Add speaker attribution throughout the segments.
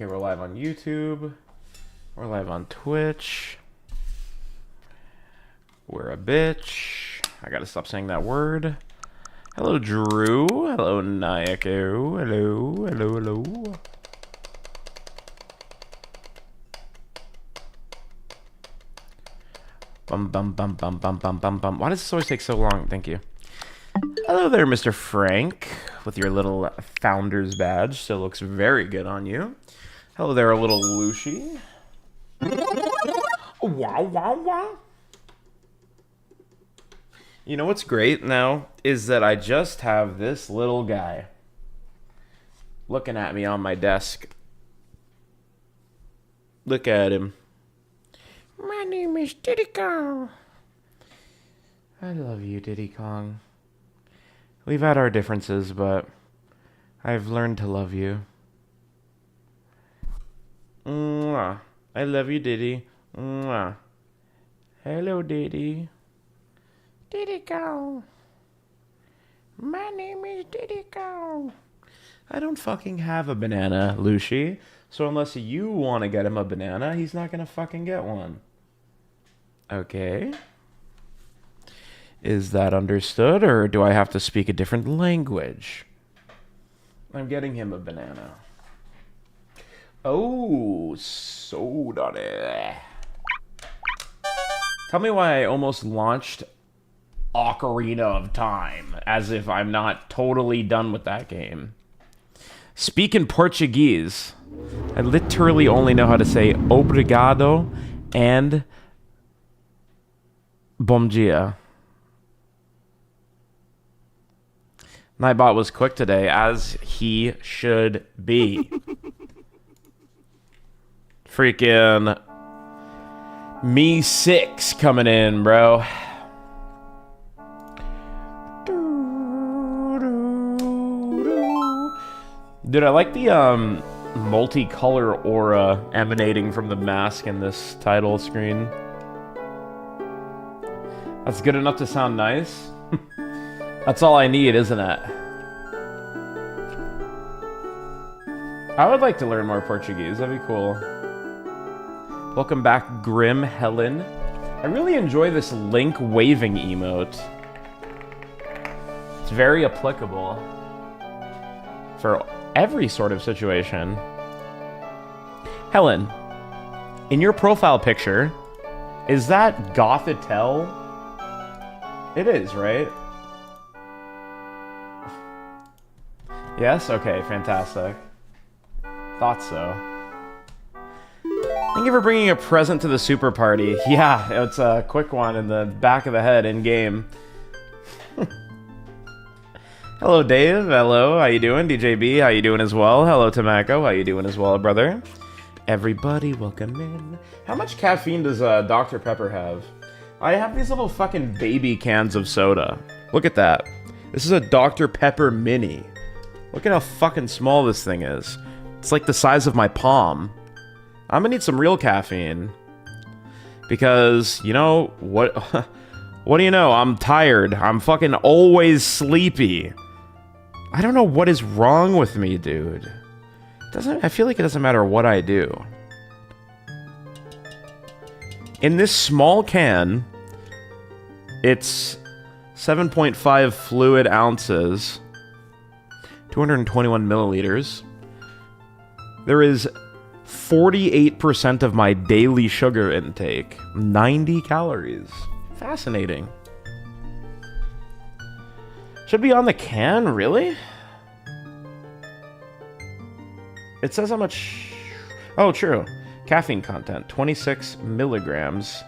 Speaker 1: Okay, we're live on YouTube. We're live on Twitch. We're a bitch. I gotta stop saying that word. Hello, Drew. Hello, Nayako. Hello, hello, hello. Bum, bum, bum, bum, bum, bum, bum, bum. Why does this always take so long? Thank you. Hello there, Mr. Frank, with your little founder's badge. Still looks very good on you. Hello there, little Lucy. Wow, wow, wow. You know what's great now is that I just have this little guy looking at me on my desk. Look at him. My name is Diddy Kong. I love you, Diddy Kong. We've had our differences, but I've learned to love you. Mwah. I love you, Diddy. Mwah. Hello, Diddy. Diddy Kong. My name is Diddy Kong. I don't fucking have a banana, Lucy. So unless you want to get him a banana, he's not going to fucking get one. Okay. Is that understood, or do I have to speak a different language? I'm getting him a banana. Oh, soda. Tell me why I almost launched Ocarina of Time, as if I'm not totally done with that game. Speak in Portuguese. I literally only know how to say obrigado and bom dia. Nightbot was quick today, as he should be. Freaking Me 6 coming in, bro. Dude, I like the multicolor aura emanating from the mask in this title screen. That's good enough to sound nice. That's all I need, isn't it? I would like to learn more Portuguese. That'd be cool. Welcome back, Grim Helen. I really enjoy this Link waving emote. It's very applicable for every sort of situation. Helen, in your profile picture, is that Gothitelle? It is, right? Yes? Okay, fantastic. Thought so. Thank you for bringing a present to the super party. Yeah, it's a quick one in the back of the head in-game. Hello, Dave. Hello, how you doing? DJB, how you doing as well? Hello, Tamako. How you doing as well, brother? Everybody, welcome in. How much caffeine does Dr. Pepper have? I have these little fucking baby cans of soda. Look at that. This is a Dr. Pepper Mini. Look at how fucking small this thing is. It's like the size of my palm. I'm gonna need some real caffeine. Because, you know, what what do you know? I'm tired. I'm fucking always sleepy. I don't know what is wrong with me, dude. I feel like it doesn't matter what I do. In this small can, it's 7.5 fluid ounces. 221 milliliters. There is 48% of my daily sugar intake. 90 calories. Fascinating. Should be on the can, really? It says how much... Oh, true. Caffeine content, 26 milligrams.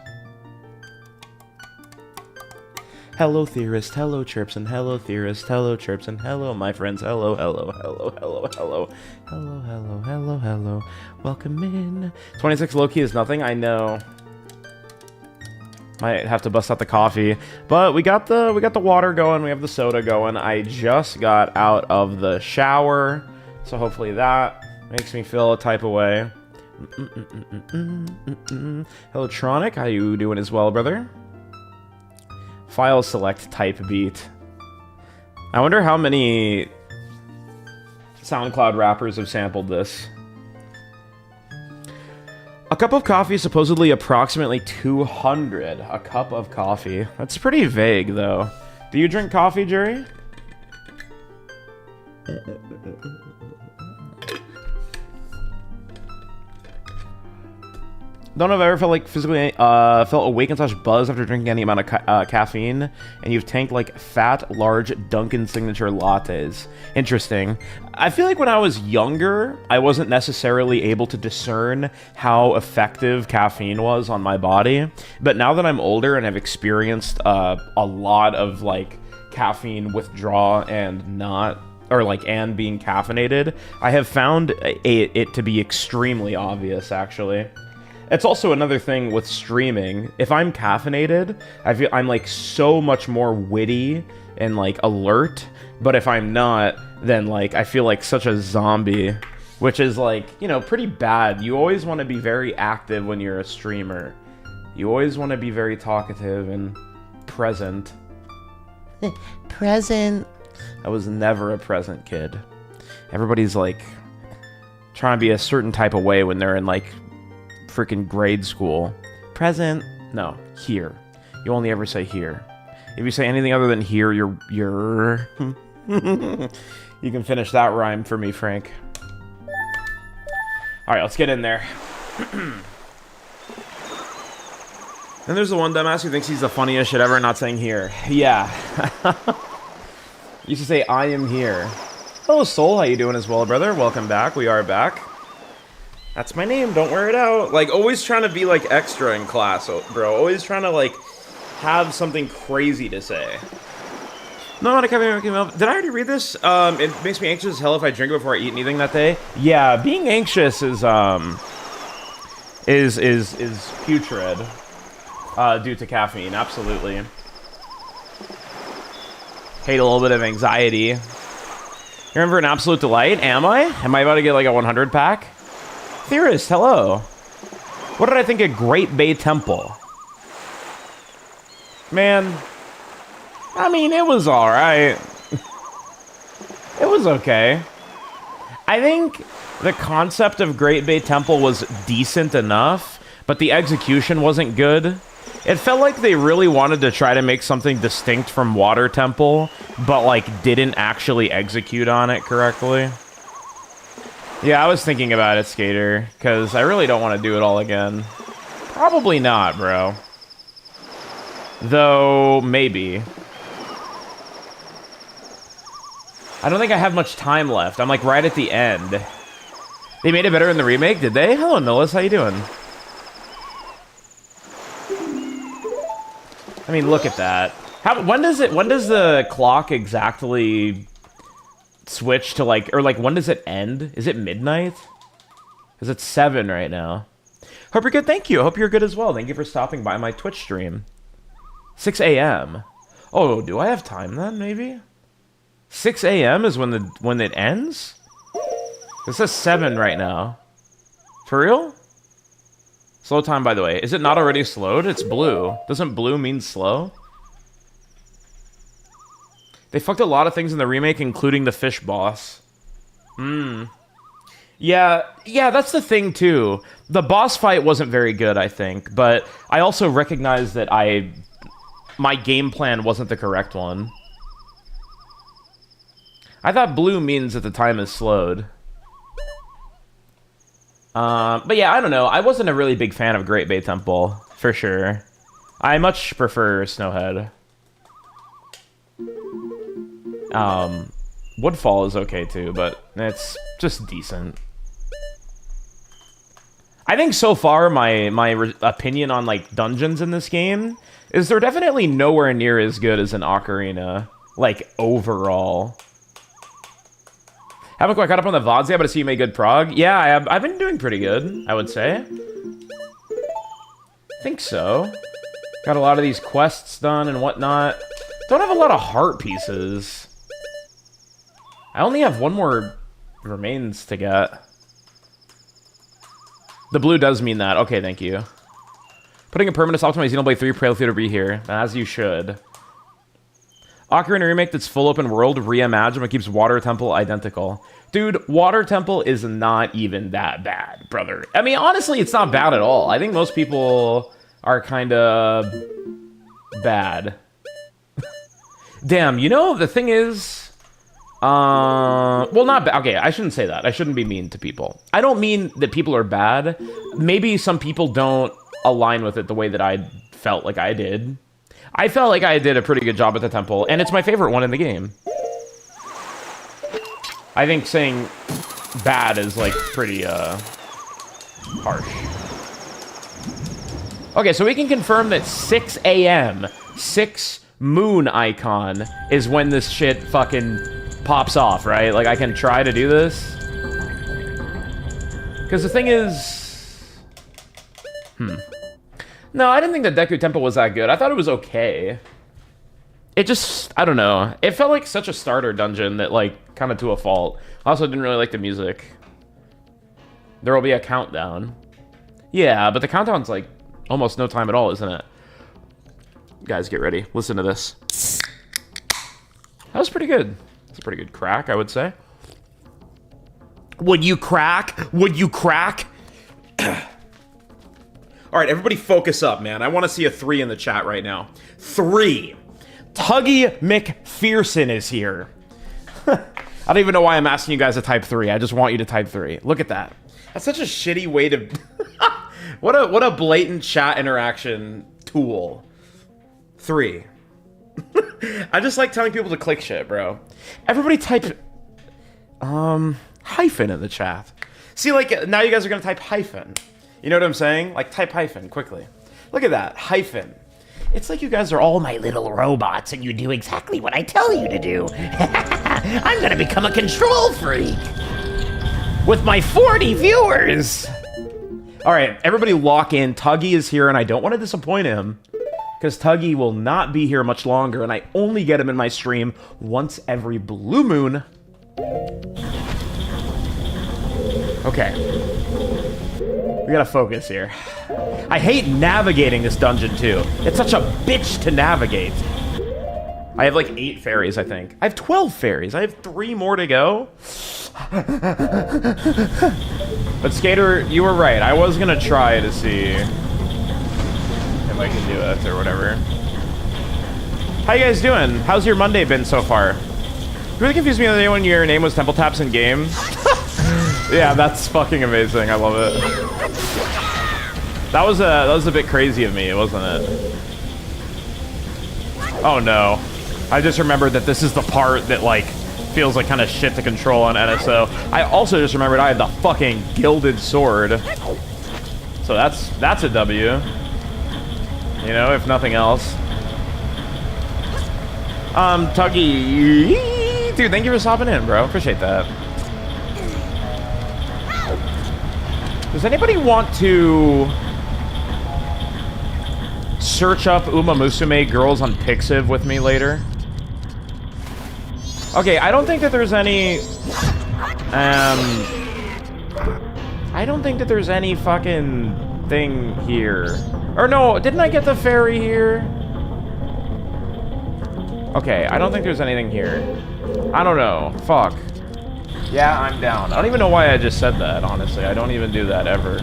Speaker 1: Hello, Theorist. Hello, Chirpsin. Hello, Theorist. Hello, Chirpsin. Hello, my friends. Hello, hello, hello, hello, hello. Hello, hello, hello, hello. Welcome in. 26 low-key is nothing, I know. Might have to bust out the coffee. But we got the water going. We have the soda going. I just got out of the shower. So hopefully that makes me feel a type of way. Hello, Tronic. How you doing as well, brother? File select type beat. I wonder how many SoundCloud rappers have sampled this. A cup of coffee is supposedly approximately 200. A cup of coffee. That's pretty vague, though. Do you drink coffee, Jerry? Don't know if I've ever felt like physically felt awake / buzzed after drinking any amount of caffeine, and you've tanked like fat, large Dunkin' signature lattes. Interesting. I feel like when I was younger, I wasn't necessarily able to discern how effective caffeine was on my body, but now that I'm older and have experienced a lot of like caffeine withdrawal and and being caffeinated, I have found it to be extremely obvious, actually. It's also another thing with streaming. If I'm caffeinated, I feel I'm like so much more witty and like alert. But if I'm not, then like I feel like such a zombie, which is like, you know, pretty bad. You always want to be very active when you're a streamer. You always want to be very talkative and present. Present. I was never a present kid. Everybody's like trying to be a certain type of way when they're in like freaking grade school. Present. No, here. You only ever say here. If you say anything other than here, you're you can finish that rhyme for me, Frank. Alright, let's get in there. And there's the one dumbass who thinks he's the funniest shit ever, not saying here. Yeah. Used to say, I am here. Hello, Soul. How you doing as well, brother? Welcome back. We are back. That's my name. Don't wear it out. Like, always trying to be, like, extra in class, bro. Always trying to, like, have something crazy to say. No, not a caffeine milk. Did I already read this? It makes me anxious as hell if I drink it before I eat anything that day. Yeah, being anxious is putrid. Due to caffeine, absolutely. Hate a little bit of anxiety. You remember an absolute delight? Am I? Am I about to get like a 100 pack? Theorist, hello. What did I think of Great Bay Temple? Man, I mean, it was alright. It was okay. I think the concept of Great Bay Temple was decent enough, but the execution wasn't good. It felt like they really wanted to try to make something distinct from Water Temple, but, like, didn't actually execute on it correctly. Yeah, I was thinking about it, Skater, because I really don't want to do it all again. Probably not, bro. Though, maybe. I don't think I have much time left. I'm, like, right at the end. They made it better in the remake, did they? Hello, Nullis, how you doing? I mean, look at that. When does the clock exactly switch to, like, or, like, when does it end? Is it midnight? Because it's 7 right now. Hope you're good, thank you. Hope you're good as well. Thank you for stopping by my Twitch stream. 6 a.m. Oh, do I have time then, maybe? 6 a.m. is when it ends? It says 7 right now. For real? Slow time, by the way. Is it not already slowed? It's blue. Doesn't blue mean slow? They fucked a lot of things in the remake, including the fish boss. Yeah, that's the thing, too. The boss fight wasn't very good, I think, but I also recognize that my game plan wasn't the correct one. I thought blue means that the time is slowed. But yeah, I don't know. I wasn't a really big fan of Great Bay Temple, for sure. I much prefer Snowhead. Woodfall is okay too, but it's just decent. I think so far my opinion on like dungeons in this game is they're definitely nowhere near as good as an Ocarina, like overall. Haven't quite caught up on the VODs yet, but I see you made good prog. Yeah, I've been doing pretty good, I would say. I think so. Got a lot of these quests done and whatnot. Don't have a lot of heart pieces. I only have one more remains to get. The blue does mean that. Okay, thank you. Putting a permanent optimize Xenoblade 3 Prelude to be here, as you should. Ocarina Remake that's full open world, reimagined, but keeps Water Temple identical. Dude, Water Temple is not even that bad, brother. I mean, honestly, it's not bad at all. I think most people are kind of bad. Damn, you know, the thing is... well, not bad. Okay, I shouldn't say that. I shouldn't be mean to people. I don't mean that people are bad. Maybe some people don't align with it the way that I felt like I did. I felt like I did a pretty good job at the temple, and it's my favorite one in the game. I think saying bad is, like, pretty, harsh. Okay, so we can confirm that 6 a.m., 6 moon icon is when this shit fucking pops off, right? Like, I can try to do this. Because the thing is... No, I didn't think the Deku Temple was that good. I thought it was okay. It just... I don't know. It felt like such a starter dungeon that, like, kind of to a fault. I also didn't really like the music. There will be a countdown. Yeah, but the countdown's, like, almost no time at all, isn't it? Guys, get ready. Listen to this. That was pretty good. It's a pretty good crack, I would say. Would you crack? Would you crack? All right, everybody focus up, man. I want to see a 3 in the chat right now. 3. Tuggy McPherson is here. I don't even know why I'm asking you guys to type 3. I just want you to type 3. Look at that. That's such a shitty way to... What a blatant chat interaction tool. 3. I just like telling people to click shit, bro. Everybody type... hyphen in the chat. See, like, now you guys are gonna type hyphen. You know what I'm saying? Like, type hyphen, quickly. Look at that, hyphen. It's like you guys are all my little robots and you do exactly what I tell you to do. I'm gonna become a control freak. With my 40 viewers. All right, everybody lock in. Tuggy is here and I don't want to disappoint him. Because Tuggy will not be here much longer and I only get him in my stream once every blue moon. Okay. We gotta focus here. I hate navigating this dungeon, too. It's such a bitch to navigate. I have, like, 8 fairies, I think. I have 12 fairies. I have 3 more to go. But, Skater, you were right. I was gonna try to see if I can do it or whatever. How you guys doing? How's your Monday been so far? You really confused me the other day when your name was Temple Taps in game. Yeah, that's fucking amazing. I love it. That was a bit crazy of me, wasn't it? Oh no. I just remembered that this is the part that, like, feels like kind of shit to control on NSO. I also just remembered I had the fucking gilded sword. So that's a W. You know, if nothing else. Tuggy. Dude, thank you for stopping in, bro. Appreciate that. Does anybody want to search up Uma Musume girls on Pixiv with me later? Okay, I don't think that there's any... I don't think that there's any fucking thing here. Or no, didn't I get the fairy here? Okay, I don't think there's anything here. I don't know. Fuck. Yeah, I'm down. I don't even know why I just said that, honestly. I don't even do that ever.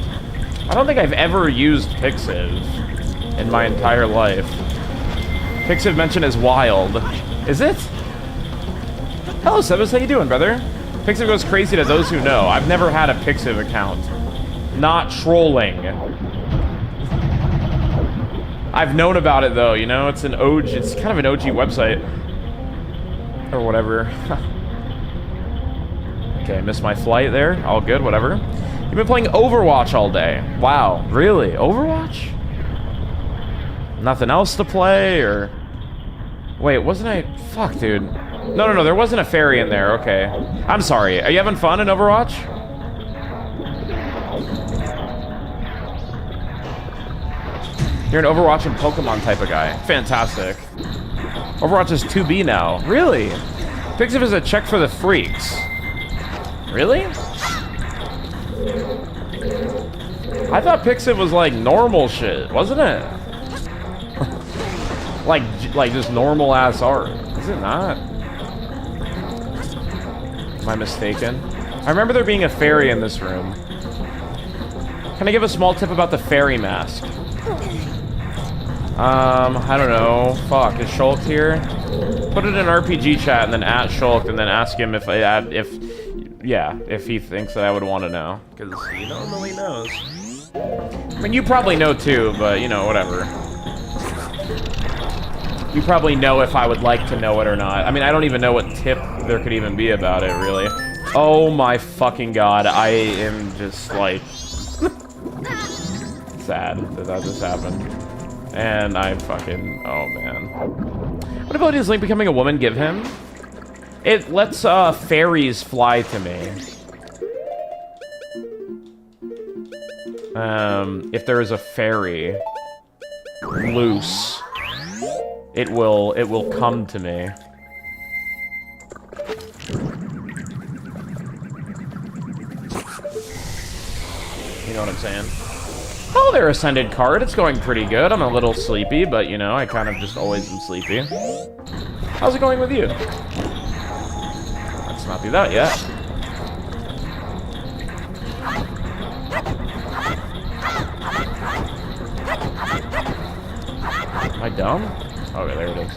Speaker 1: I don't think I've ever used Pixiv in my entire life. Pixiv mentioned as wild. Is it? Hello, Sebas. How you doing, brother? Pixiv goes crazy to those who know. I've never had a Pixiv account. Not trolling. I've known about it, though, you know? It's an OG... It's kind of an OG website. Or whatever. Okay, missed my flight there. All good, whatever. You've been playing Overwatch all day. Wow, really? Overwatch? Nothing else to play, or... Wait, wasn't I... Fuck, dude. No, there wasn't a fairy in there. Okay. I'm sorry. Are you having fun in Overwatch? You're an Overwatch and Pokemon type of guy. Fantastic. Overwatch is 2B now. Really? Pixiv is a check for the freaks. Really? I thought Pixiv was like normal shit, wasn't it? like just normal ass art. Is Is it not? Am I mistaken? I remember there being a fairy in this room. Can I give a small tip about the fairy mask? I don't know. Fuck, is Shulk here? Put it in RPG chat and then at Shulk and then ask him if he thinks that I would want to know. Because he normally knows. I mean, you probably know too, but, you know, whatever. You probably know if I would like to know it or not. I mean, I don't even know what tip there could even be about it, really. Oh my fucking god, I am just, like... sad that just happened. And I'm fucking... oh, man. What ability does Link becoming a woman give him? It lets, fairies fly to me. If there is a fairy loose, it will come to me. You know what I'm saying? Oh, there, Ascended card. It's going pretty good. I'm a little sleepy, but, you know, I kind of just always am sleepy. How's it going with you? Let's not do that yet. Am I dumb? Okay, there it is.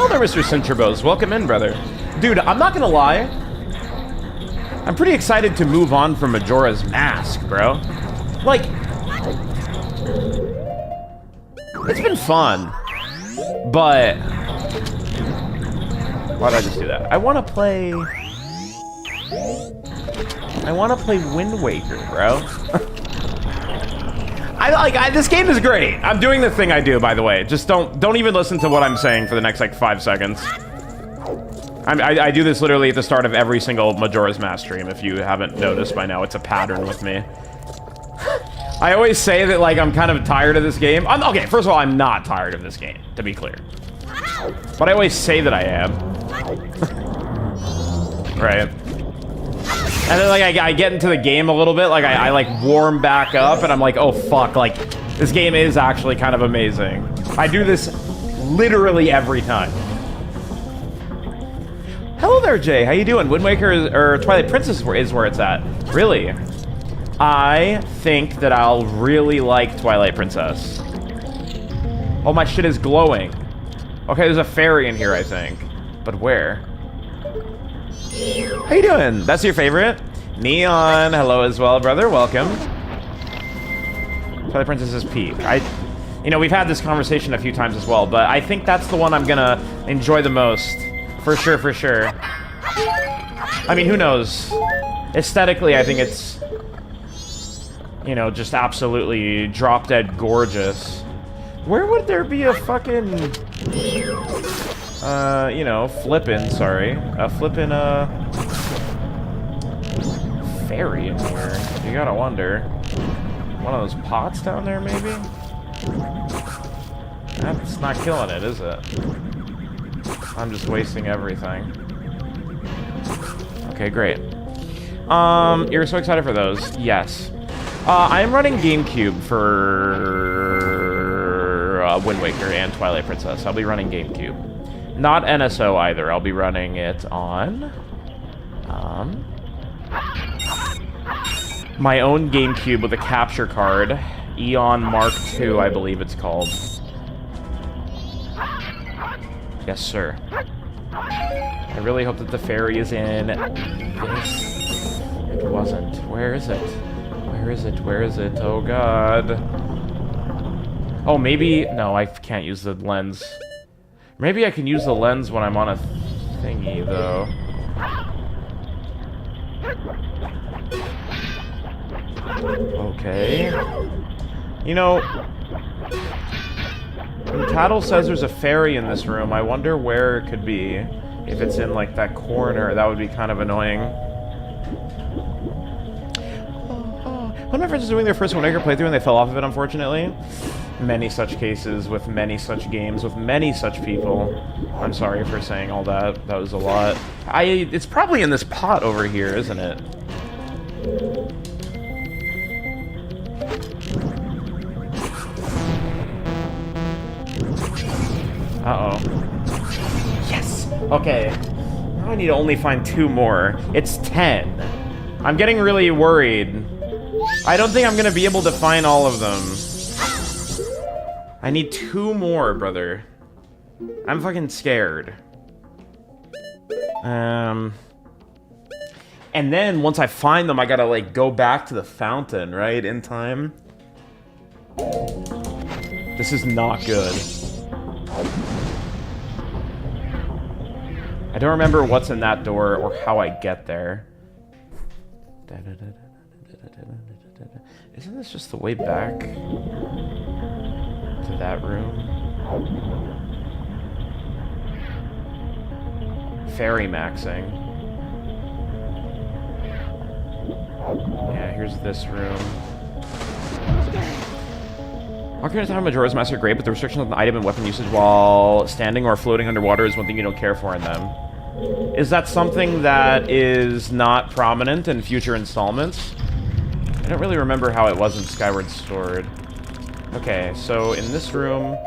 Speaker 1: Oh, there, Mr. Cinterbos. Welcome in, brother. Dude, I'm not gonna lie. I'm pretty excited to move on from Majora's Mask, bro. Like, it's been fun, but why did I just do that? I want to play Wind Waker, bro. This game is great. I'm doing the thing I do, by the way. Just don't even listen to what I'm saying for the next, like, 5 seconds. I do this literally at the start of every single Majora's Mask stream, if you haven't noticed by now. It's a pattern with me. I always say that, like, I'm kind of tired of this game. Okay, first of all, I'm not tired of this game, to be clear. But I always say that I am. Right. And then, like, I get into the game a little bit, like, I like, warm back up, and I'm like, oh, fuck, like, this game is actually kind of amazing. I do this literally every time. Hello there, Jay. How you doing? Wind Waker or Twilight Princess is where it's at. Really? I think that I'll really like Twilight Princess. Oh, my shit is glowing. Okay, there's a fairy in here, I think. But where? How you doing? That's your favorite? Neon, hello as well, brother. Welcome. Twilight Princess is peak. You know, we've had this conversation a few times as well, but I think that's the one I'm gonna enjoy the most. For sure, for sure. I mean, who knows? Aesthetically, I think it's, you know, just absolutely drop-dead gorgeous. Where would there be a fucking... you know, flippin', sorry. A flippin', fairy in here. You gotta wonder. One of those pots down there, maybe? That's not killing it, is it? I'm just wasting everything. Okay, great. You're so excited for those. Yes. I'm running GameCube for Wind Waker and Twilight Princess. I'll be running GameCube. Not NSO either. I'll be running it on my own GameCube with a capture card. Eon Mark II, I believe it's called. Yes, sir. I really hope that the fairy is in this. It wasn't. Where is it? Where is it? Where is it? Oh, God. Oh, maybe... no, I can't use the lens. Maybe I can use the lens when I'm on a thingy, though. Okay. You know... when Tattle says there's a fairy in this room, I wonder where it could be. If it's in, like, that corner, that would be kind of annoying. One of my friends is doing their first Wind Waker playthrough and they fell off of it, unfortunately. Many such cases, with many such games, with many such people. I'm sorry for saying all that. That was a lot. It's probably in this pot over here, isn't it? Uh-oh. Yes! Okay. Now I need to only find 2 more. It's 10. I'm getting really worried. I don't think I'm gonna be able to find all of them. I need 2 more, brother. I'm fucking scared. And then once I find them, I gotta, like, go back to the fountain, right? In time. This is not good. I don't remember what's in that door or how I get there. Isn't this just the way back to that room? Fairy maxing. Yeah, here's this room. Ocarina of Time Majora's Mask are great, but the restrictions on the item and weapon usage while standing or floating underwater is one thing you don't care for in them. Is that something that is not prominent in future installments? I don't really remember how it was in Skyward Sword. Okay, so in this room,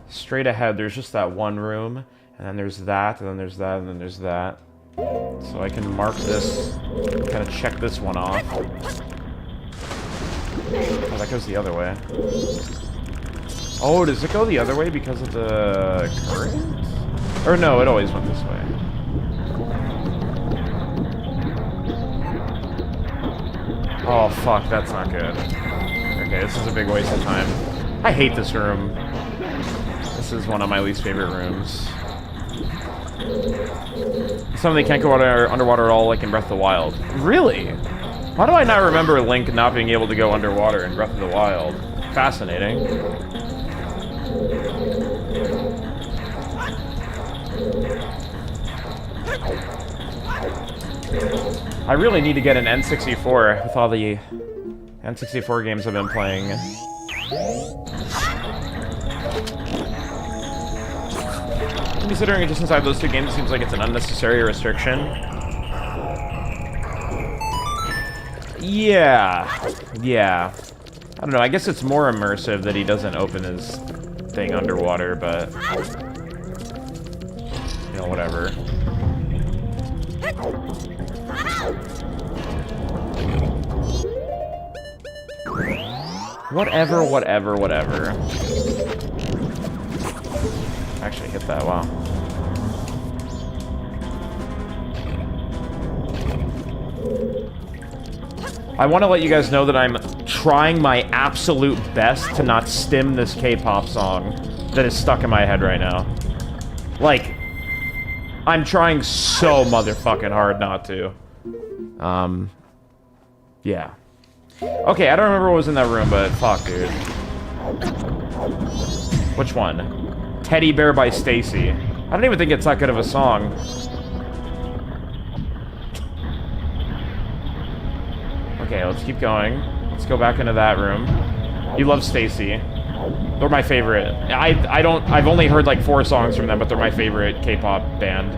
Speaker 1: straight ahead, there's just that one room, and then there's that, and then there's that, and then there's that. So I can mark this, kind of check this one off. Oh, that goes the other way. Oh, does it go the other way because of the current? Or no, it always went this way. Oh, fuck, that's not good. Okay, this is a big waste of time. I hate this room. This is one of my least favorite rooms. Something they can't go underwater at all, like in Breath of the Wild. Really? Why do I not remember Link not being able to go underwater in Breath of the Wild? Fascinating. I really need to get an N64 with all the N64 games I've been playing. Considering it just inside those 2 games, it seems like it's an unnecessary restriction. Yeah. Yeah. I don't know, I guess it's more immersive that he doesn't open his thing underwater, but... you know, whatever. Whatever, whatever, whatever. Actually hit that, wow. I want to let you guys know that I'm trying my absolute best to not stim this K-pop song that is stuck in my head right now. Like, I'm trying so motherfucking hard not to. Yeah. Okay, I don't remember what was in that room, but fuck, dude. Which one? Teddy Bear by Stacy. I don't even think it's that good of a song. Okay, let's keep going. Let's go back into that room. You love Stacy. They're my favorite. I've only heard like 4 songs from them, but they're my favorite K-pop band.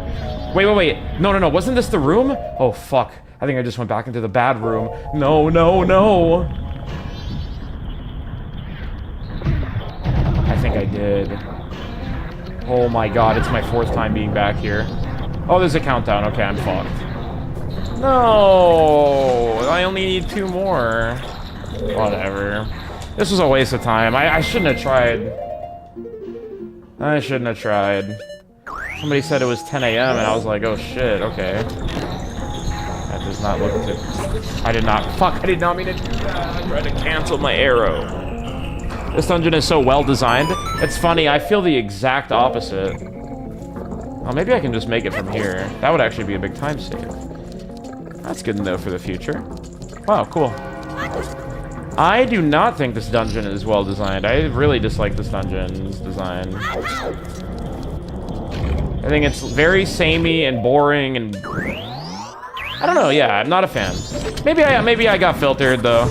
Speaker 1: Wait. No. Wasn't this the room? Oh, fuck. I think I just went back into the bad room. No. I think I did. Oh my god, it's my 4th time being back here. Oh, there's a countdown. Okay, I'm fucked. No! I only need 2 more. Whatever. This was a waste of time. I shouldn't have tried. I shouldn't have tried. Somebody said it was 10 a.m. and I was like, oh shit, okay. That does not look good. I did not. Fuck, I did not mean to do that. I tried to cancel my arrow. This dungeon is so well designed. It's funny, I feel the exact opposite. Well, maybe I can just make it from here. That would actually be a big time save. That's good to know for the future. Wow, cool. I do not think this dungeon is well designed. I really dislike this dungeon's design. I think it's very samey and boring and... I don't know, yeah, I'm not a fan. Maybe I got filtered, though.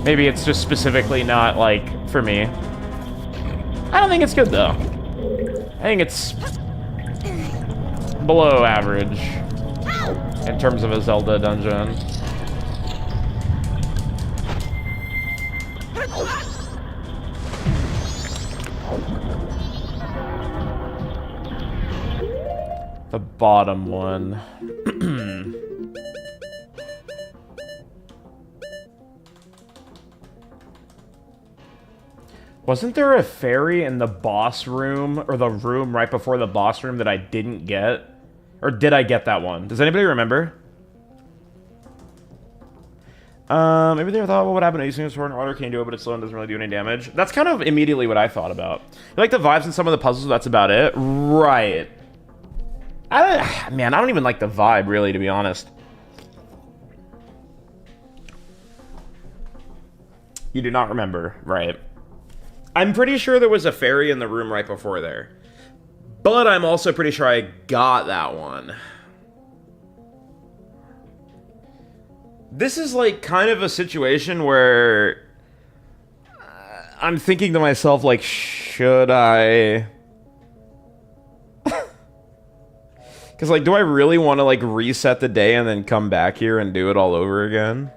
Speaker 1: Maybe it's just specifically not, like, for me. I don't think it's good, though. I think it's... below average. In terms of a Zelda dungeon. The bottom one. Wasn't there a fairy in the boss room, or the room right before the boss room that I didn't get? Or did I get that one? Does anybody remember? Maybe they thought, what would happen to using a sword and water can do it, but it's slow and doesn't really do any damage. That's kind of immediately what I thought about. I like the vibes in some of the puzzles, that's about it. Right. Man, I don't even like the vibe, really, to be honest. You do not remember, right? I'm pretty sure there was a fairy in the room right before there. But I'm also pretty sure I got that one. This is like kind of a situation where I'm thinking to myself, like, should I? Because, like, do I really want to, like, reset the day and then come back here and do it all over again?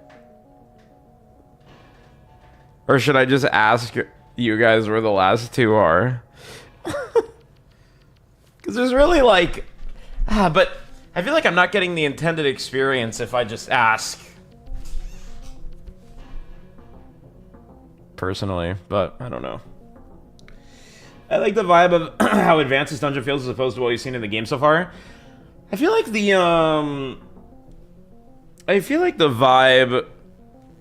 Speaker 1: Or should I just ask you guys where the last two are? Because there's really, like... but I feel like I'm not getting the intended experience if I just ask. Personally, but I don't know. I like the vibe of how advanced this dungeon feels as opposed to what we've seen in the game so far. I feel like the vibe,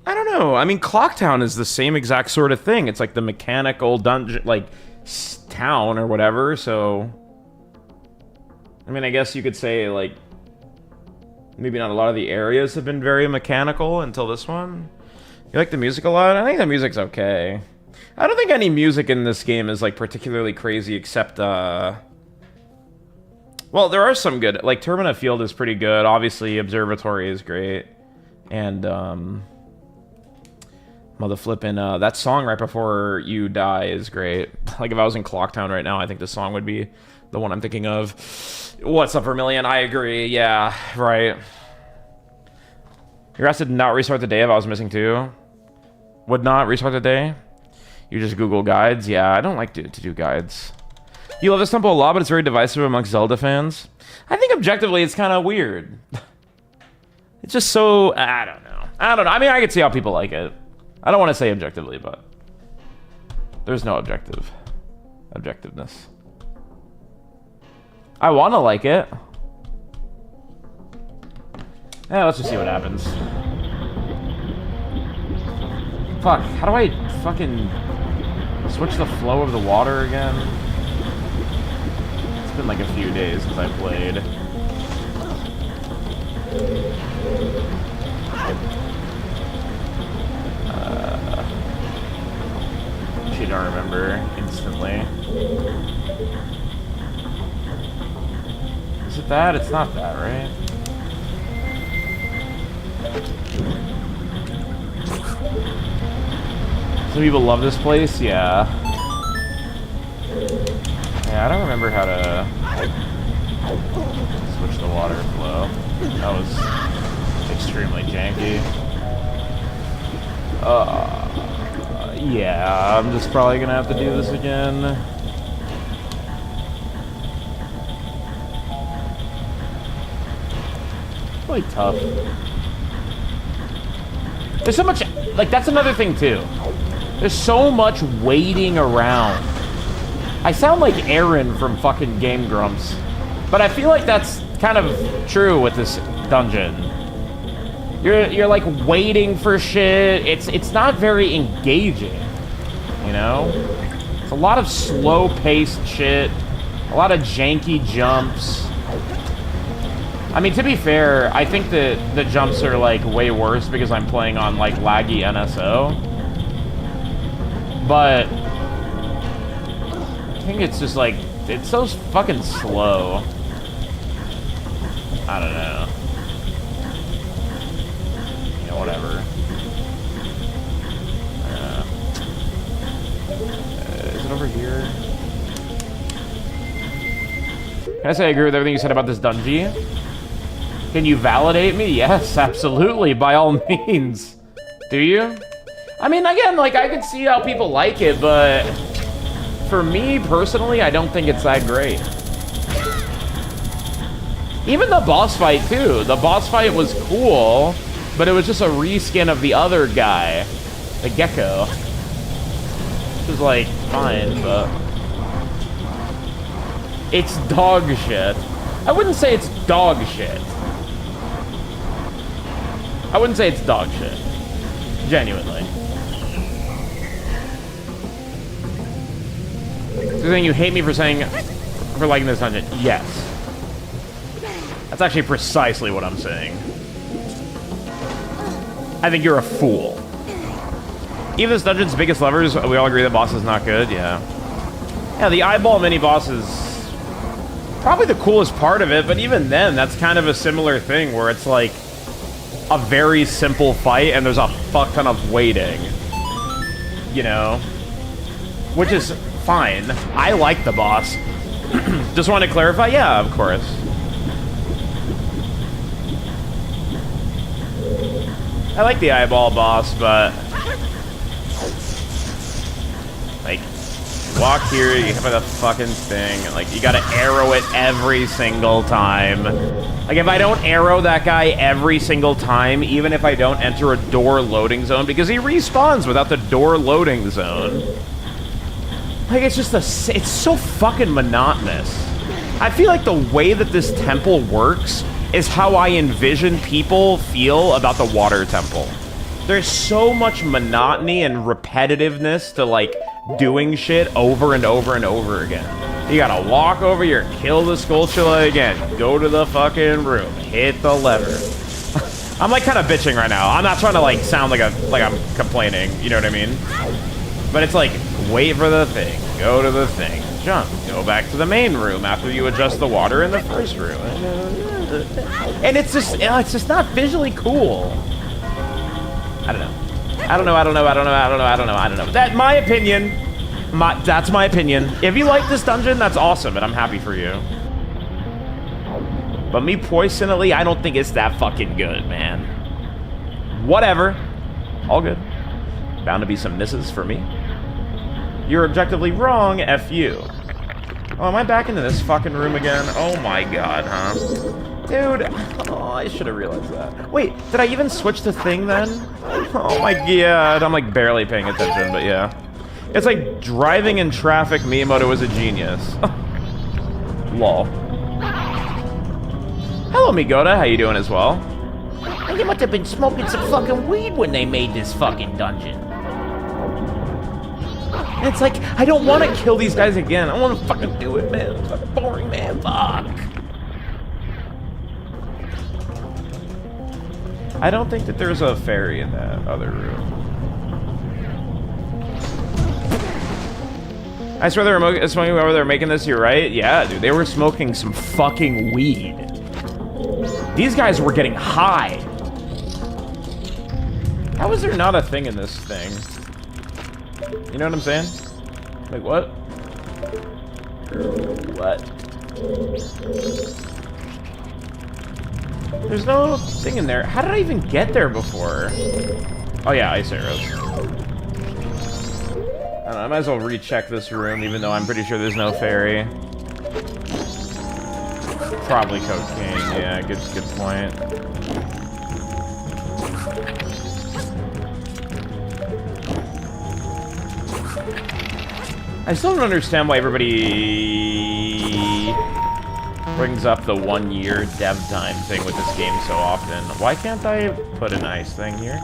Speaker 1: I don't know. I mean, Clocktown is the same exact sort of thing. It's like the mechanical dungeon, like, town or whatever, so... I mean, I guess you could say, like, maybe not a lot of the areas have been very mechanical until this one. You like the music a lot? I think the music's okay. I don't think any music in this game is, like, particularly crazy except, well, there are some good. Like, Termina Field is pretty good. Obviously, Observatory is great. And, mother flippin', that song right before you die is great. Like, if I was in Clocktown right now, I think this song would be the one I'm thinking of. What's up, Vermilion? I agree. Yeah, right. You're asked to not restart the day if I was missing too. Would not restart the day? You just Google guides? Yeah, I don't like to do guides. You love this temple a lot, but it's very divisive amongst Zelda fans. I think objectively it's kind of weird. It's just so... I don't know. I mean, I could see how people like it. I don't want to say objectively, but... there's no objectiveness. I want to like it. Yeah, let's just see what happens. Fuck, how do I fucking switch the flow of the water again? It's been like a few days since I played. She don't remember instantly. Is it that? It's not that, right? Some people love this place, yeah. Yeah, I don't remember how to switch the water flow. That was extremely janky. Yeah, I'm just probably gonna have to do this again. It's really tough. There's so much, like, that's another thing too. There's so much waiting around. I sound like Aaron from fucking Game Grumps, but I feel like that's kind of true with this dungeon. You're like waiting for shit. It's not very engaging, you know? It's a lot of slow-paced shit, a lot of janky jumps. I mean, to be fair, I think that the jumps are like way worse because I'm playing on like laggy NSO. But I think it's just like, it's so fucking slow. I don't know. Yeah, whatever. Is it over here? Can I say I agree with everything you said about this dungeon? Can you validate me? Yes, absolutely, by all means. Do you? I mean, again, like, I could see how people like it, but for me, personally, I don't think it's that great. Even the boss fight, too. The boss fight was cool, but it was just a reskin of the other guy. The gecko. Which is, like, fine, but... It's dog shit. I wouldn't say it's dog shit. I wouldn't say it's dog shit. Genuinely. You're saying you hate me for saying... for liking this dungeon? Yes. That's actually precisely what I'm saying. I think you're a fool. Even this dungeon's biggest levers, we all agree the boss is not good? Yeah. Yeah, the eyeball mini-boss is probably the coolest part of it, but even then, that's kind of a similar thing where it's like a very simple fight and there's a fuck ton of waiting. You know? Which is fine. I like the boss. Just want to clarify? Yeah, of course. I like the eyeball boss, but... like, walk here, you have the fucking thing, and, like, you gotta arrow it every single time. Like, if I don't arrow that guy every single time, even if I don't enter a door loading zone, because he respawns without the door loading zone. Like, it's just it's so fucking monotonous. I feel like the way that this temple works is how I envision people feel about the water temple. There's so much monotony and repetitiveness to, like, doing shit over and over and over again. You gotta walk over here, kill the Skulltula again, go to the fucking room, hit the lever. I'm, like, kind of bitching right now. I'm not trying to, like, sound like I'm complaining, you know what I mean? But it's like, wait for the thing, go to the thing, jump, go back to the main room after you adjust the water in the first room. And it's just not visually cool. I don't know. That's my opinion. That's my opinion. If you like this dungeon, that's awesome, and I'm happy for you. But me personally, I don't think it's that fucking good, man. Whatever. All good. Bound to be some misses for me. You're objectively wrong, F you. Oh, am I back into this fucking room again? Oh my god, huh? Dude, oh, I should have realized that. Wait, did I even switch the thing then? Oh my god, I'm like barely paying attention, but yeah. It's like driving in traffic, Miyamoto is a genius. Lol. Hello, Migoda, how you doing as well?
Speaker 2: You must have been smoking some fucking weed when they made this fucking dungeon.
Speaker 1: And it's like, I don't want to kill these guys again. I want to fucking do it, man. It's fucking boring, man. Fuck. I don't think that there's a fairy in that other room. I swear they were smoking while they were making this, you're right? Yeah, dude, they were smoking some fucking weed. These guys were getting high. How is there not a thing in this thing? You know what I'm saying? Like, what? What? There's no thing in there. How did I even get there before? Oh yeah, ice arrows. I don't know, I might as well recheck this room, even though I'm pretty sure there's no fairy. Probably cocaine, yeah, good point. I still don't understand why everybody brings up the 1 year dev time thing with this game so often. Why can't I put a nice thing here?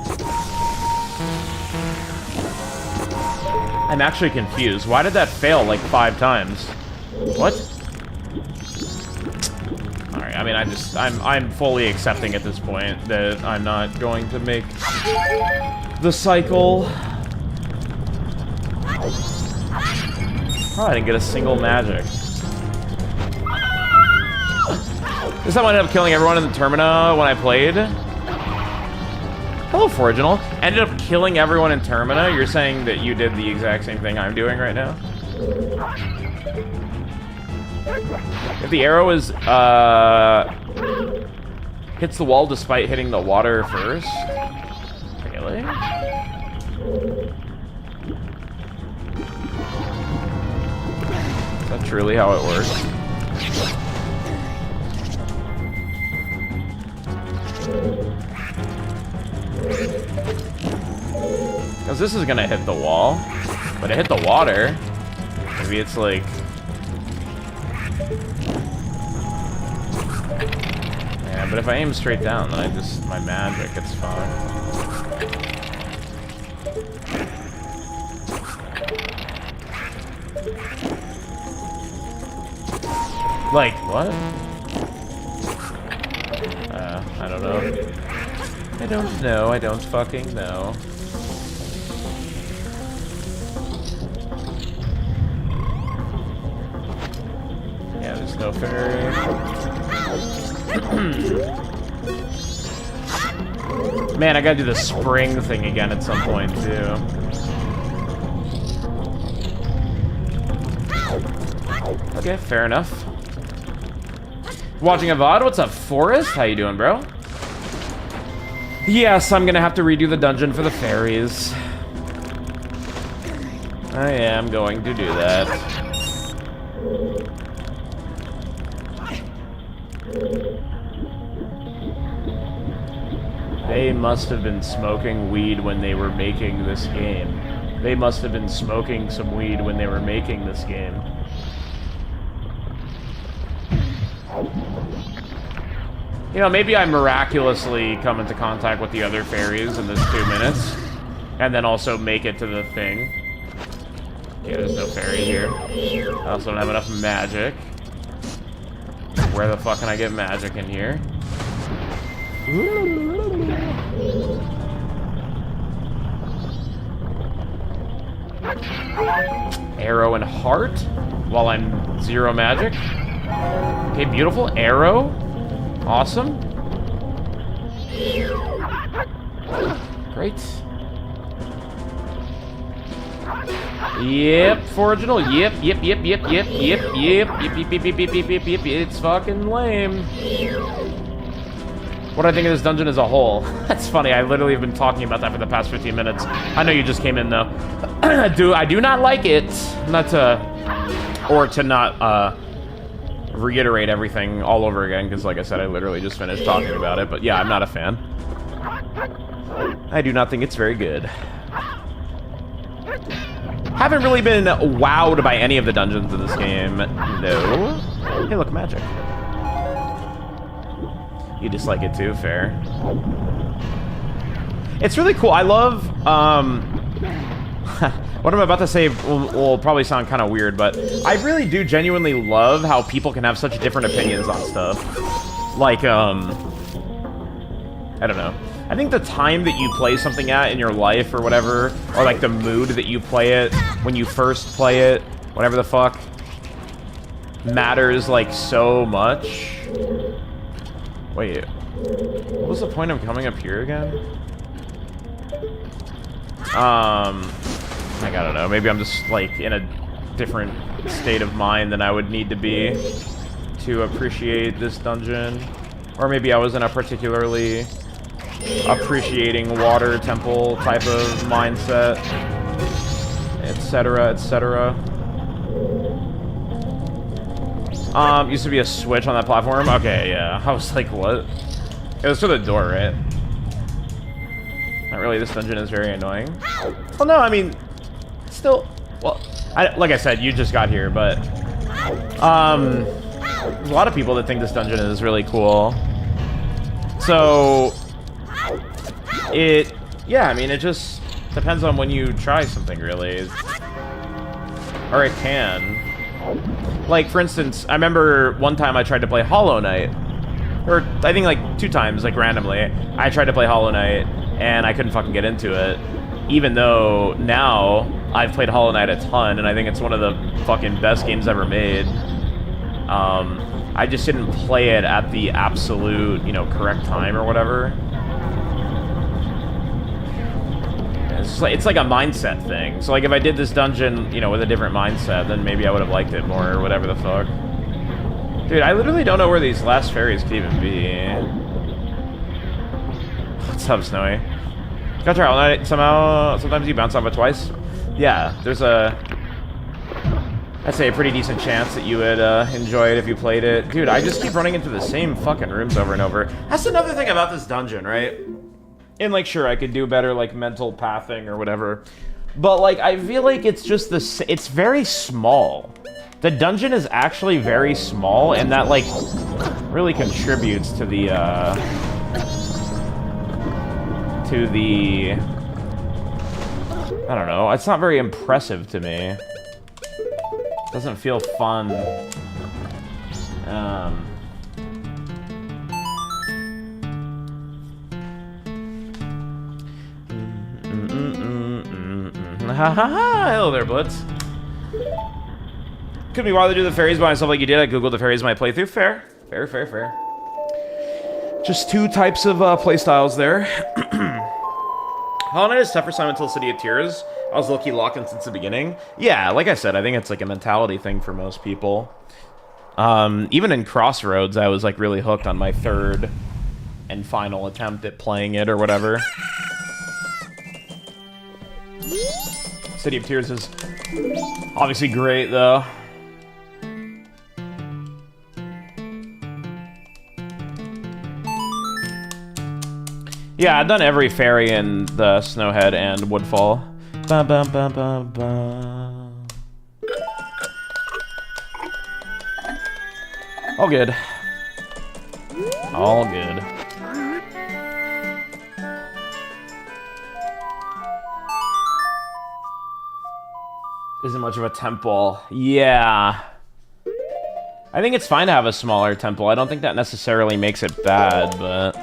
Speaker 1: I'm actually confused. Why did that fail like 5 times? What? Alright, I mean, I'm fully accepting at this point that I'm not going to make the cycle. Oh, I didn't get a single magic. This time I ended up killing everyone in the Termina when I played. Hello, Forginal. Ended up killing everyone in Termina? You're saying that you did the exact same thing I'm doing right now? If the arrow is, hits the wall despite hitting the water first? Really? Is that truly how it works? Because this is gonna hit the wall. But it hit the water. Maybe it's like... Yeah, but if I aim straight down, then my magic gets fucked. Like, what? I don't know. I don't know. I don't fucking know. Yeah, there's no fairy. Man, I gotta do the spring thing again at some point, too. Okay, fair enough. Watching a VOD? What's up, Forrest? How you doing, bro? Yes, I'm gonna have to redo the dungeon for the fairies. I am going to do that. They must have been smoking weed when they were making this game. They must have been smoking some weed when they were making this game. You know, maybe I miraculously come into contact with the other fairies in this 2 minutes, and then also make it to the thing. Yeah, there's no fairy here. I also don't have enough magic. Where the fuck can I get magic in here? Arrow and heart while I'm 0 magic. Okay, beautiful. Arrow. Awesome. Great. Yep, for original. Yep. It's fucking lame. What do I think of this dungeon as a whole? That's funny. I literally have been talking about that for the past 15 minutes. I know you just came in though. I do not like it. Not to, or to not reiterate everything all over again, because like I said, I literally just finished talking about it. But yeah, I'm not a fan. I do not think it's very good. Haven't really been wowed by any of the dungeons in this game. No. Hey, look, magic. You dislike it too, fair. It's really cool. I love, what I'm about to say will probably sound kind of weird, but I really do genuinely love how people can have such different opinions on stuff. Like, I don't know. I think the time that you play something at in your life or whatever, or like the mood that you play it, when you first play it, whatever the fuck, matters like so much. Wait, what was the point of coming up here again? Like, I don't know, maybe I'm just like in a different state of mind than I would need to be to appreciate this dungeon. Or maybe I was in a particularly appreciating water temple type of mindset, etc., etc. Used to be a switch on that platform. Okay, yeah. I was like, what? It was for the door, right? Not really. This dungeon is very annoying. Well, no, I mean, still. Well, like I said, you just got here, but there's a lot of people that think this dungeon is really cool. So yeah, I mean, it just depends on when you try something, really. Or it can. Like, for instance, I remember one time I tried to play Hollow Knight. Or, I think, like, 2 times, like, randomly. I tried to play Hollow Knight, and I couldn't fucking get into it. Even though, now, I've played Hollow Knight a ton, and I think it's one of the fucking best games ever made. I just didn't play it at the absolute, you know, correct time or whatever. It's like a mindset thing. So, like, if I did this dungeon, you know, with a different mindset, then maybe I would have liked it more, or whatever the fuck. Dude, I literally don't know where these last fairies could even be. What's up, Snowy? Got your Hollow Knight somehow. Sometimes you bounce off it twice. Yeah, there's a, I'd say, a pretty decent chance that you would enjoy it if you played it. Dude, I just keep running into the same fucking rooms over and over. That's another thing about this dungeon, right? And, like, sure, I could do better, like, mental pathing or whatever. But, like, I feel like it's just it's very small. The dungeon is actually very small, and that, like, really contributes to the, I don't know, it's not very impressive to me. Doesn't feel fun. Hello there, Blitz. Couldn't be bothered to do the fairies by myself like you did. I googled the fairies in my playthrough. Fair. Fair, fair, fair. Just two types of playstyles there. Hollow Knight is tougher Simon until City of Tears. I was low-key locked in since the beginning. Yeah, like I said, I think it's like a mentality thing for most people. Even in Crossroads, I was like really hooked on my third and final attempt at playing it or whatever. City of Tears is obviously great, though. Yeah, I've done every fairy in the Snowhead and Woodfall. Ba ba ba ba ba. All good. All good. Isn't much of a temple. Yeah. I think it's fine to have a smaller temple. I don't think that necessarily makes it bad, but...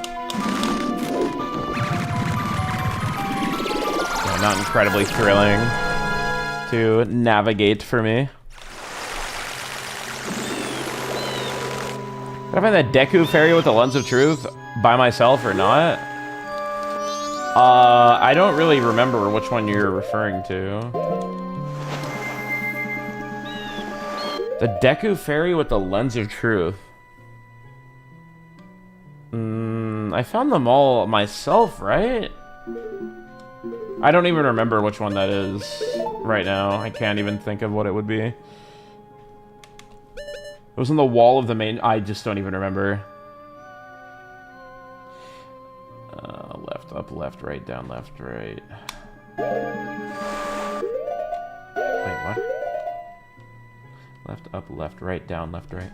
Speaker 1: yeah, not incredibly thrilling to navigate for me. Did I find that Deku fairy with the Lens of Truth by myself or not? I don't really remember which one you're referring to. The Deku fairy with the Lens of Truth. I found them all myself, right? I don't even remember which one that is right now. I can't even think of what it would be. It was on the wall of the main... I just don't even remember. Left, up, left, right, down, left, right. Wait, what? Left, up, left, right, down, left, right.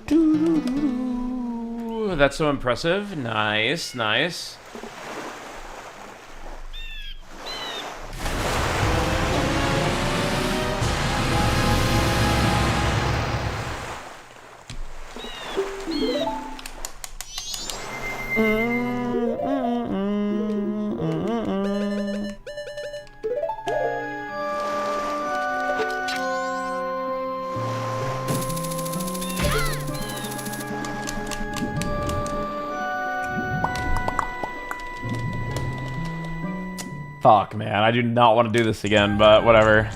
Speaker 1: Doo-doo-doo-doo. That's so impressive. Nice, nice. Fuck, man, I do not want to do this again, but whatever.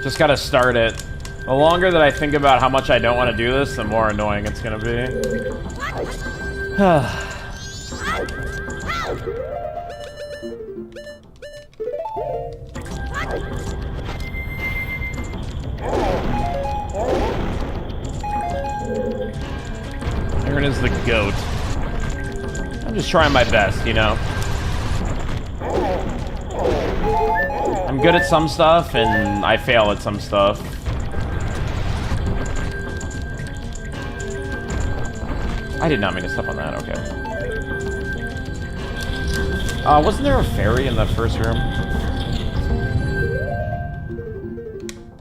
Speaker 1: Just gotta start it. The longer that I think about how much I don't want to do this, the more annoying it's gonna be. Aaron is the goat. I'm just trying my best, you know? I'm good at some stuff, and I fail at some stuff. I did not mean to step on that, okay. Wasn't there a fairy in that first room?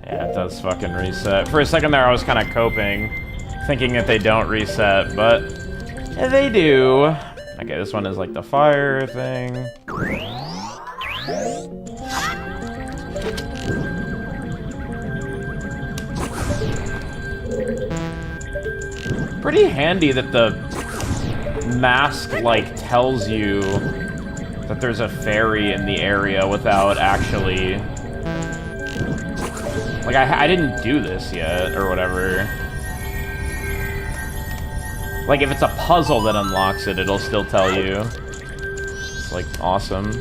Speaker 1: Yeah, it does fucking reset. For a second there, I was kind of coping, thinking that they don't reset, but they do. Okay, this one is like the fire thing. Pretty handy that the mask, like, tells you that there's a fairy in the area without actually... like, I didn't do this yet, or whatever. Like, if it's a puzzle that unlocks it, it'll still tell you. It's, like, awesome.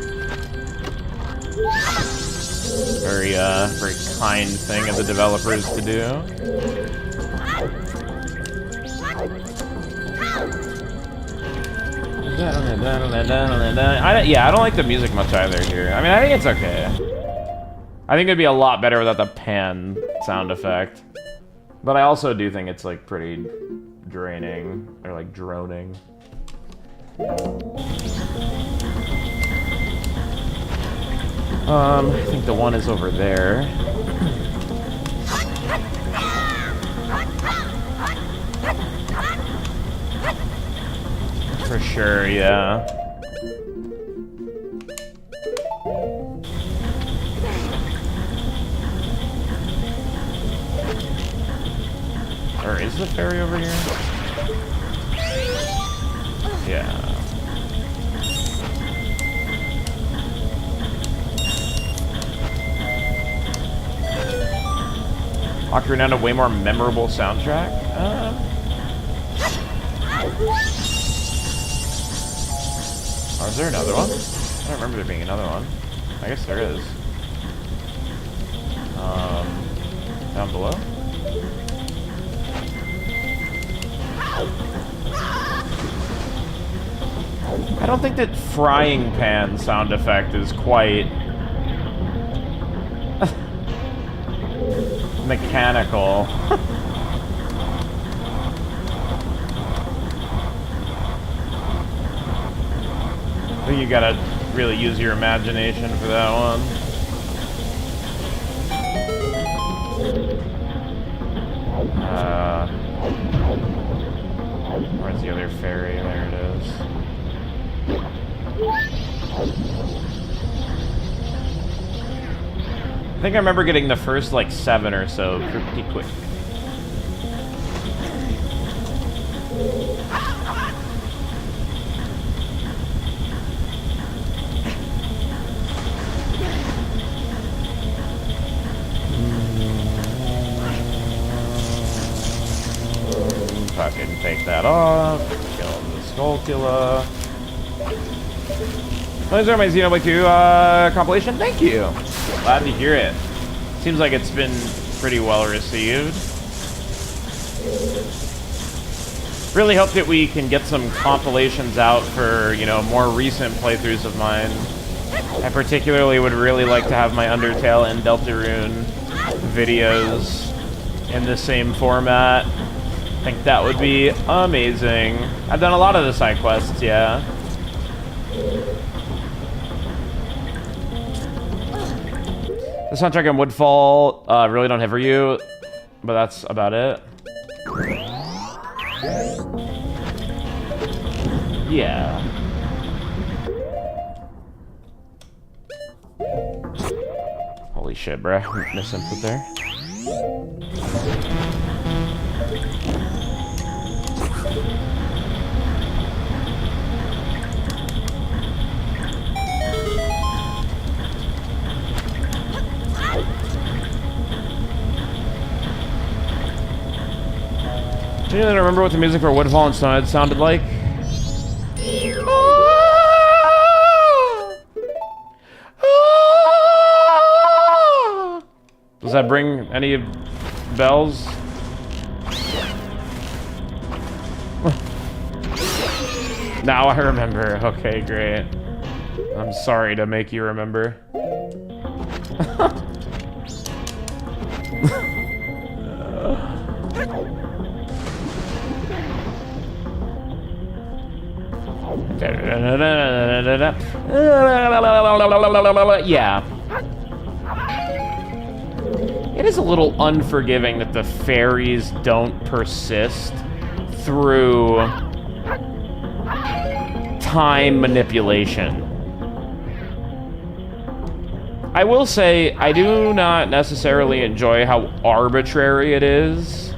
Speaker 1: Very kind thing of the developers to do. Yeah, I don't like the music much either here. I mean, I think it's okay. I think it'd be a lot better without the pan sound effect. But I also do think it's, like, pretty draining. Or, like, droning. I think the one is over there. For sure, yeah. Or is the ferry over here? Yeah. Ocarina had a way more memorable soundtrack. Oh, is there another one? I don't remember there being another one. I guess there is. Down below? I don't think that frying pan sound effect is quite mechanical. I think you gotta really use your imagination for that one. Where's the other ferry? There it is. I think I remember getting the first, like, 7 or so pretty quick. Fucking take that off. Kill the Skulltula. Those are my Xenoblade 2 compilation. Thank you. Glad to hear it. Seems like it's been pretty well received. Really hope that we can get some compilations out for, you know, more recent playthroughs of mine. I particularly would really like to have my Undertale and Deltarune videos in the same format. I think that would be amazing. I've done a lot of the side quests, yeah. The soundtrack on Woodfall, really don't have for you, but that's about it. Yeah. Holy shit, bruh. Misinput there. Do you remember what the music for Woodfall and Snowhead sounded like? Does that bring any bells? Now I remember. Okay, great. I'm sorry to make you remember. Yeah. It is a little unforgiving that the fairies don't persist through time manipulation. I will say, I do not necessarily enjoy how arbitrary it is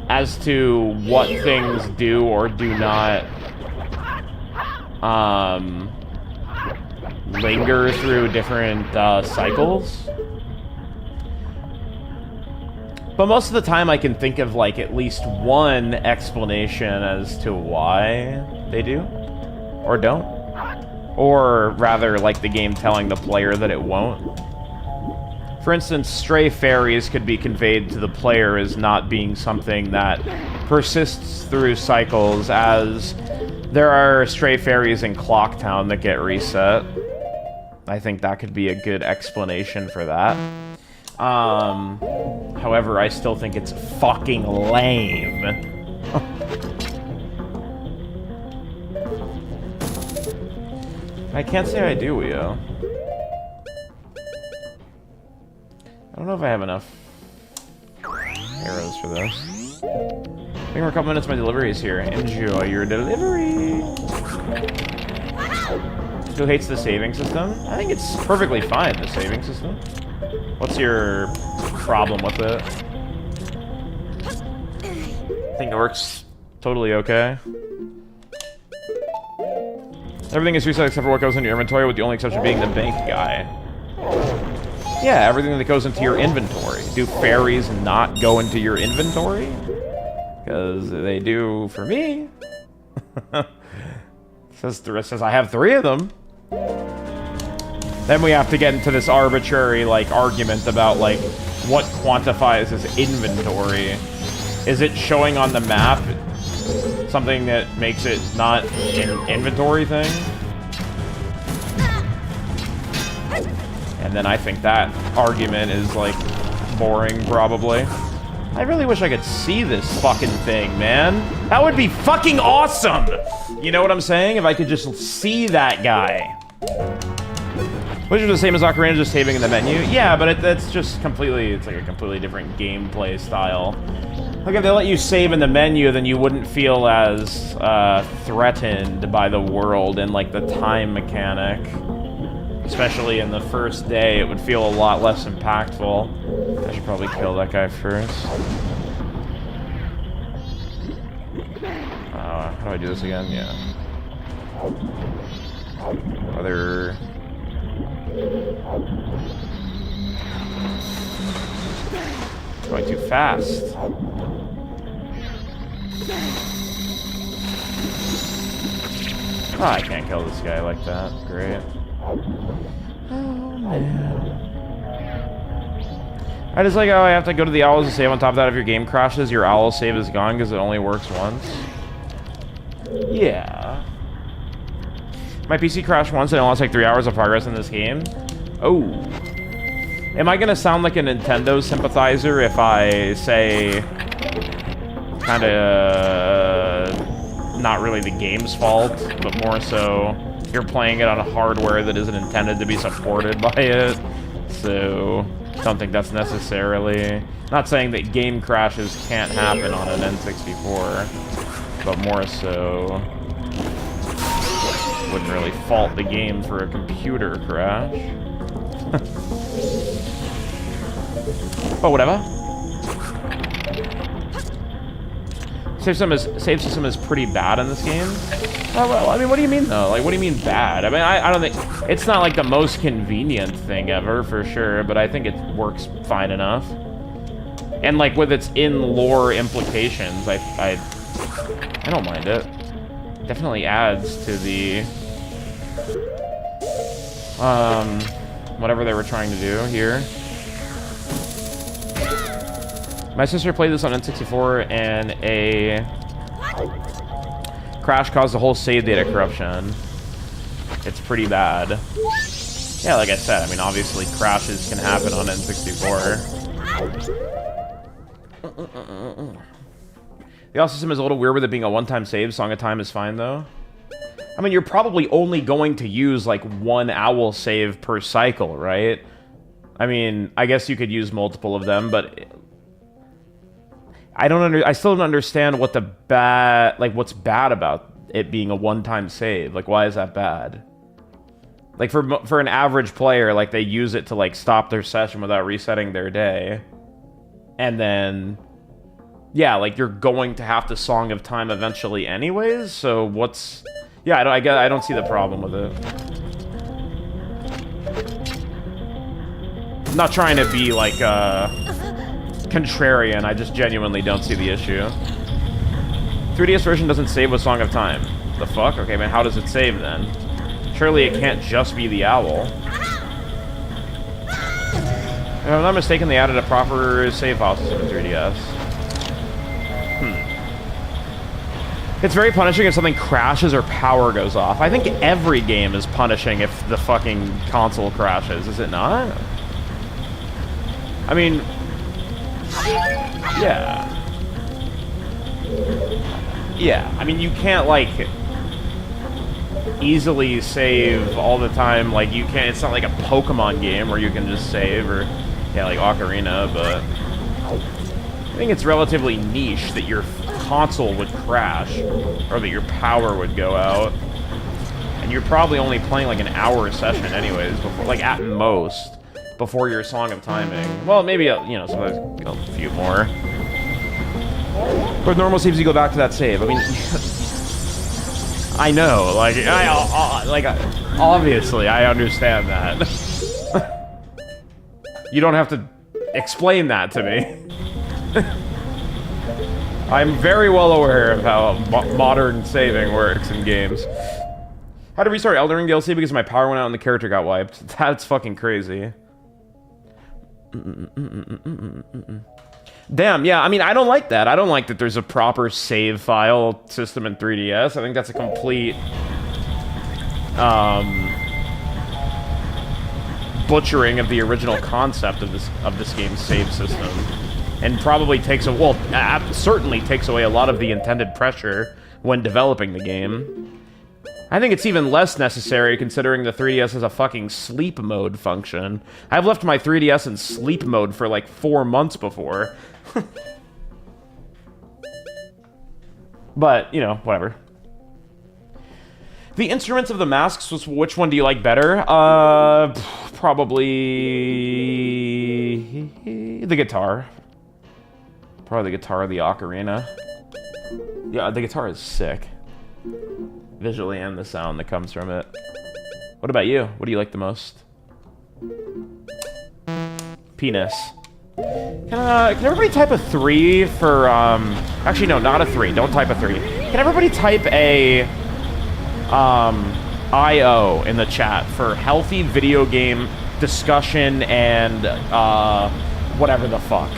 Speaker 1: as to what things do or do not linger through different cycles. But most of the time I can think of like at least one explanation as to why they do or don't. Or rather like the game telling the player that it won't. For instance, stray fairies could be conveyed to the player as not being something that persists through cycles, as there are stray fairies in Clocktown that get reset. I think that could be a good explanation for that. However, I still think it's fucking lame. I can't say I do, Wio. I don't know if I have enough arrows for this. I think we're a couple minutes, my delivery is here. Enjoy your delivery! Who hates the saving system? I think it's perfectly fine, the saving system. What's your problem with it? I think it works totally okay. Everything is reset except for what goes into your inventory, with the only exception being the bank guy. Yeah, everything that goes into your inventory. Do fairies not go into your inventory? Because they do for me. It says I have 3 of them. Then we have to get into this arbitrary, like, argument about, like, what quantifies as inventory. Is it showing on the map something that makes it not an inventory thing? And then I think that argument is, like, boring, probably. I really wish I could see this fucking thing, man. That would be fucking awesome! You know what I'm saying? If I could just see that guy. Which is the same as Ocarina, just saving in the menu? Yeah, but that's just completely, it's like a completely different gameplay style. Like, if they let you save in the menu, then you wouldn't feel as threatened by the world and, like, the time mechanic. Especially in the first day, it would feel a lot less impactful. I should probably kill that guy first. How do I do this again? Yeah. Other... Going too fast. Oh, I can't kill this guy like that. Great. Oh, man. I just like how I have to go to the owls to save. On top of that, if your game crashes, your owl save is gone because it only works once. Yeah. My PC crashed once and it lost like 3 hours of progress in this game. Oh. Am I gonna sound like a Nintendo sympathizer if I say kinda not really the game's fault, but more so you're playing it on a hardware that isn't intended to be supported by it? So don't think that's necessarily... Not saying that game crashes can't happen on an N64, but more so wouldn't really fault the game for a computer crash. But whatever. Save system is pretty bad in this game. Oh, well, I mean, what do you mean though? Like, what do you mean bad? I mean, I don't think it's not like the most convenient thing ever for sure, but I think it works fine enough. And like with its in-lore implications, I don't mind it. Definitely adds to the whatever they were trying to do here. My sister played this on N64 and a crash caused the whole save data corruption. It's pretty bad. Yeah, like I said, I mean, obviously crashes can happen on N64. The audio system is a little weird with it being a one-time save. Song of Time is fine, though. I mean, you're probably only going to use, like, 1 owl save per cycle, right? I mean, I guess you could use multiple of them, but... I still don't understand what the what's bad about it being a one-time save. Like, why is that bad? Like, for an average player, like, they use it to, like, stop their session without resetting their day. And then... Yeah, like, you're going to have to Song of Time eventually anyways, so what's... Yeah, I don't see the problem with it. I'm not trying to be, like, contrarian, I just genuinely don't see the issue. 3DS version doesn't save with Song of Time. The fuck? Okay, man, how does it save, then? Surely it can't just be the owl. I'm not mistaken, they added a proper save file system in 3DS. It's very punishing if something crashes or power goes off. I think every game is punishing if the fucking console crashes, is it not? I mean... Yeah. Yeah, I mean, you can't, like, easily save all the time. Like, you can't... It's not like a Pokemon game where you can just save, or... Yeah, like Ocarina, but... I think it's relatively niche that your console would crash, or that your power would go out. And you're probably only playing like an hour session anyways, before, like at most, before your Song of Timing. Well, maybe, you know, sometimes a few more. But normal saves, you go back to that save. I mean, I know, like, obviously, I understand that. You don't have to explain that to me. I'm very well aware of how modern saving works in games. How to restart Elden Ring DLC because my power went out and the character got wiped. That's fucking crazy. Damn, yeah, I mean, I don't like that. I don't like that there's a proper save file system in 3DS. I think that's a complete... butchering of the original concept of this game's save system. And probably takes a... Well, certainly takes away a lot of the intended pressure when developing the game. I think it's even less necessary considering the 3DS has a fucking sleep mode function. I've left my 3DS in sleep mode for like 4 months before. But, you know, whatever. The instruments of the masks, which one do you like better? Probably... the guitar. Probably the guitar or the ocarina. Yeah, the guitar is sick. Visually and the sound that comes from it. What about you? What do you like the most? Penis. Can everybody type a 3 for, Actually, no, not a 3. Don't type a 3. Can everybody type a, IO in the chat for healthy video game discussion and, whatever the fuck.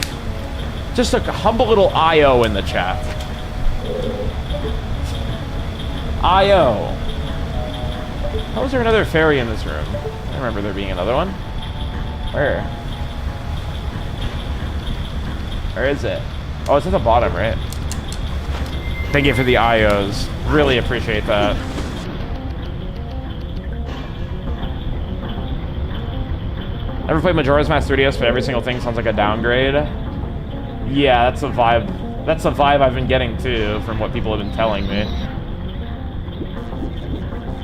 Speaker 1: Just a humble little IO in the chat. IO. How is there another fairy in this room? I remember there being another one. Where? Where is it? Oh, it's at the bottom, right? Thank you for the IOs. Really appreciate that. Never played Majora's Mask 3DS, but every single thing sounds like a downgrade. Yeah, that's a vibe. That's a vibe I've been getting too from what people have been telling me.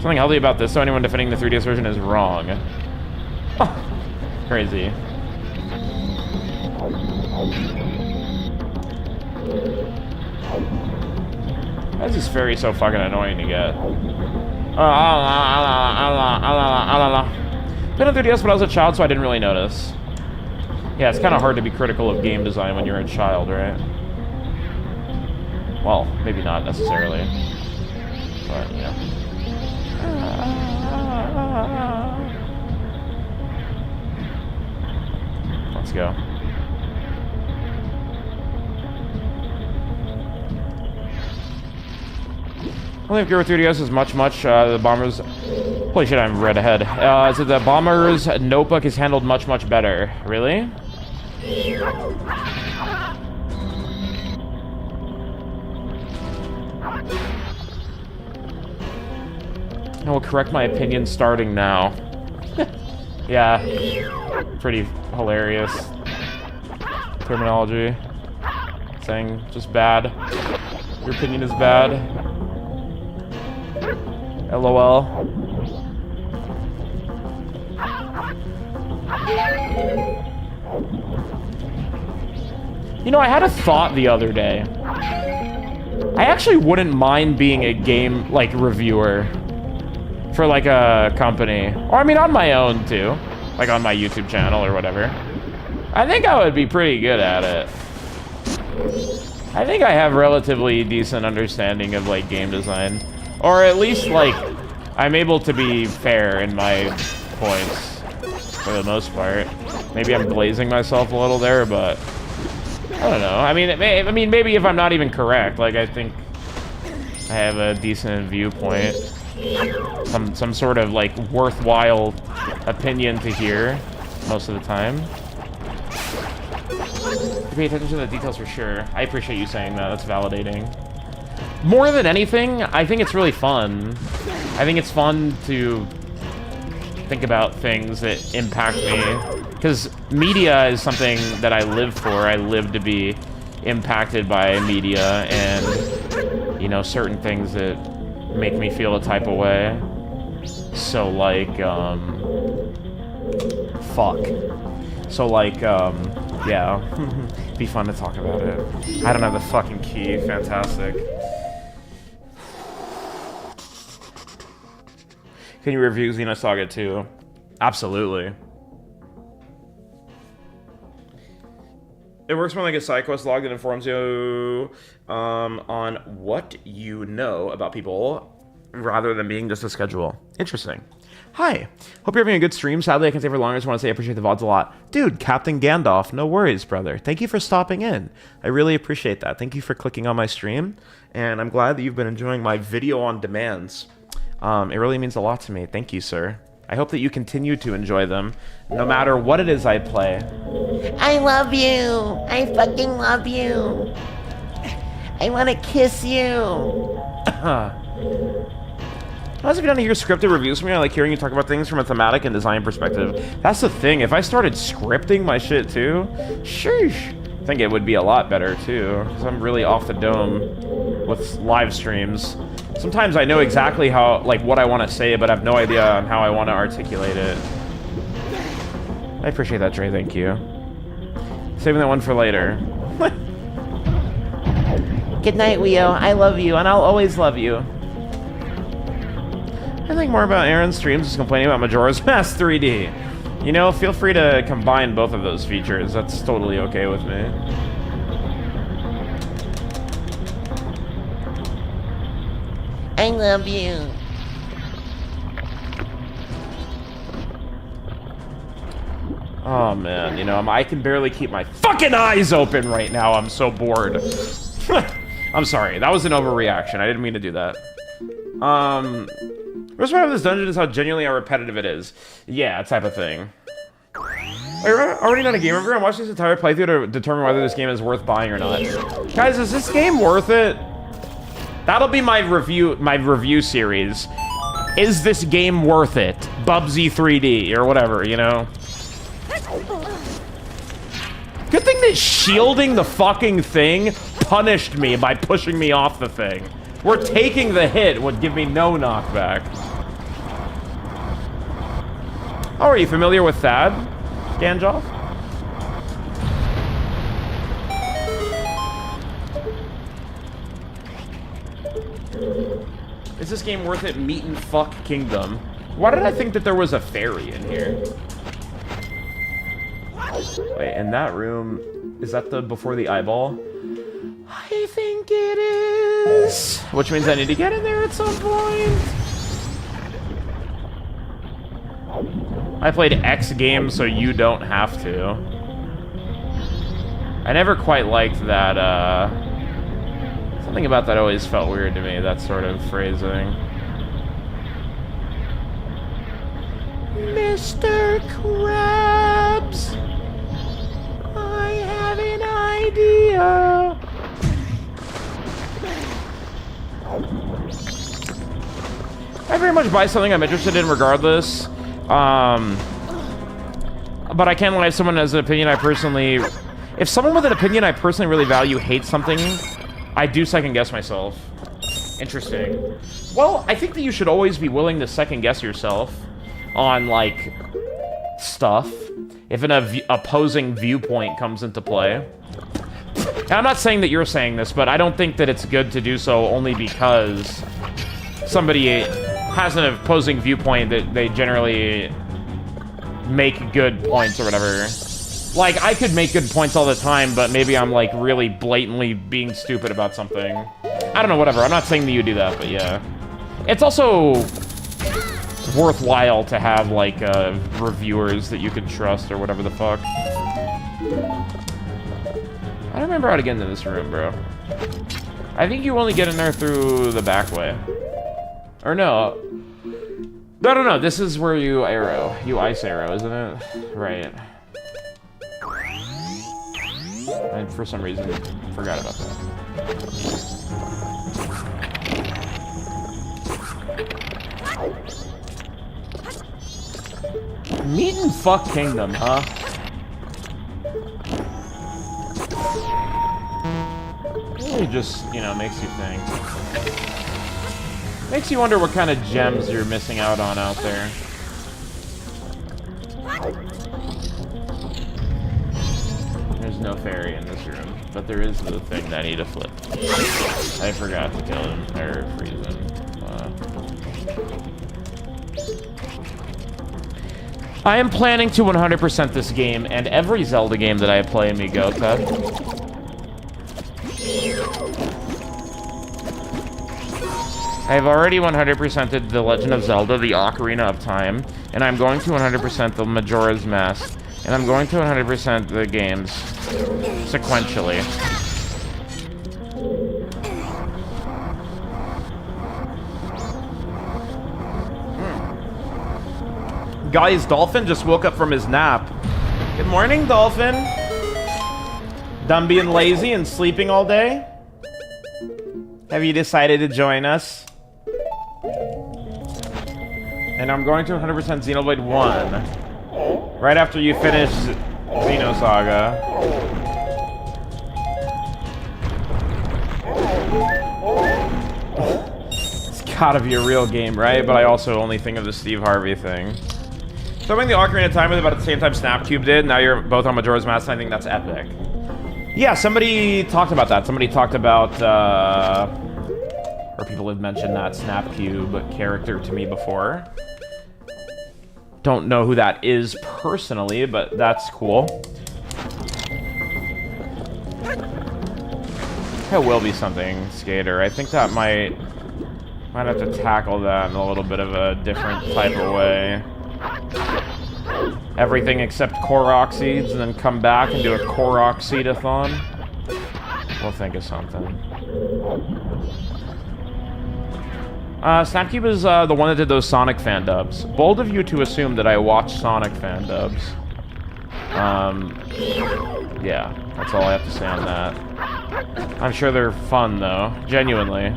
Speaker 1: Something healthy about this, so anyone defending the 3DS version is wrong. Crazy. Why is this fairy so fucking annoying to get? Been on 3DS when I was a child, so I didn't really notice. Yeah, it's kind of hard to be critical of game design when you're a child, right? Well, maybe not necessarily. But, you know. Let's go. I think Gear 3DS is much, the Bomber's... Holy shit, I'm read ahead. So the Bomber's notebook is handled much better. Really? I will correct my opinion starting now. Yeah. Pretty hilarious terminology. Saying just bad. Your opinion is bad. LOL. You know, I had a thought the other day. I actually wouldn't mind being a game, like, reviewer for, like, a company. Or, I mean, on my own, too. Like, on my YouTube channel or whatever. I think I would be pretty good at it. I think I have relatively decent understanding of, like, game design. Or at least, like, I'm able to be fair in my points. for the most part. Maybe I'm glazing myself a little there, but I don't know. I mean, maybe if I'm not even correct, like I think I have a decent viewpoint, some sort of like worthwhile opinion to hear most of the time. Pay attention to the details for sure. I appreciate you saying that. That's validating. More than anything, I think it's really fun. I think it's fun to think about things that impact me. Because media is something that I live for. I live to be impacted by media and, you know, certain things that make me feel a type of way. So, like, fuck. So, like, yeah. Be fun to talk about it. I don't have the fucking key. Fantastic. Can you review Xenosaga 2? Absolutely. It works more like a side quest log that informs you on what you know about people rather than being just a schedule. Interesting. Hi. Hope you're having a good stream. Sadly, I can't stay for long. I just want to say I appreciate the VODs a lot. Dude, Captain Gandalf, no worries, brother. Thank you for stopping in. I really appreciate that. Thank you for clicking on my stream, and I'm glad that you've been enjoying my video on demands. It really means a lot to me. Thank you, sir. I hope that you continue to enjoy them, no matter what it is I play.
Speaker 2: I love you. I fucking love you. I want to kiss you.
Speaker 1: How's it done to hear scripted reviews from you? I like hearing you talk about things from a thematic and design perspective. That's the thing. If I started scripting my shit too, sheesh. I think it would be a lot better too, because I'm really off the dome with live streams. Sometimes I know exactly how, like, what I want to say, but I have no idea on how I want to articulate it. I appreciate that, Trey. Thank you. Saving that one for later.
Speaker 2: Good night, Leo. I love you, and I'll always love you.
Speaker 1: I think more about Aaron's streams is complaining about Majora's Mask 3D. You know, feel free to combine both of those features. That's totally okay with me.
Speaker 2: I love you.
Speaker 1: Oh man, you know, I can barely keep my fucking eyes open right now. I'm so bored. I'm sorry, that was an overreaction. I didn't mean to do that. The worst part of this dungeon is how genuinely repetitive it is. Yeah, type of thing. Are you already not a game reviewer? I'm watching this entire playthrough to determine whether this game is worth buying or not. Guys, is this game worth it? That'll be my review series. Is this game worth it? Bubsy 3D or whatever, you know? Good thing that shielding the fucking thing punished me by pushing me off the thing. Where taking the hit would give me no knockback. Oh, are you familiar with Thad, Ganjoff? Is this game worth it? Meat and fuck kingdom. Why did I think that there was a fairy in here? Wait, in that room, is that the before the eyeball? I think it is. Which means I need to get in there at some point. I played X Games, so you don't have to. I never quite liked that, something about that always felt weird to me, that sort of phrasing. Mr. Krabs, I have an idea. I very much buy something I'm interested in regardless. But I can't lie, if someone has an opinion I personally... If someone with an opinion I personally really value hates something, I do second guess myself. Interesting. Well, I think that you should always be willing to second guess yourself on, like, stuff. If an opposing viewpoint comes into play. And I'm not saying that you're saying this, but I don't think that it's good to do so only because somebody has an opposing viewpoint that they generally make good points or whatever. Like, I could make good points all the time, but maybe I'm, like, really blatantly being stupid about something. I don't know, whatever. I'm not saying that you do that, but yeah. It's also... it's worthwhile to have, like, reviewers that you can trust or whatever the fuck. I don't remember how to get into this room, bro. I think you only get in there through the back way. Or no. No. This is where you arrow. You ice arrow, isn't it? Right. I, for some reason, forgot about that. Meat and fuck kingdom, huh? It just, you know, makes you think. Makes you wonder what kind of gems you're missing out on out there. There's no fairy in this room, but there is the thing that I need to flip. I forgot to kill him, or freeze him. I am planning to 100% this game, and every Zelda game that I play, amigo, Ted. I've already 100%ed The Legend of Zelda, The Ocarina of Time, and I'm going to 100% the Majora's Mask, and I'm going to 100% the games sequentially. Guys, Dolphin just woke up from his nap. Good morning, Dolphin. Done being lazy and sleeping all day? Have you decided to join us? And I'm going to 100% Xenoblade 1. Right after you finish Xenosaga. It's gotta be a real game, right? But I also only think of the Steve Harvey thing. Throwing the Ocarina of Time was about at the same time Snapcube did. Now you're both on Majora's Mask, and I think that's epic. Yeah, somebody talked about that. Somebody talked about, or people have mentioned that Snapcube character to me before. Don't know who that is personally, but that's cool. It will be something, Skater. I think that might have to tackle that in a little bit of a different type of way. Everything except Korok seeds, and then come back and do a Korok seed-a-thon. We'll think of something. Snapcube is the one that did those Sonic fan dubs. Bold of you to assume that I watched Sonic fan dubs. Yeah, that's all I have to say on that. I'm sure they're fun, though. Genuinely.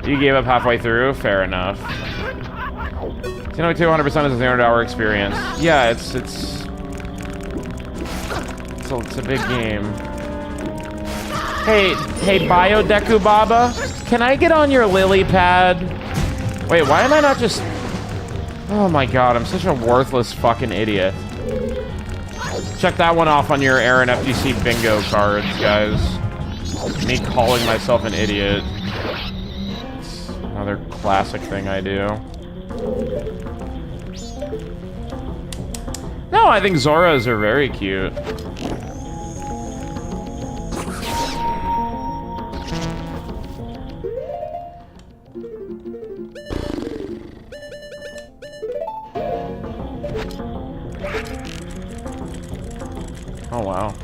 Speaker 1: You gave up halfway through? Fair enough. Xenoblade 2 100% is a 300-hour experience. Yeah, it's a big game. Hey, Biodeku Baba, can I get on your lily pad? Wait, why am I not just... Oh my god, I'm such a worthless fucking idiot. Check that one off on your AaronFGC bingo cards, guys. Me calling myself an idiot. It's another classic thing I do. No, I think Zoras are very cute. Oh, wow.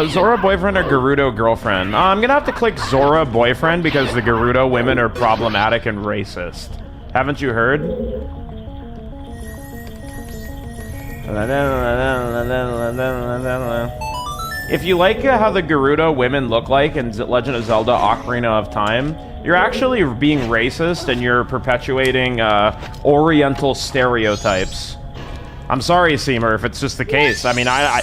Speaker 1: Zora boyfriend or Gerudo girlfriend? I'm gonna have to click Zora boyfriend because the Gerudo women are problematic and racist. Haven't you heard? If you like how the Gerudo women look like in Legend of Zelda Ocarina of Time, you're actually being racist and you're perpetuating Oriental stereotypes. I'm sorry, Seamer, if it's just the case. I mean, I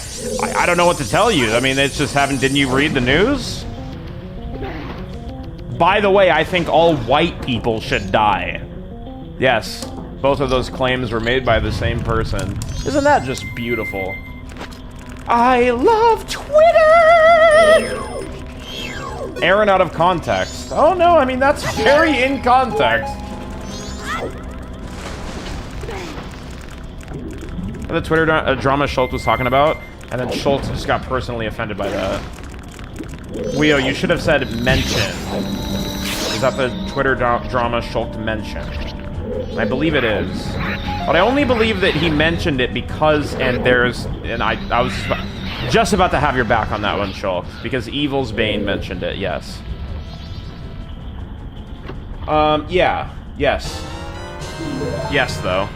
Speaker 1: don't know what to tell you. I mean, it's just didn't you read the news? By the way, I think all white people should die. Yes, both of those claims were made by the same person. Isn't that just beautiful? I love Twitter! Aaron out of context. Oh no, I mean, that's very in context. The Twitter drama Schultz was talking about, and then Schultz just got personally offended by that. Weo, you should have said mentioned. Is that the Twitter drama Schultz mentioned? I believe it is. But I only believe that he mentioned it because, I was just about to have your back on that one, Schultz, because Evil's Bane mentioned it, yes. Yeah. Yes. Yes, though.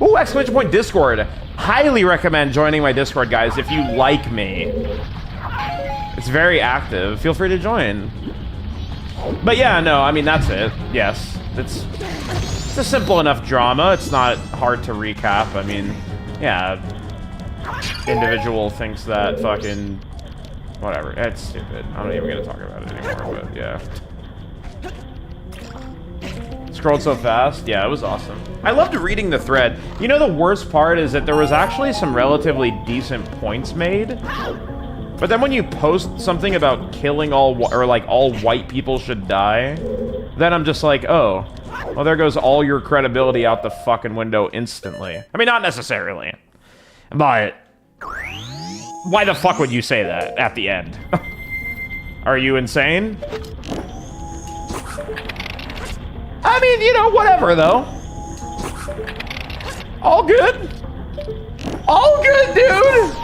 Speaker 1: Ooh, exclamation point Discord. Highly recommend joining my Discord, guys, if you like me. It's very active. Feel free to join. But yeah, no, I mean, that's it. Yes. It's a simple enough drama. It's not hard to recap. I mean, yeah. Individual thinks that fucking... Whatever. It's stupid. I'm not even going to talk about it anymore, but yeah. Scrolled so fast. Yeah, it was awesome. I loved reading the thread. You know, the worst part is that there was actually some relatively decent points made. But then when you post something about killing all white people should die, then I'm just like, oh, well, there goes all your credibility out the fucking window instantly. I mean, not necessarily, but why the fuck would you say that at the end? Are you insane? I mean, you know, whatever, though. All good. All good, dude!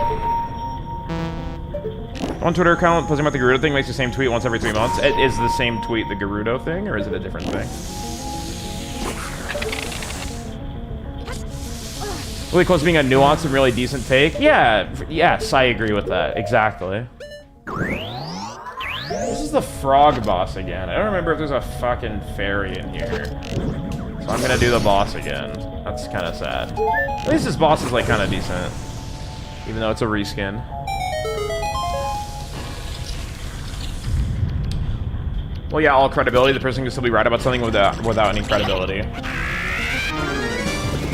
Speaker 1: On Twitter account, posting about the Gerudo thing makes the same tweet once every 3 months. It is the same tweet, the Gerudo thing, or is it a different thing? Really close to being a nuanced and really decent take? Yeah, yes, I agree with that. Exactly. This is the frog boss again. I don't remember if there's a fucking fairy in here. So I'm gonna do the boss again. That's kind of sad. At least this boss is like kind of decent. Even though it's a reskin. Well, yeah, all credibility. The person can still be right about something without any credibility.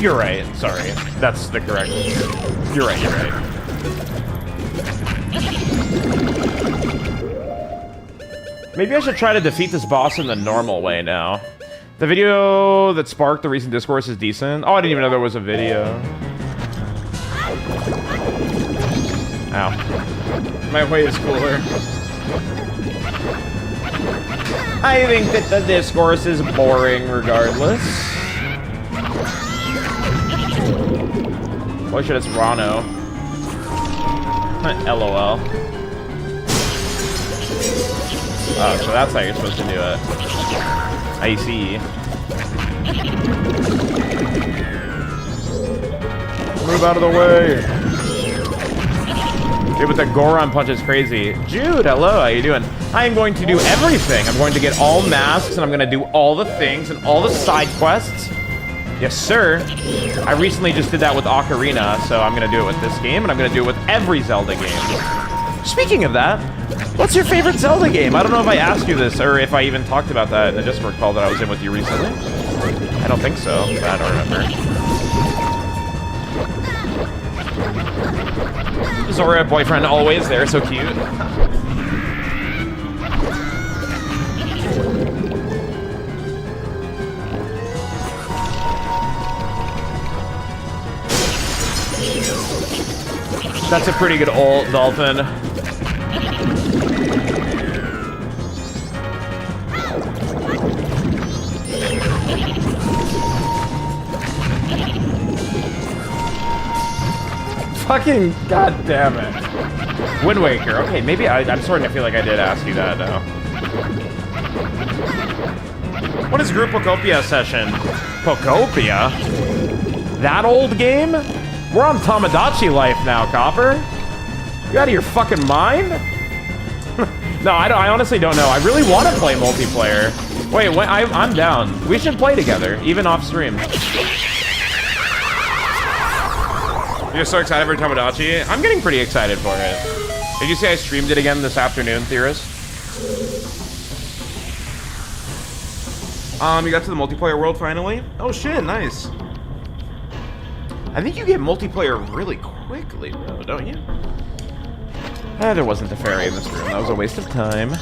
Speaker 1: You're right. Sorry. That's the correct... You're right, you're right. Maybe I should try to defeat this boss in the normal way now. The video that sparked the recent discourse is decent. Oh, I didn't even know there was a video. Ow. My way is cooler. I think that the discourse is boring regardless. Holy shit, it's Rano. LOL. Oh, so that's how you're supposed to do it. I see. Move out of the way. Dude, but the Goron punch is crazy. Jude, hello, how you doing? I am going to do everything. I'm going to get all masks, and I'm going to do all the things and all the side quests. Yes, sir. I recently just did that with Ocarina, so I'm going to do it with this game, and I'm going to do it with every Zelda game. Speaking of that, what's your favorite Zelda game? I don't know if I asked you this, or if I even talked about that in the Discord call that I was in with you recently. I don't think so, but I don't remember. Zora, boyfriend, always there, so cute. That's a pretty good old dolphin. Fucking goddamn it. Wind Waker. Okay, maybe I'm starting to feel like I did ask you that now. What is Group Pocopia session? Pocopia? That old game? We're on Tamagotchi life now, Copper. You out of your fucking mind? No, I honestly don't know. I really want to play multiplayer. Wait, I'm down. We should play together, even off stream. You're so excited for Tamagotchi? I'm getting pretty excited for it. Did you see I streamed it again this afternoon, Theorist? You got to the multiplayer world finally? Oh shit, nice. I think you get multiplayer really quickly, though, don't you? There wasn't a fairy in this room. That was a waste of time.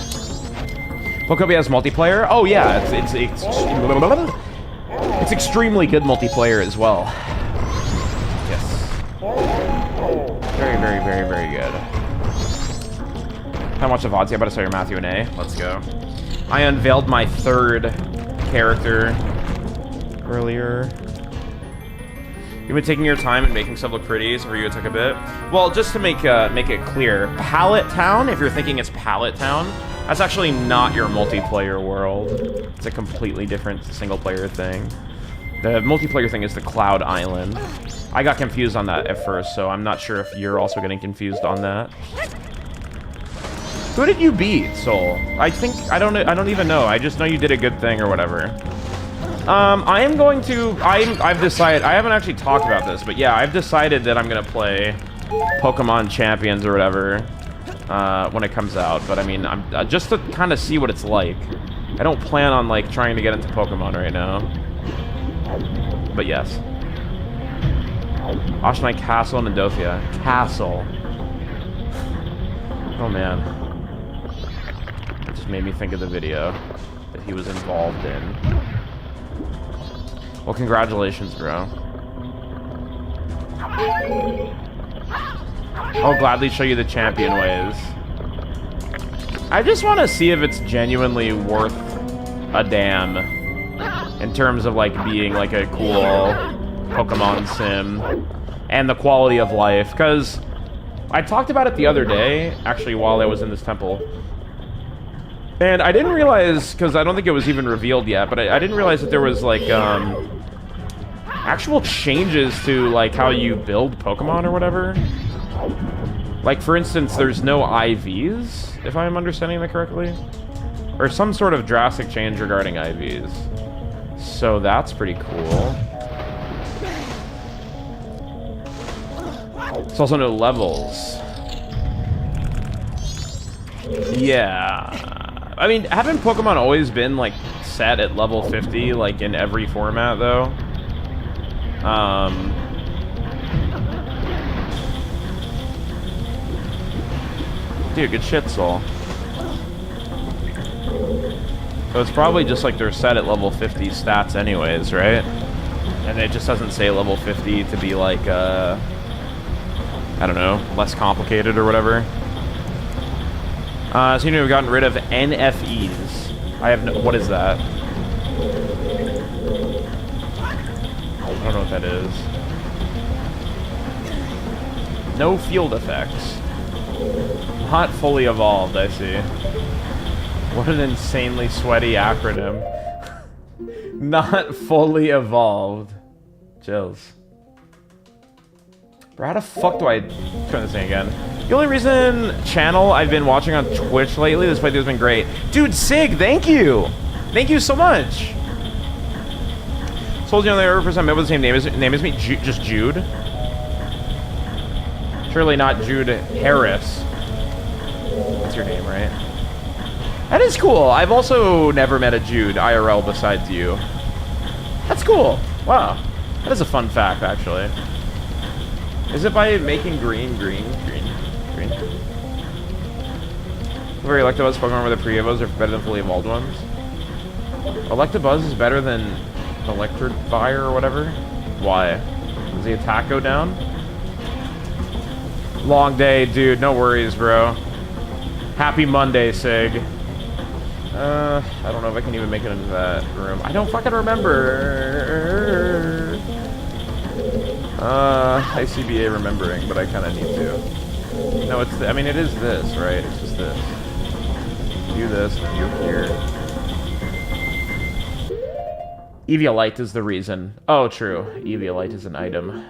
Speaker 1: Pocopia has multiplayer? Oh yeah, it's extremely good multiplayer as well. Yes. I watched the VODs. Yeah, I better start your Matthew and A. Let's go. I unveiled my third character earlier. You've been taking your time and making stuff look pretty, so for you it took a bit. Well, just to make it clear, Pallet Town, if you're thinking it's Pallet Town, that's actually not your multiplayer world. It's a completely different single-player thing. The multiplayer thing is the Cloud Island. I got confused on that at first, so I'm not sure if you're also getting confused on that. Who did you beat, Soul? I don't even know. I just know you did a good thing or whatever. I've decided, I haven't actually talked about this, but yeah, I've decided that I'm gonna play Pokemon Champions or whatever, when it comes out. But I mean, I'm just to kind of see what it's like. I don't plan on, like, trying to get into Pokemon right now. But yes. Oshnai Castle and Endofia. Castle. Oh man. It just made me think of the video that he was involved in. Well, congratulations, bro. I'll gladly show you the champion ways. I just want to see if it's genuinely worth a damn in terms of, like, being, like, a cool Pokemon sim and the quality of life. Because I talked about it the other day, actually, while I was in this temple. And I didn't realize, because I don't think it was even revealed yet, but I didn't realize that there was, like, actual changes to, like, how you build Pokemon or whatever. Like, for instance, there's no IVs, if I'm understanding that correctly. Or some sort of drastic change regarding IVs. So that's pretty cool. There's also no levels. Yeah. I mean, haven't Pokemon always been, like, set at level 50, like, in every format, though? Dude, good shit, Soul. So it's probably just, like, they're set at level 50 stats anyways, right? And it just doesn't say level 50 to be, like, I don't know, less complicated or whatever. So you know we've gotten rid of NFEs. I have no... What is that? I don't know what that is. No field effects. Not fully evolved, I see. What an insanely sweaty acronym. Not fully evolved. Chills. Bro, how the fuck do I turn this thing again? The only reason channel I've been watching on Twitch lately, this playthrough has been great. Dude, Sig, thank you! Thank you so much! Told you on the first time, with the same name as me, just Jude. Surely not Jude Harris. That's your name, right? That is cool. I've also never met a Jude IRL besides you. That's cool. Wow. That is a fun fact, actually. Is it by making green? Very Electabuzz Pokemon where the pre-evos are better than fully evolved ones. Electabuzz is better than Electrifire or whatever? Why? Does the attack go down? Long day, dude. No worries, bro. Happy Monday, Sig. I don't know if I can even make it into that room. I don't fucking remember. ICBA remembering, but I kind of need to. No, it's... I mean, it is this, right? It's just this. Do this, you here. Eviolite is the reason. Oh, true. Eviolite is an item.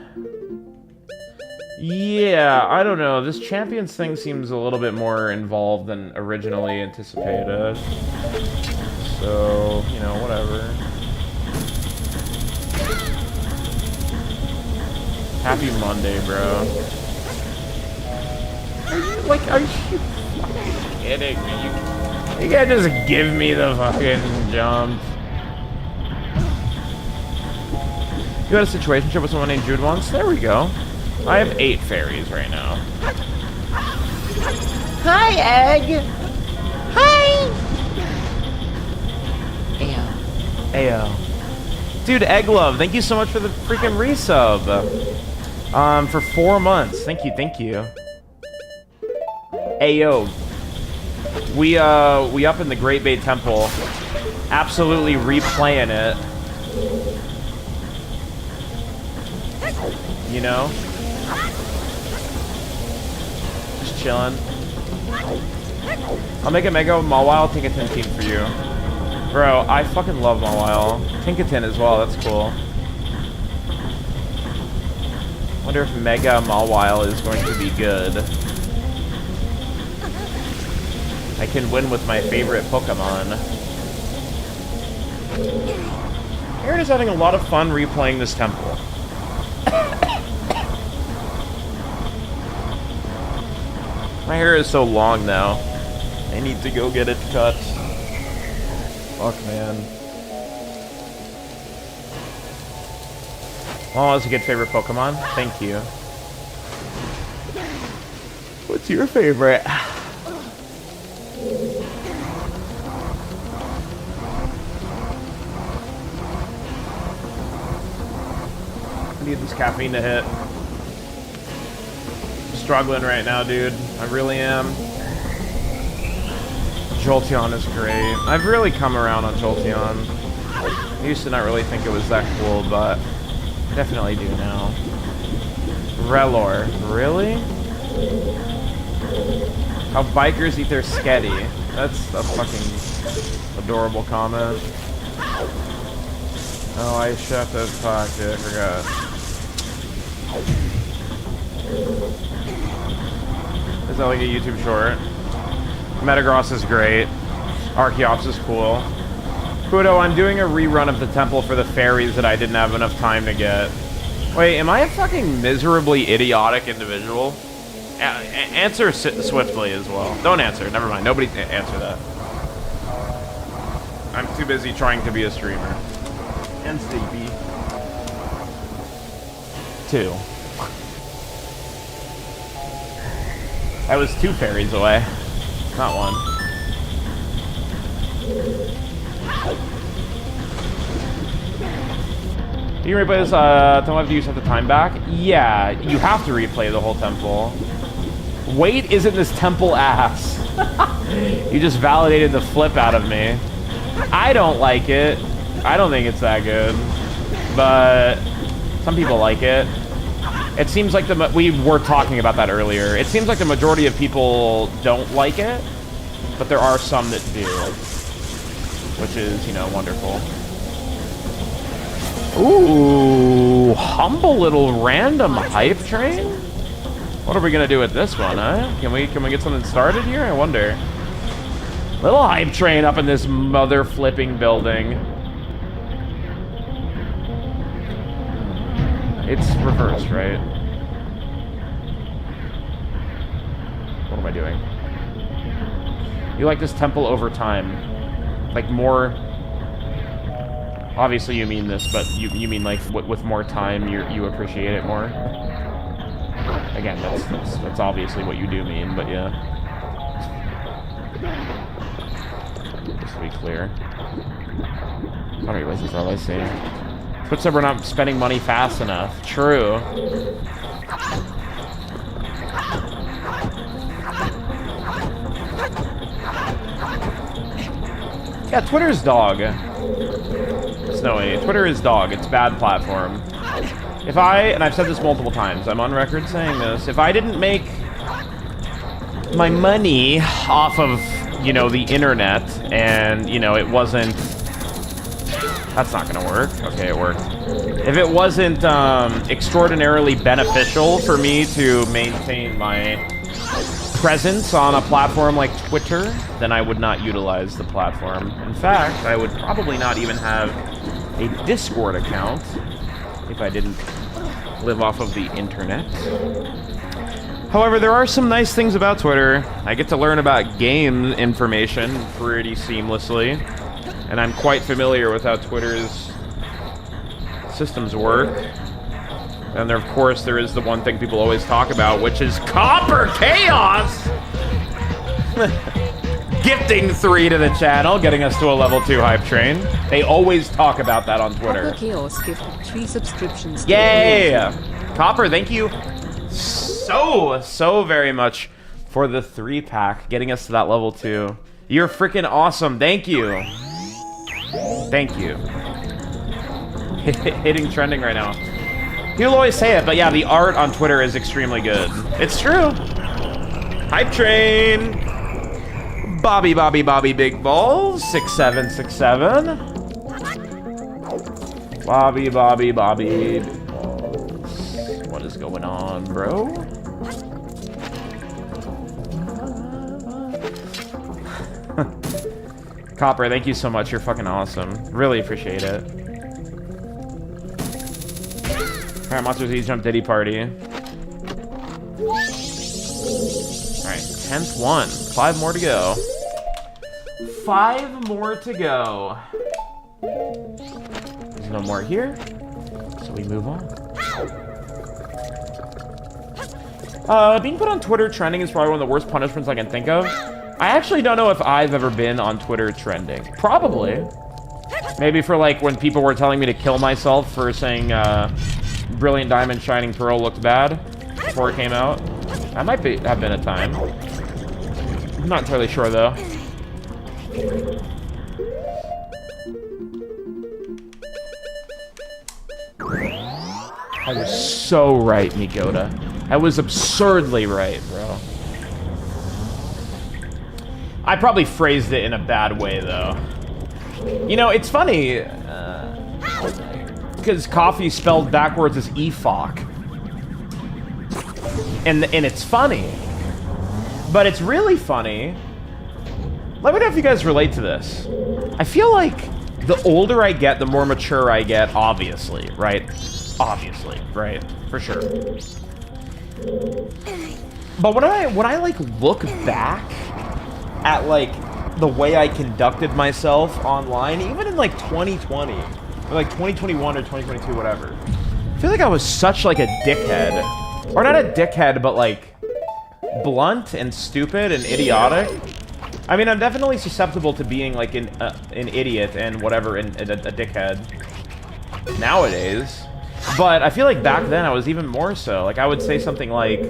Speaker 1: Yeah, I don't know. This Champions thing seems a little bit more involved than originally anticipated. So, you know, whatever. Happy Monday, bro. Are you kidding me? You can't just give me the fucking jump. You had a situationship with someone named Jude once? There we go. I have 8 fairies right now.
Speaker 2: Hi, Egg. Hi. Ayo.
Speaker 1: Ayo. Dude, Egg Love, thank you so much for the freaking resub. For 4 months. Thank you, thank you. Ayo. We up in the Great Bay Temple, absolutely replaying it. You know? Just chilling. I'll make a Mega Mawile Tinkaton team for you. Bro, I fucking love Mawile. Tinkaton as well, that's cool. Wonder if Mega Mawile is going to be good. I can win with my favorite Pokemon. Aaron is having a lot of fun replaying this temple. My hair is so long now. I need to go get it cut. Fuck, man. Oh, that's a good favorite Pokemon. Thank you. What's your favorite? I need this caffeine to hit. I'm struggling right now, dude. I really am. Jolteon is great. I've really come around on Jolteon. I used to not really think it was that cool, but I definitely do now. Relor. Really? How bikers eat their sketty. That's a fucking adorable comment. Oh, I shut the fuck, dude. I forgot. Is that like a YouTube short? Metagross is great. Archeops is cool. Kudo, I'm doing a rerun of the temple for the fairies that I didn't have enough time to get. Wait, am I a fucking miserably idiotic individual? Answer swiftly as well. Don't answer. Never mind. Nobody answer that. I'm too busy trying to be a streamer. And sleepy. 2. I was 2 fairies away. Not 1. You can replay this, don't have to use the time back? Yeah, you have to replay the whole temple. Wait, isn't this temple ass? You just validated the flip out of me. I don't like it. I don't think it's that good. But some people like it. It seems like we were talking about that earlier. It seems like the majority of people don't like it, but there are some that do, which is, you know, wonderful. Ooh, humble little random hype train? What are we gonna do with this one, huh? Can we get something started here? I wonder. Little hype train up in this mother flipping building. It's reversed, right? What am I doing? You like this temple over time. Like more... Obviously you mean this, but you mean like with more time you appreciate it more? Again, that's obviously what you do mean, but yeah. Just to be clear. I don't realize that's all I say. Twitch said we're not spending money fast enough. True. Yeah, Twitter's dog. Snowy. Twitter is dog. It's bad platform. If and I've said this multiple times, I'm on record saying this, if I didn't make my money off of, you know, the internet, and, you know, it wasn't... That's not gonna work. Okay, it worked. If it wasn't extraordinarily beneficial for me to maintain my presence on a platform like Twitter, then I would not utilize the platform. In fact, I would probably not even have a Discord account if I didn't live off of the internet. However, there are some nice things about Twitter. I get to learn about game information pretty seamlessly, and I'm quite familiar with how Twitter's systems work. And there, of course, there is the one thing people always talk about, which is Copper Chaos! Gifting 3 to the channel, getting us to a level 2 hype train. They always talk about that on Twitter.
Speaker 3: Copper Chaos gifted 3 subscriptions.
Speaker 1: Yay! Copper, thank you so very much for the 3-pack, getting us to that level 2. You're freaking awesome. Thank you. Thank you. Hitting trending right now. People always say it, but yeah, the art on Twitter is extremely good. It's true. Hype train. Bobby big balls. 6767. Bobby big balls. What is going on, bro? Copper, thank you so much. You're fucking awesome. Really appreciate it. Alright, Monsters Eat Jump Diddy Party. Alright, 10th one. 5 more to go. 5 more to go. There's no more here, so we move on. Being put on Twitter trending is probably one of the worst punishments I can think of. I actually don't know if I've ever been on Twitter trending. Probably. Maybe for like when people were telling me to kill myself for saying Brilliant Diamond Shining Pearl looked bad before it came out. That might have been a time. I'm not entirely sure though. I was so right, Migota. I was absurdly right, bro. I probably phrased it in a bad way, though. You know, it's funny, because coffee spelled backwards is EFOC. And it's funny. But it's really funny. Let me know if you guys relate to this. I feel like the older I get, the more mature I get, obviously, right? Obviously, right? For sure. But when I like look back at like the way I conducted myself online, even in like 2020 or like 2021 or 2022, whatever, I feel like I was such like a dickhead, or not a dickhead, but like blunt and stupid and idiotic. I mean, I'm definitely susceptible to being like an idiot and whatever and a dickhead nowadays, but I feel like back then I was even more so. Like I would say something like,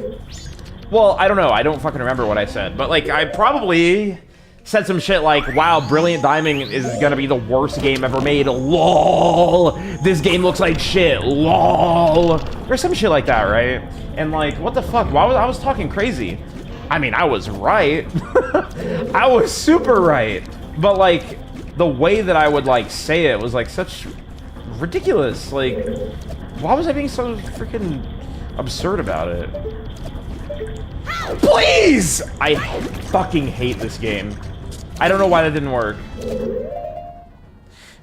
Speaker 1: well, I don't know. I don't fucking remember what I said. But, like, I probably said some shit like, wow, Brilliant Diamond is gonna be the worst game ever made. LOL. This game looks like shit. LOL. Or some shit like that, right? And, like, what the fuck? Why was I was talking crazy? I mean, I was right. I was super right. But, like, the way that I would, like, say it was, like, such ridiculous. Like, why was I being so freaking absurd about it? Please! I fucking hate this game. I don't know why that didn't work.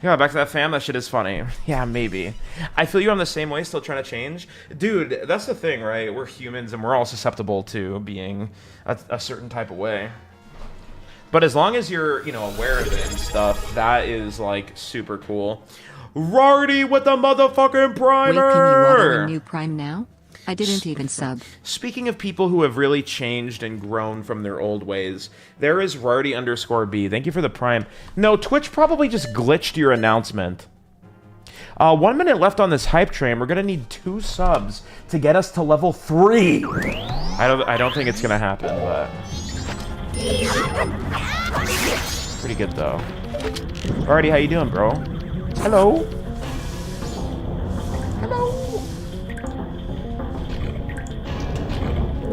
Speaker 1: Yeah, back to that fam, that shit is funny. Yeah, maybe. I feel you on the same way, still trying to change. Dude, that's the thing, right? We're humans and we're all susceptible to being a certain type of way. But as long as you're, you know, aware of it and stuff, that is, like, super cool. Rardy with the motherfucking primer!
Speaker 3: Wait, can you order a new prime now? I didn't even sub.
Speaker 1: Speaking of people who have really changed and grown from their old ways, there is Rardy_B. Thank you for the prime. No, Twitch probably just glitched your announcement. 1 minute left on this hype train. We're gonna need 2 subs to get us to level 3. I don't think it's gonna happen, but pretty good though. Rardy, how you doing, bro? Hello. Hello.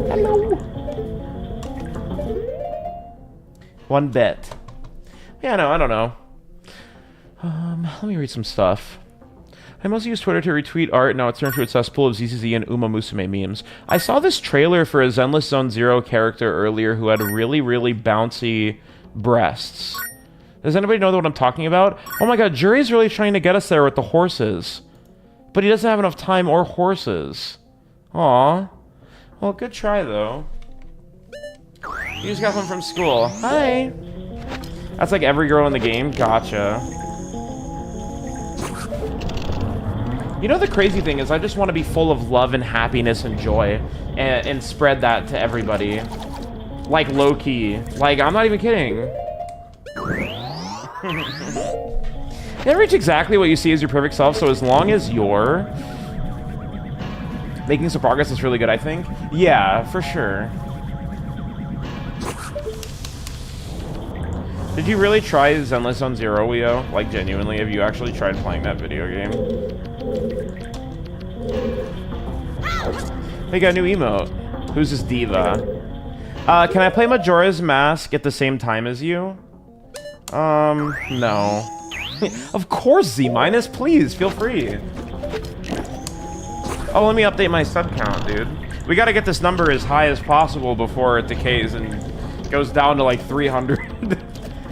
Speaker 1: Hello. 1 bet. Yeah, no, I don't know. Let me read some stuff. I mostly use Twitter to retweet art. Now it's turned to a cesspool of ZZZ and Uma Musume memes. I saw this trailer for a Zenless Zone Zero character earlier who had really, really bouncy breasts. Does anybody know what I'm talking about? Oh my god, Jury's really trying to get us there with the horses. But he doesn't have enough time or horses. Aww. Well, good try, though. You just got home from school. Hi! That's like every girl in the game? Gotcha. You know, the crazy thing is I just want to be full of love and happiness and joy and spread that to everybody. Like, low-key. Like, I'm not even kidding. You never reach exactly what you see as your perfect self, so as long as you're making some progress is really good, I think. Yeah, for sure. Did you really try Zenless Zone Zero, Weo? Like, genuinely, have you actually tried playing that video game? They got a new emote. Who's this diva? Can I play Majora's Mask at the same time as you? No. Of course, Z-, please, feel free. Oh, let me update my sub count, dude. We gotta get this number as high as possible before it decays and goes down to like 300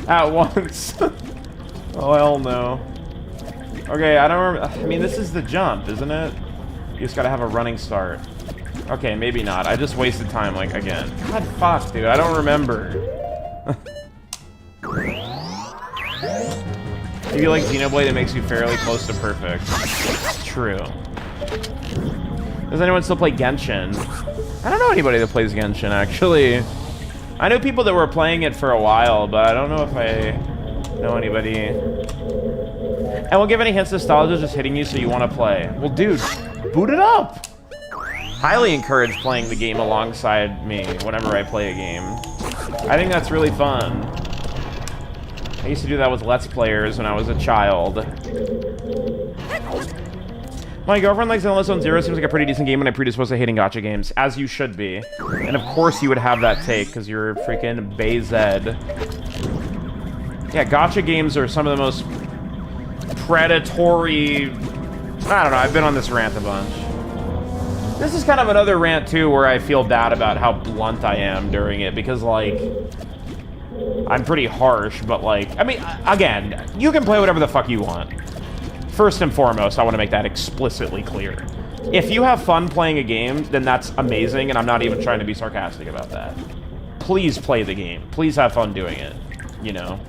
Speaker 1: at once. Oh, hell no. Okay, I don't remember. I mean, this is the jump, isn't it? You just gotta have a running start. Okay, maybe not. I just wasted time, like, again. God, fuck, dude. I don't remember. If you like Xenoblade, it makes you fairly close to perfect. It's true. Does anyone still play Genshin? I don't know anybody that plays Genshin, actually. I know people that were playing it for a while, but I don't know if I know anybody. And we'll give any hints nostalgia just hitting you so you want to play. Well, dude, boot it up! Highly encourage playing the game alongside me whenever I play a game. I think that's really fun. I used to do that with Let's Players when I was a child. My girlfriend likes Zenless Zone Zero. Seems like a pretty decent game, and I'm predisposed to hating gacha games, as you should be. And of course you would have that take, because you're freaking Bayzed. Yeah, gacha games are some of the most predatory... I don't know, I've been on this rant a bunch. This is kind of another rant, too, where I feel bad about how blunt I am during it, because, like... I'm pretty harsh, but, like... I mean, again, you can play whatever the fuck you want. First and foremost, I want to make that explicitly clear. If you have fun playing a game, then that's amazing, and I'm not even trying to be sarcastic about that. Please play the game. Please have fun doing it, you know?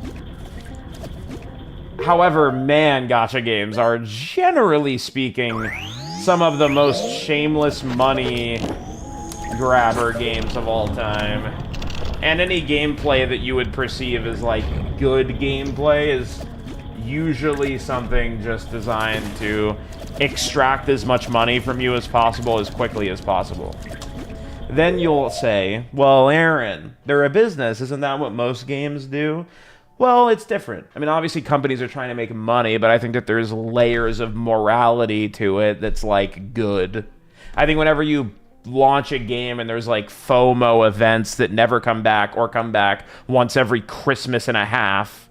Speaker 1: However, man, gacha games are, generally speaking, some of the most shameless money grabber games of all time. And any gameplay that you would perceive as, like, good gameplay is usually something just designed to extract as much money from you as possible as quickly as possible. Then you'll say, well, Aaron, they're a business. Isn't that what most games do? Well, it's different. I mean, obviously companies are trying to make money, but I think that there's layers of morality to it that's, like, good. I think whenever you launch a game and there's, like, FOMO events that never come back or come back once every Christmas and a half,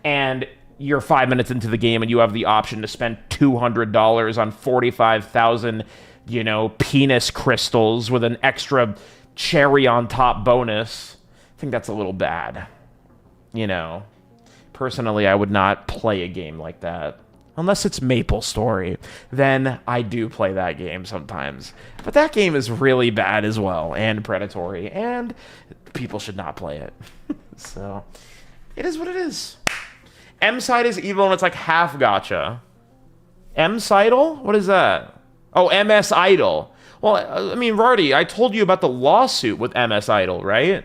Speaker 1: and you're 5 minutes into the game and you have the option to spend $200 on 45,000, you know, penis crystals with an extra cherry on top bonus, I think that's a little bad. You know, personally, I would not play a game like that. Unless it's MapleStory, then I do play that game sometimes. But that game is really bad as well, and predatory, and people should not play it. So, it is what it is. M-Side is evil and it's like half gacha. M-Sidle? What is that? Oh, MS Idol. Well, I mean, Rardy, I told you about the lawsuit with MS Idol, right?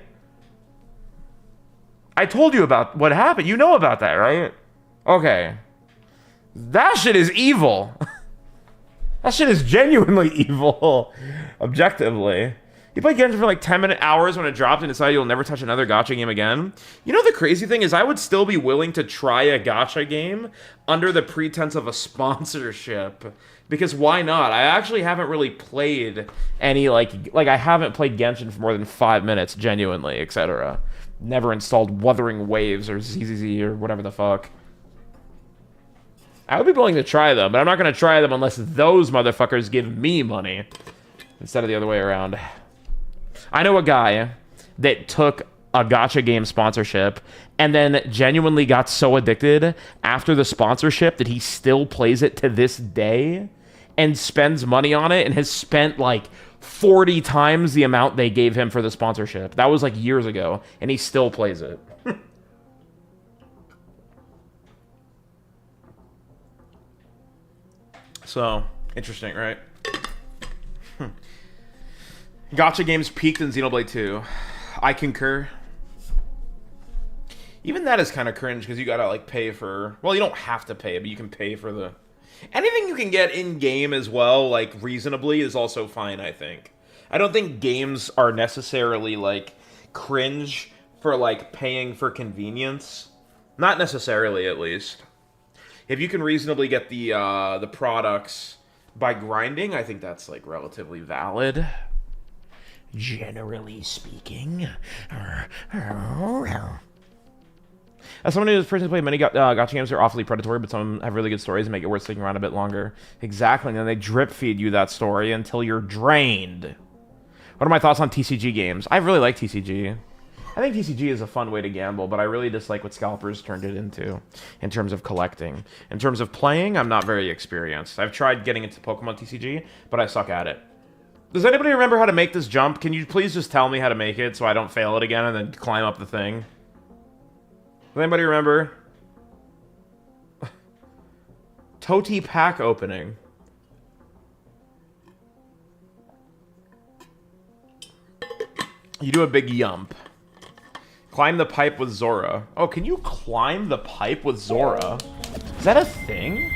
Speaker 1: I told you about what happened. You know about that, right? Okay. That shit is evil. That shit is genuinely evil. Objectively. You played Genshin for like 10 hours when it dropped and decided you'll never touch another gacha game again. You know the crazy thing is I would still be willing to try a gacha game under the pretense of a sponsorship. Because why not? I actually haven't really played any, like I haven't played Genshin for more than 5 minutes, genuinely, etc. Never installed Wuthering Waves or ZZZ or whatever the fuck. I would be willing to try them, but I'm not going to try them unless those motherfuckers give me money instead of the other way around. I know a guy that took a gacha game sponsorship and then genuinely got so addicted after the sponsorship that he still plays it to this day and spends money on it and has spent like 40 times the amount they gave him for the sponsorship. That was like years ago, and he still plays it. So, interesting, right? Gacha games peaked in Xenoblade 2. I concur. Even that is kind of cringe because you gotta like pay for... Well, you don't have to pay, but you can pay for the... Anything you can get in-game as well, like, reasonably, is also fine, I think. I don't think games are necessarily, like, cringe for like paying for convenience. Not necessarily, at least. If you can reasonably get the products by grinding, I think that's like relatively valid. Generally speaking. As someone who's personally played many gacha games, they're awfully predatory, but some have really good stories and make it worth sticking around a bit longer. Exactly, and then they drip feed you that story until you're drained. What are my thoughts on TCG games? I really like TCG. I think TCG is a fun way to gamble, but I really dislike what scalpers turned it into in terms of collecting. In terms of playing, I'm not very experienced. I've tried getting into Pokemon TCG, but I suck at it. Does anybody remember how to make this jump? Can you please just tell me how to make it so I don't fail it again and then climb up the thing? Does anybody remember? Toti pack opening. You do a big yump. Climb the pipe with Zora. Oh, can you climb the pipe with Zora? Is that a thing?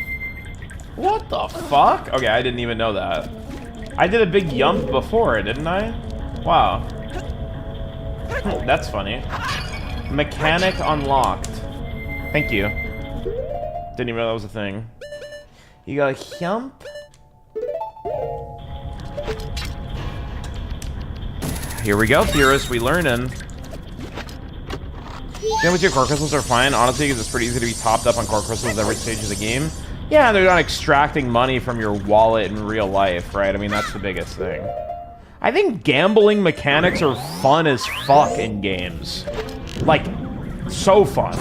Speaker 1: What the fuck? Okay, I didn't even know that. I did a big yump before, didn't I? Wow. That's funny. Mechanic unlocked. Thank you. Didn't even know that was a thing. You got a yump? Here we go, theorists. We learning. Yeah, with your core crystals are fine, honestly, because it's pretty easy to be topped up on core crystals every stage of the game. Yeah, they're not extracting money from your wallet in real life, right? I mean, that's the biggest thing. I think gambling mechanics are fun as fuck in games. Like, so fun.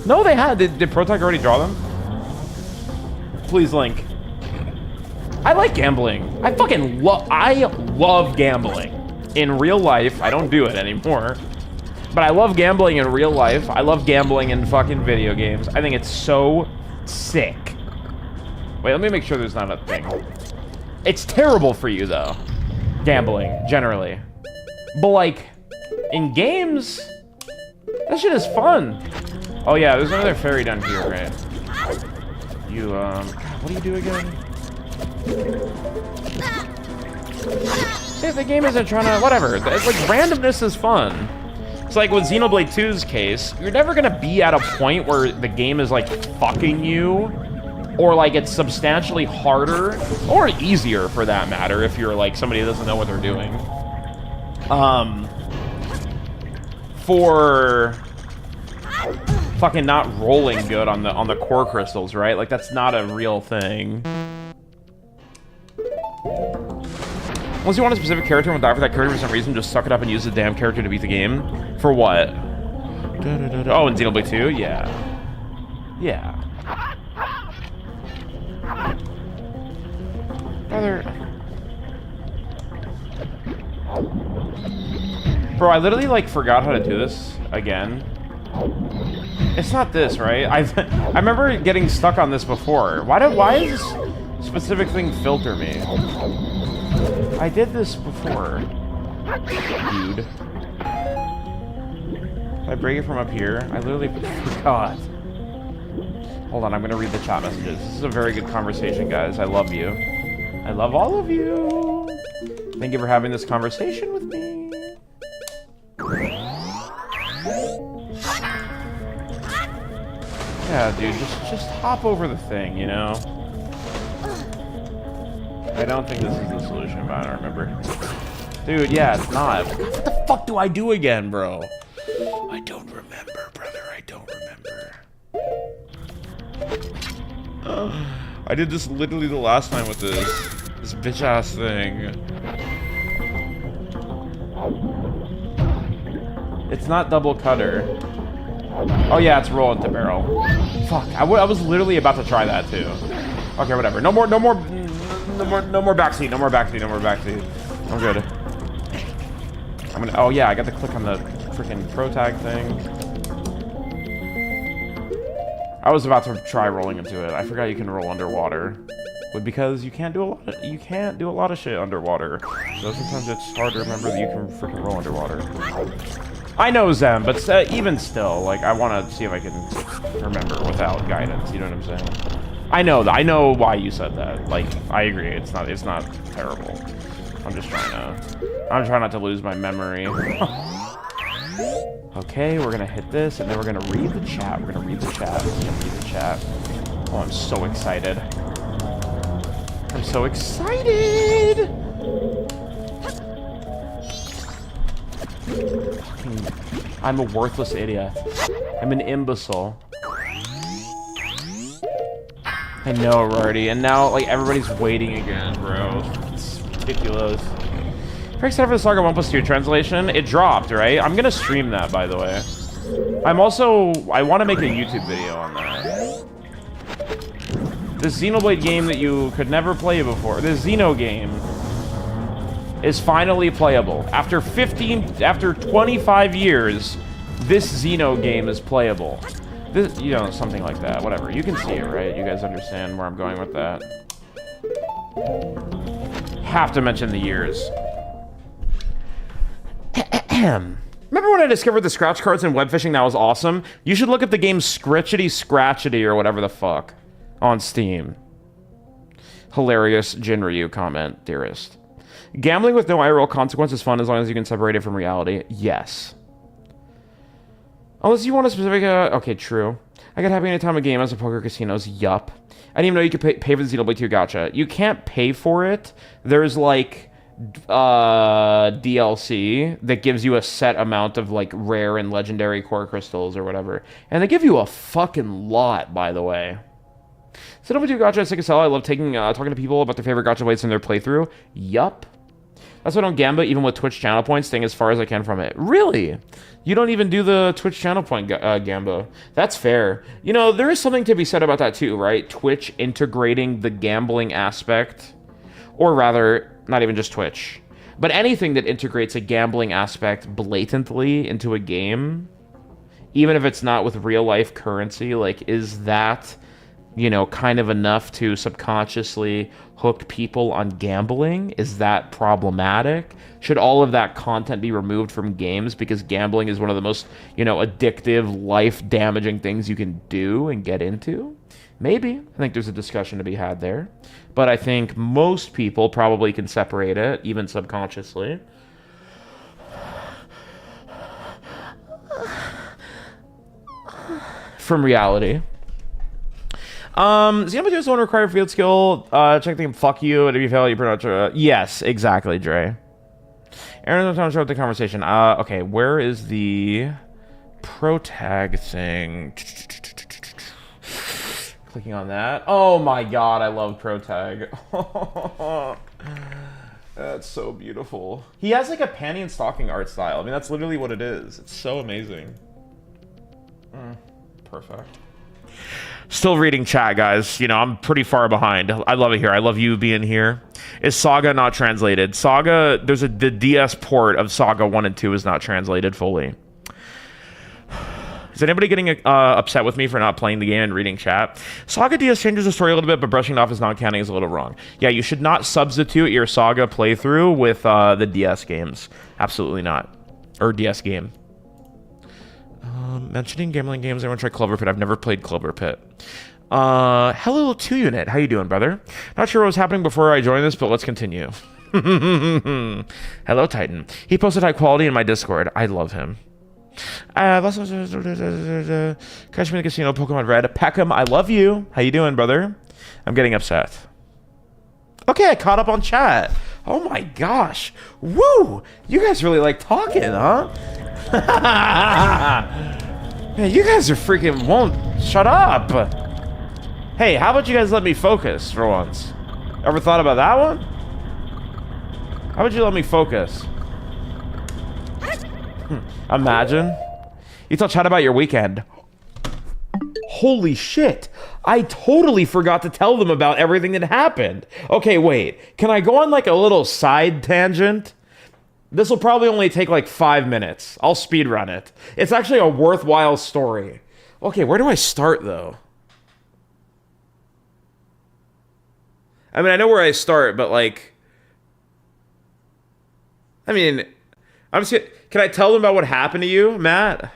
Speaker 1: No, they had. Did Protag already draw them? Please, Link. I like gambling. I fucking love gambling. In real life, I don't do it anymore. But I love gambling in real life. I love gambling in fucking video games. I think it's so sick. Wait, let me make sure there's not a thing. It's terrible for you, though. Gambling, generally. But, like, in games, that shit is fun. Oh, yeah, there's another fairy down here, right? You, what do you do again? If the game isn't trying to, whatever. It's like, randomness is fun. It's like with Xenoblade 2's case, you're never gonna be at a point where the game is, like, fucking you. Or, like, it's substantially harder, or easier, for that matter, if you're, like, somebody that doesn't know what they're doing. For fucking not rolling good on the core crystals, right? Like, that's not a real thing. Unless you want a specific character and will die for that character for some reason, just suck it up and use the damn character to beat the game. For what? Oh, in Xenoblade 2? Yeah. Yeah. Bro, I literally, like, forgot how to do this again. It's not this, right? I remember getting stuck on this before. Why is this specific thing filter me? I did this before. Dude. Did I break it from up here? I literally forgot. Hold on, I'm gonna read the chat messages. This is a very good conversation, guys. I love you. I love all of you. Thank you for having this conversation with me. Yeah, dude, just hop over the thing, you know? I don't think this is the solution, but I don't remember. Dude, yeah, it's not. What the fuck do I do again, bro? I don't remember, brother. I don't remember. I did this literally the last time with this bitch-ass thing. It's not double cutter. Oh yeah, it's roll into barrel. Fuck, I was literally about to try that too. Okay, whatever. No more backseat. No more backseat. I'm good. Oh yeah, I got to click on the freaking Protag thing. I was about to try rolling into it. I forgot you can roll underwater, but because you can't do a lot of shit underwater. So sometimes it's hard to remember that you can freaking roll underwater. I know Zem, but even still, like, I want to see if I can remember without guidance. You know what I'm saying? I know why you said that. Like, I agree. It's not terrible. I'm trying not to lose my memory. Okay, we're gonna hit this, and then we're gonna read the chat. We're gonna read the chat. We're gonna read the chat. Oh, I'm so excited. I'm so excited! I'm a worthless idiot. I'm an imbecile. I know, Rardy, and now, like, everybody's waiting again, bro. It's ridiculous. Very excited for the Saga 1+2 translation. It dropped, right? I'm gonna stream that, by the way. I want to make a YouTube video on that. This Xenoblade game that you could never play before, this Xeno game, is finally playable. After 25 years, this Xeno game is playable. This, you know, something like that. Whatever. You can see it, right? You guys understand where I'm going with that. Have to mention the years. Remember when I discovered the scratch cards in web fishing? That was awesome. You should look at the game Scratchity or whatever the fuck on Steam. Hilarious Jinryu comment, dearest. Gambling with no IRL consequence is fun as long as you can separate it from reality. Yes. Unless you want a specific... okay, true. I get happy anytime a game has a poker casinos. Yup. I didn't even know you could pay for the Xenoblade 2 gacha. You can't pay for it. There's, like, DLC that gives you a set amount of, like, rare and legendary core crystals or whatever. And they give you a fucking lot, by the way. Xenoblade 2 gacha is sick as hell. I love talking to people about their favorite gacha blades in their playthrough. Yup. That's why I don't gamba even with Twitch channel points, staying as far as I can from it. Really? You don't even do the Twitch channel point gamba. That's fair. You know, there is something to be said about that too, right? Twitch integrating the gambling aspect. Or rather, not even just Twitch. But anything that integrates a gambling aspect blatantly into a game, even if it's not with real life currency, like, is that, you know, kind of enough to subconsciously hook people on gambling? Is that problematic? Should all of that content be removed from games because gambling is one of the most, you know, addictive, life-damaging things you can do and get into? Maybe. I think there's a discussion to be had there. But I think most people probably can separate it, even subconsciously. From reality. Xenoblade 2 is the one required field skill. Check the game, fuck you, and if you fail, you pretty much, yes, exactly, Dre. Aaron, I'm show up the conversation. Okay, where is the pro tag thing? Clicking on that. Oh my god, I love pro tag. That's so beautiful. He has like a panty and stocking art style. I mean, that's literally what it is. It's so amazing. Perfect. Still reading chat, guys. You know, I'm pretty far behind. I love it here. I love you being here. Is Saga not translated? Saga, the DS port of Saga 1 and 2 is not translated fully. Is anybody getting upset with me for not playing the game and reading chat? Saga DS changes the story a little bit, but brushing it off as non-canon is a little wrong. Yeah, you should not substitute your Saga playthrough with the DS games. Absolutely not. Or DS game. Mentioning gambling games, I want to try Clover Pit. I've never played Clover Pit. Hello, 2-Unit. How you doing, brother? Not sure what was happening before I joined this, but let's continue. Hello, Titan. He posted high quality in my Discord. I love him. Catch me in the casino, Pokemon Red. Peckham, I love you. How you doing, brother? I'm getting upset. Okay, I caught up on chat. Oh my gosh. Woo! You guys really like talking, huh? Man, you guys are freaking won't shut up. Hey, how about you guys let me focus for once? Ever thought about that one? How about you let me focus? Imagine. You tell chat about your weekend. Holy shit. I totally forgot to tell them about everything that happened. Okay, wait. Can I go on like a little side tangent? This will probably only take like 5 minutes. I'll speed run it. It's actually a worthwhile story. Okay, where do I start though? I mean, I know where I start, but like... I mean, I'm just gonna... Can I tell them about what happened to you, Matt?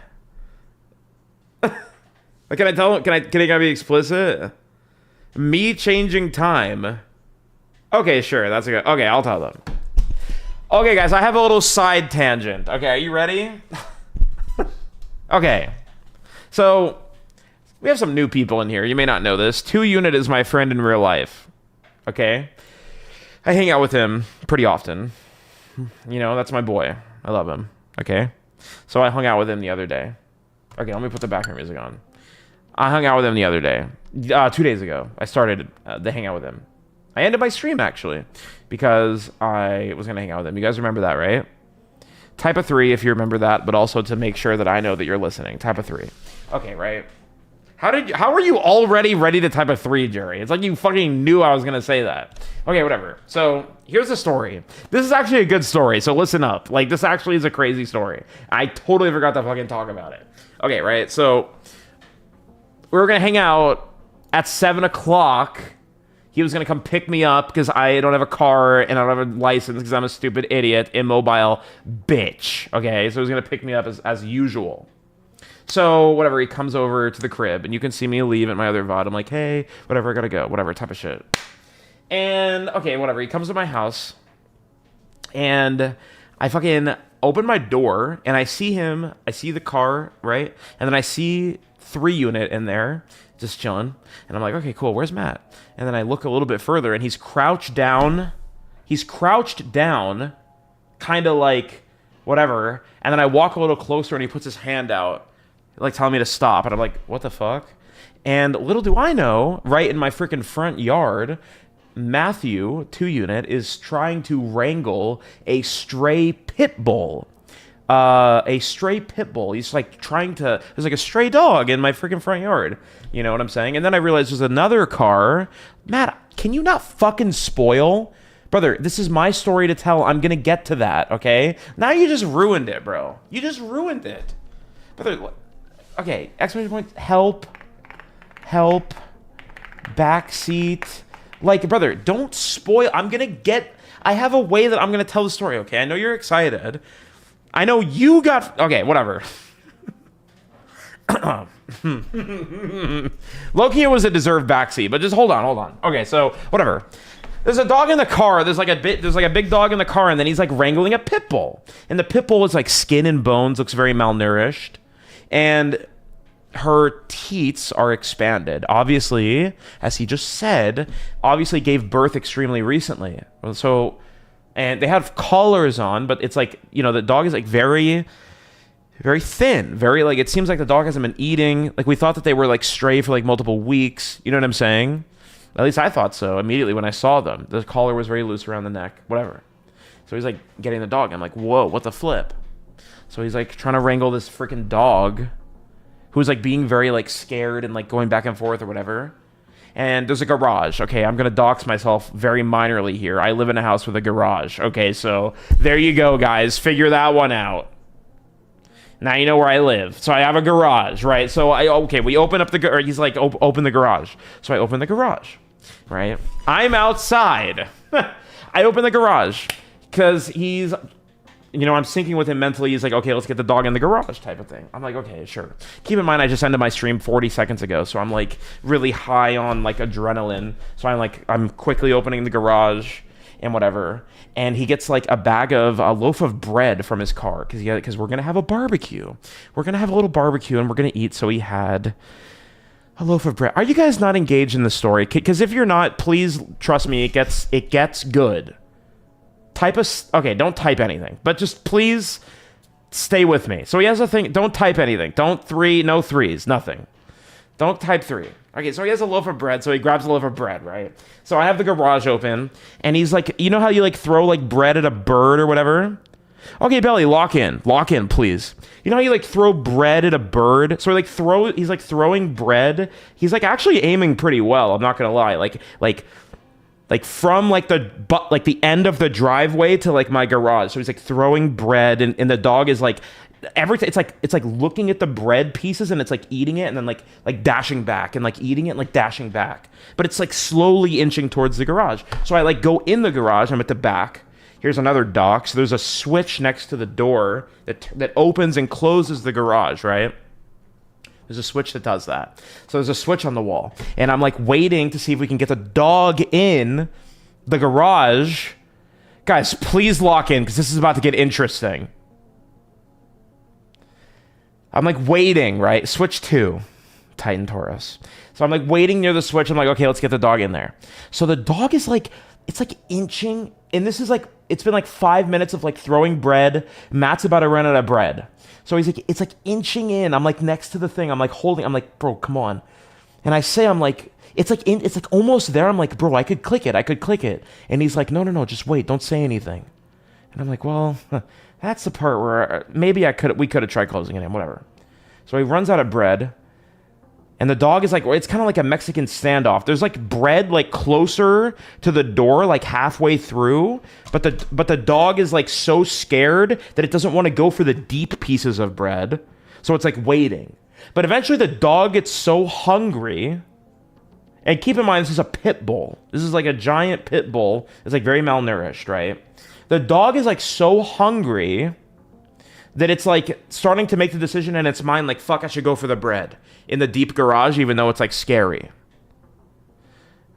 Speaker 1: Like, can I tell them? Can I be explicit? Me changing time. Okay, sure. That's a good. Okay, I'll tell them. Okay, guys, I have a little side tangent. Okay, are you ready? Okay. So, we have some new people in here. You may not know this. 2 Unit is my friend in real life. Okay? I hang out with him pretty often. You know, that's my boy. I love him. Okay? So I hung out with him the other day. Okay, let me put the background music on. I hung out with him the other day. 2 days ago. I started the hangout with him. I ended my stream, actually, because I was going to hang out with him. You guys remember that, right? Type a 3 if you remember that, but also to make sure that I know that you're listening. Type a 3. Okay, right? How are you already ready to type a 3, Jerry? It's like you fucking knew I was going to say that. Okay, whatever. So, here's the story. This is actually a good story, so listen up. Like, this actually is a crazy story. I totally forgot to fucking talk about it. Okay, right? So, we were going to hang out at 7 o'clock. He was going to come pick me up because I don't have a car and I don't have a license because I'm a stupid idiot, immobile bitch. Okay, so he was going to pick me up as usual. So, whatever, he comes over to the crib, and you can see me leave at my other VOD. I'm like, hey, whatever, I gotta go. Whatever, type of shit. And, okay, whatever, he comes to my house, and I fucking open my door, and I see him, I see the car, right? And then I see 3 Unit in there, just chilling. And I'm like, okay, cool, where's Matt? And then I look a little bit further, and he's crouched down, kind of like, whatever. And then I walk a little closer, and he puts his hand out, like telling me to stop, and I'm like, what the fuck? And little do I know, right in my freaking front yard, Matthew, 2 Unit, is trying to wrangle a stray pit bull. He's like trying to, there's like a stray dog in my freaking front yard. You know what I'm saying? And then I realized there's another car. Matt, can you not fucking spoil? Brother, this is my story to tell. I'm gonna get to that, okay? Now you just ruined it, bro. You just ruined it. Brother, okay, exclamation point, help, backseat. Like, brother, don't spoil. I have a way that I'm going to tell the story, okay? I know you're excited. I know you got, okay, whatever. Low-key, it was a deserved backseat, but just hold on. Okay, so, whatever. There's a dog in the car. There's like a big dog in the car, and then he's like wrangling a pit bull. And the pit bull is like skin and bones, looks very malnourished. And her teats are expanded. Obviously, as he just said, obviously gave birth extremely recently. So, and they have collars on, but it's like, you know, the dog is like very, very thin. Very like, it seems like the dog hasn't been eating. Like we thought that they were like stray for like multiple weeks. You know what I'm saying? At least I thought so immediately when I saw them. The collar was very loose around the neck, whatever. So he's like getting the dog. I'm like, whoa, what the flip? So he's like trying to wrangle this freaking dog who's like being very like scared and like going back and forth or whatever. And there's a garage. Okay, I'm gonna dox myself very minorly here. I live in a house with a garage. Okay, so there you go, guys. Figure that one out. Now you know where I live. So I have a garage, right? So we open up the he's like, open the garage. So I open the garage, right? I'm outside. I open the garage because he's, you know, I'm syncing with him mentally. He's like, okay, let's get the dog in the garage type of thing. I'm like, okay, sure. Keep in mind, I just ended my stream 40 seconds ago, so I'm like really high on like adrenaline. So I'm quickly opening the garage and whatever. And he gets like a loaf of bread from his car because we're going to have a barbecue. We're going to have a little barbecue and we're going to eat. So he had a loaf of bread. Are you guys not engaged in the story? Because if you're not, please trust me, it gets good. Okay, don't type anything, but just please stay with me. So he has a thing, don't type anything. No 3s, nothing. Don't type 3. Okay, so he has a loaf of bread, so he grabs a loaf of bread, right? So I have the garage open, and he's like, you know how you like throw like bread at a bird or whatever? Okay, Belly, lock in, please. You know how you like throw bread at a bird? So he's like throwing bread. He's like actually aiming pretty well, I'm not gonna lie. Like from like the end of the driveway to like my garage. So he's like throwing bread and the dog is like everything. It's like looking at the bread pieces and it's like eating it and then like dashing back and like eating it and like dashing back. But it's like slowly inching towards the garage. So I like go in the garage. I'm at the back. Here's another dock. So there's a switch next to the door that opens and closes the garage, right? There's a switch that does that. So there's a switch on the wall. And I'm like waiting to see if we can get the dog in the garage. Guys, please lock in because this is about to get interesting. I'm like waiting, right? Switch 2, Titan Taurus. So I'm like waiting near the switch. I'm like, okay, let's get the dog in there. So the dog is like, it's like inching. And this is like, it's been like 5 minutes of like throwing bread. Matt's about to run out of bread. So he's like, it's like inching in. I'm like next to the thing. I'm like holding, I'm like, bro, come on. And I say, I'm like, it's like almost there. I'm like, bro, I could click it. And he's like, no, just wait. Don't say anything. And I'm like, well, that's the part where maybe we could have tried closing it in, whatever. So he runs out of bread. And the dog is like, it's kind of like a Mexican standoff. There's like bread like closer to the door, like halfway through. But the dog is like so scared that it doesn't want to go for the deep pieces of bread. So it's like waiting. But eventually the dog gets so hungry. And keep in mind, this is a pit bull. This is like a giant pit bull. It's like very malnourished, right? The dog is like so hungry that it's like starting to make the decision in its mind, like, fuck, I should go for the bread in the deep garage, even though it's like scary.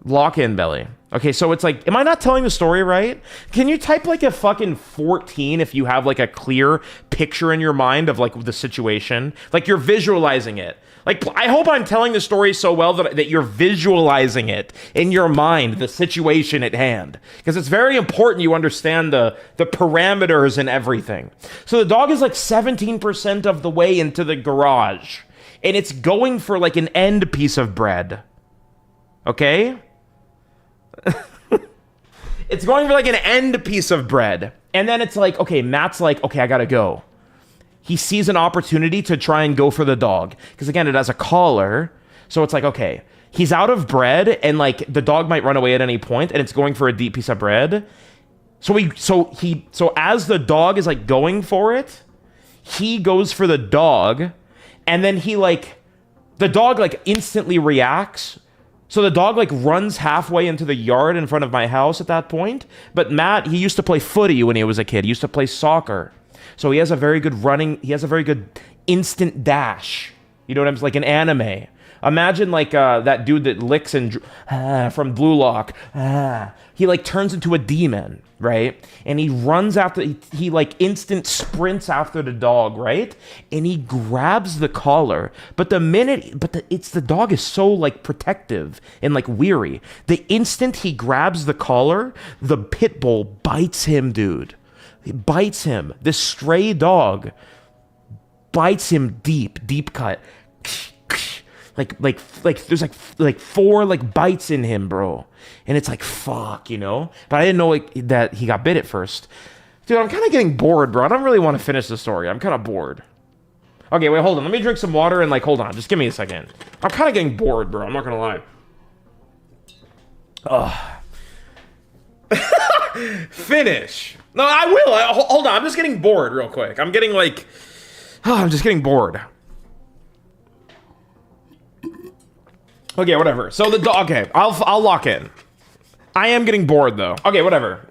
Speaker 1: Lock in, Belly. Okay, so it's like, am I not telling the story right? Can you type like a fucking 14 if you have like a clear picture in your mind of like the situation? Like you're visualizing it. Like, I hope I'm telling the story so well that you're visualizing it in your mind, the situation at hand. Because it's very important you understand the parameters and everything. So the dog is like 17% of the way into the garage. And it's going for like an end piece of bread. Okay? It's going for like an end piece of bread. And then it's like, okay, Matt's like, okay, I gotta go. He sees an opportunity to try and go for the dog. Because again, it has a collar. So it's like, okay, he's out of bread and like the dog might run away at any point and it's going for a deep piece of bread. So as the dog is like going for it, he goes for the dog and then the dog like instantly reacts. So the dog like runs halfway into the yard in front of my house at that point. But Matt, he used to play footy when he was a kid. He used to play soccer. So he has a very good instant dash. You know what I'm saying? Like an anime. Imagine like that dude that licks from Blue Lock. He like turns into a demon, right? And he runs after, he like instant sprints after the dog, right? And he grabs the collar. But the dog is so like protective and like weary. The instant he grabs the collar, the pit bull bites him, dude. It bites him. This stray dog bites him deep cut. Like there's like 4 like bites in him, bro. And it's like, fuck, you know? But I didn't know like that he got bit at first. Dude, I'm kind of getting bored, bro. I don't really want to finish the story. I'm kind of bored. Okay, wait, hold on. Let me drink some water and like, hold on. Just give me a second. I'm kind of getting bored, bro. I'm not going to lie. Finish. No, I will. Hold on. I'm just getting bored real quick. I'm getting like... I'm just getting bored. Okay, whatever. So the dog... Okay, I'll lock in. I am getting bored, though. Okay, whatever.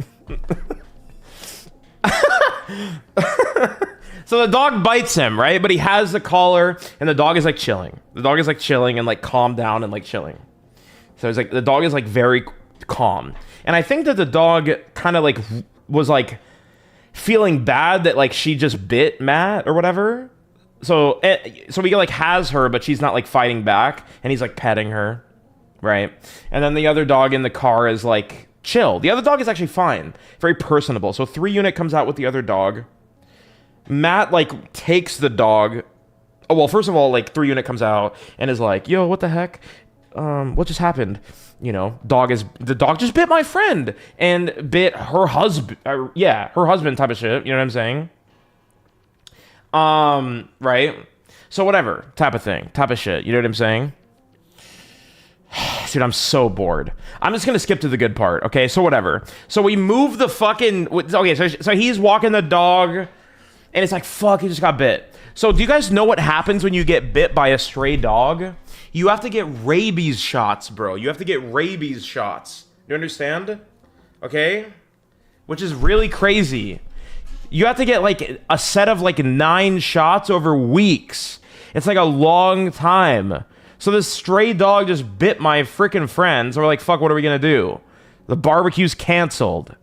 Speaker 1: So the dog bites him, right? But he has the collar, and the dog is like chilling. The dog is like chilling and like calm down and like chilling. So it's like the dog is like very calm. And I think that the dog kind of like was like feeling bad that like she just bit Matt or whatever. So he like has her, but she's not like fighting back, and he's like petting her, right? And then the other dog in the car is like chill. The other dog is actually fine, very personable. So 3 unit comes out with the other dog. Matt like takes the dog. Oh well, first of all, like 3 unit comes out and is like, "Yo, what the heck? What just happened?" You know, the dog just bit my friend and bit her husband. Her husband type of shit. You know what I'm saying? Right? So whatever, type of thing, type of shit. You know what I'm saying? Dude, I'm so bored. I'm just gonna skip to the good part. Okay, so whatever. So we move the fucking. Okay, so he's walking the dog, and it's like, fuck, he just got bit. So do you guys know what happens when you get bit by a stray dog? You have to get rabies shots, bro. You have to get rabies shots. You understand? Okay? Which is really crazy. You have to get like a set of like 9 shots over weeks. It's like a long time. So this stray dog just bit my freaking friend. So we're like, fuck, what are we gonna do? The barbecue's canceled.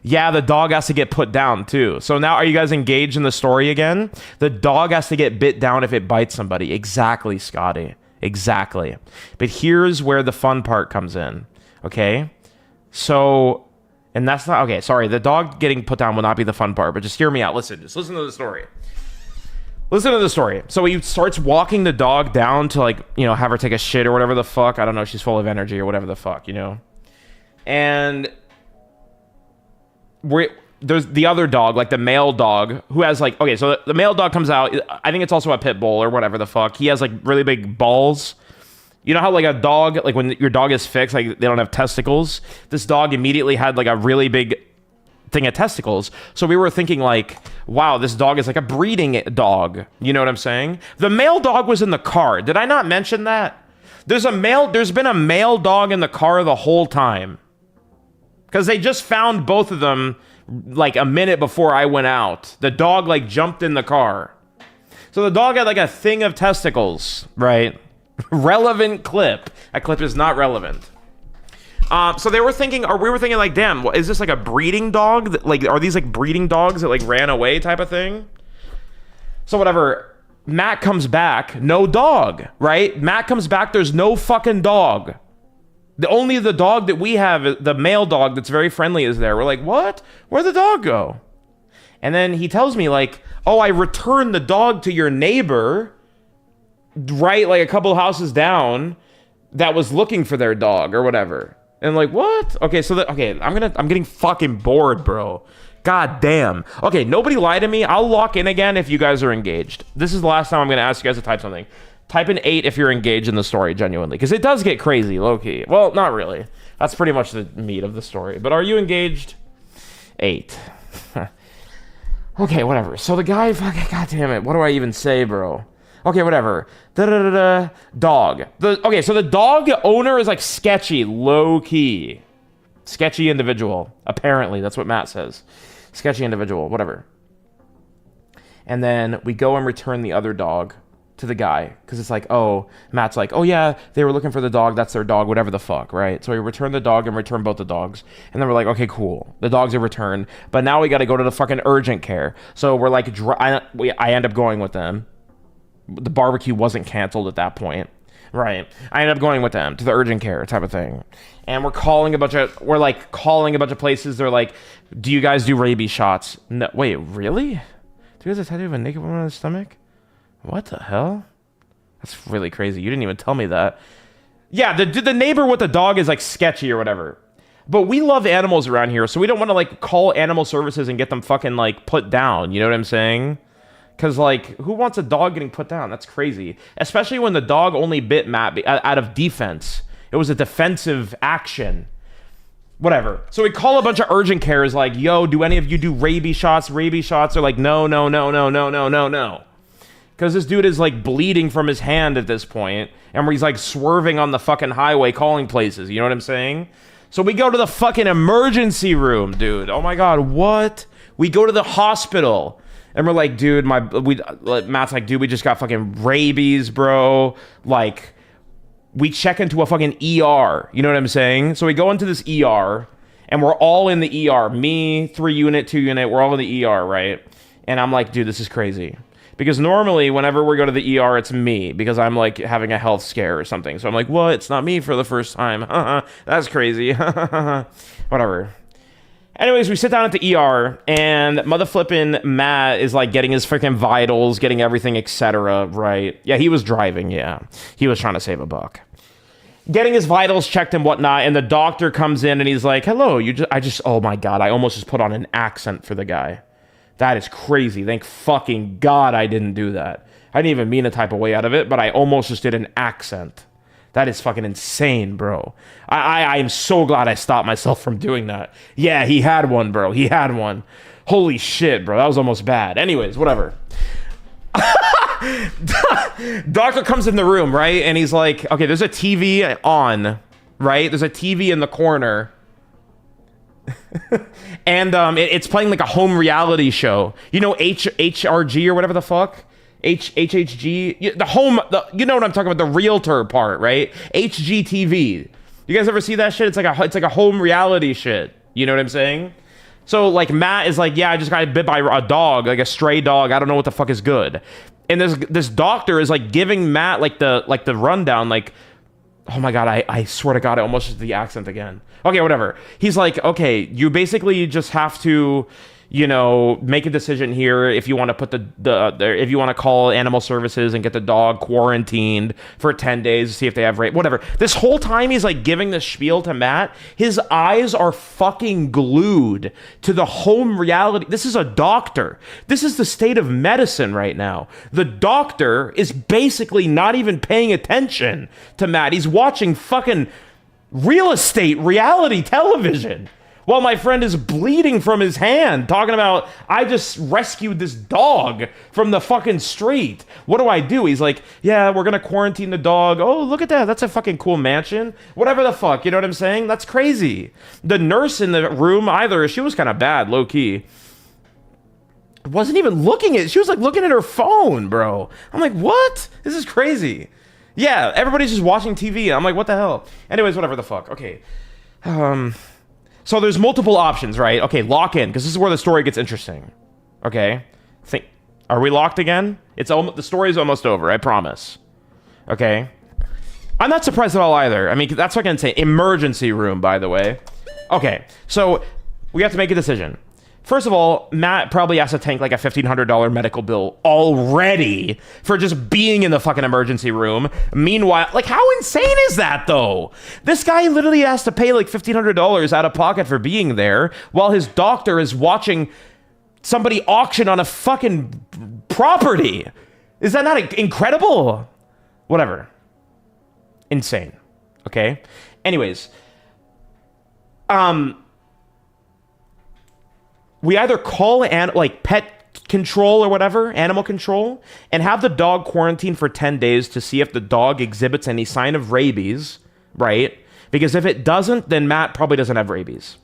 Speaker 1: Yeah, the dog has to get put down too. So now are you guys engaged in the story again? The dog has to get bit down if it bites somebody. Exactly, Scotty. Exactly. But here's where the fun part comes in. Okay? So, and that's not, okay, sorry. The dog getting put down will not be the fun part, but just hear me out. Just listen to the story. Listen to the story. So he starts walking the dog down to, like, you know, have her take a shit or whatever the fuck. I don't know. She's full of energy or whatever the fuck, you know? And there's the other dog, like the male dog, who has like, okay, so the male dog comes out. I think it's also a pit bull or whatever the fuck. He has like really big balls. You know how like a dog, like when your dog is fixed, like they don't have testicles. This dog immediately had like a really big thing of testicles. So we were thinking like, wow, this dog is like a breeding dog. You know what I'm saying? The male dog was in the car. Did I not mention that? There's been a male dog in the car the whole time. Because they just found both of them like a minute before I went out. The dog like jumped in the car. So the dog had like a thing of testicles, right? Relevant clip. That clip is not relevant. So they were thinking, or we were thinking like, damn, is this like a breeding dog? Like, are these like breeding dogs that like ran away type of thing? So whatever. Matt comes back, no dog, right? Matt comes back, there's no fucking dog. Only the dog that we have, the male dog that's very friendly, is there. We're like, what? Where'd the dog go? And then he tells me like, oh, I returned the dog to your neighbor, right, like a couple houses down, that was looking for their dog or whatever. And I'm like, what? Okay, so I'm getting fucking bored, bro. God damn. Okay, nobody lie to me. I'll lock in again if you guys are engaged. This is the last time I'm gonna ask you guys to type something. Type in 8 if you're engaged in the story, genuinely. Because it does get crazy, low-key. Well, not really. That's pretty much the meat of the story. But are you engaged? 8. Okay, whatever. So the guy, fucking, god damn it. What do I even say, bro? Okay, whatever. Dog. Okay, so the dog owner is like sketchy, low-key. Sketchy individual. Apparently, that's what Matt says. Sketchy individual, whatever. And then we go and return the other dog to the guy, because it's like, oh, Matt's like, oh yeah, they were looking for the dog, that's their dog, whatever the fuck, right? So we return the dog and return both the dogs, and then we're like, okay, cool, the dogs are returned, but now we got to go to the fucking urgent care. So we're like, I end up going with them. The barbecue wasn't canceled at that point, right? I end up going with them to the urgent care type of thing, and we're calling a bunch of places. They're like, do you guys do rabies shots? No, wait, really? Do you guys have a tattoo of a naked woman on the stomach? What the hell? That's really crazy. You didn't even tell me that. Yeah, the neighbor with the dog is like sketchy or whatever. But we love animals around here, so we don't want to like call animal services and get them fucking like put down. You know what I'm saying? Because like, who wants a dog getting put down? That's crazy. Especially when the dog only bit Matt out of defense. It was a defensive action. Whatever. So we call a bunch of urgent cares like, yo, do any of you do rabies shots? Rabies shots are like, no. Because this dude is like bleeding from his hand at this point, and he's like swerving on the fucking highway calling places. You know what I'm saying? So we go to the fucking emergency room, dude. Oh my god, what? We go to the hospital, and we're like, dude, Matt's like, dude, we just got fucking rabies, bro. Like, we check into a fucking ER. You know what I'm saying? So we go into this ER, and we're all in the ER. Me, 3 unit, 2 unit, we're all in the ER, right? And I'm like, dude, this is crazy. Because normally, whenever we go to the ER, it's me, because I'm, like, having a health scare or something. So I'm like, what? It's not me for the first time. That's crazy. Whatever. Anyways, we sit down at the ER, and motherflippin' Matt is, like, getting his freaking vitals, getting everything, etc., right? Yeah, he was driving, yeah. He was trying to save a buck. Getting his vitals checked and whatnot, and the doctor comes in, and he's like, hello, oh my god, I almost just put on an accent for the guy. That is crazy. Thank fucking God I didn't do that. I didn't even mean to type a way out of it, but I almost just did an accent. That is fucking insane, bro. I am so glad I stopped myself from doing that. Yeah, he had one, bro. He had one. Holy shit, bro. That was almost bad. Anyways, whatever. Doctor comes in the room, right? And he's like, okay, there's a TV on, right? There's a TV in the corner. And it's playing like a home reality show. You know, HRG or whatever the fuck? HHG? The home, you know what I'm talking about, the realtor part, right? HGTV. You guys ever see that shit? It's like a home reality shit. You know what I'm saying? So, like, Matt is like, yeah, I just got bit by a dog, like a stray dog. I don't know what the fuck is good. And this doctor is, like, giving Matt, like, the rundown, like, oh my god, I swear to god, I almost did the accent again. Okay, whatever. He's like, okay, you basically just have to, you know, make a decision here if you want to put if you want to call animal services and get the dog quarantined for 10 days to see if they have rape, whatever. This whole time he's like giving this spiel to Matt. His eyes are fucking glued to the home reality. This is a doctor. This is the state of medicine right now. The doctor is basically not even paying attention to Matt. He's watching fucking real estate reality television. While my friend is bleeding from his hand, talking about, I just rescued this dog from the fucking street. What do I do? He's like, yeah, we're gonna quarantine the dog. Oh, look at that. That's a fucking cool mansion. Whatever the fuck, you know what I'm saying? That's crazy. The nurse in the room, she was kind of bad, low key. Wasn't even looking at, she was like looking at her phone, bro. I'm like, what? This is crazy. Yeah, everybody's just watching TV. I'm like, what the hell? Anyways, whatever the fuck. Okay. So there's multiple options, right? Okay, lock in, because this is where the story gets interesting. Okay? Are we locked again? The story's almost over, I promise. Okay? I'm not surprised at all either. I mean, that's what I can say. Emergency room, by the way. Okay, so we have to make a decision. First of all, Matt probably has to tank like a $1,500 medical bill already for just being in the fucking emergency room. Meanwhile, like, how insane is that, though? This guy literally has to pay like $1,500 out of pocket for being there while his doctor is watching somebody auction on a fucking property. Is that not incredible? Whatever. Insane. Okay? Anyways. We either call like pet control or whatever, animal control, and have the dog quarantined for 10 days to see if the dog exhibits any sign of rabies, right? Because if it doesn't, then Matt probably doesn't have rabies.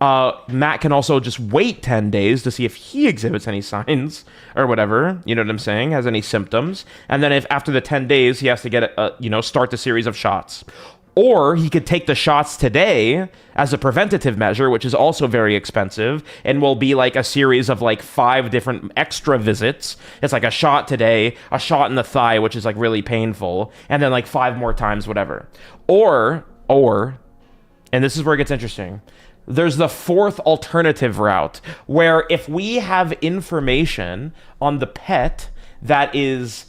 Speaker 1: Matt can also just wait 10 days to see if he exhibits any signs or whatever, you know what I'm saying, has any symptoms. And then if after the 10 days, he has to start the series of shots. Or he could take the shots today as a preventative measure, which is also very expensive and will be like a series of like 5 different extra visits. It's like a shot today, a shot in the thigh, which is like really painful, and then like 5 more times, whatever. Or, and this is where it gets interesting, there's the fourth alternative route where if we have information on the pet that is,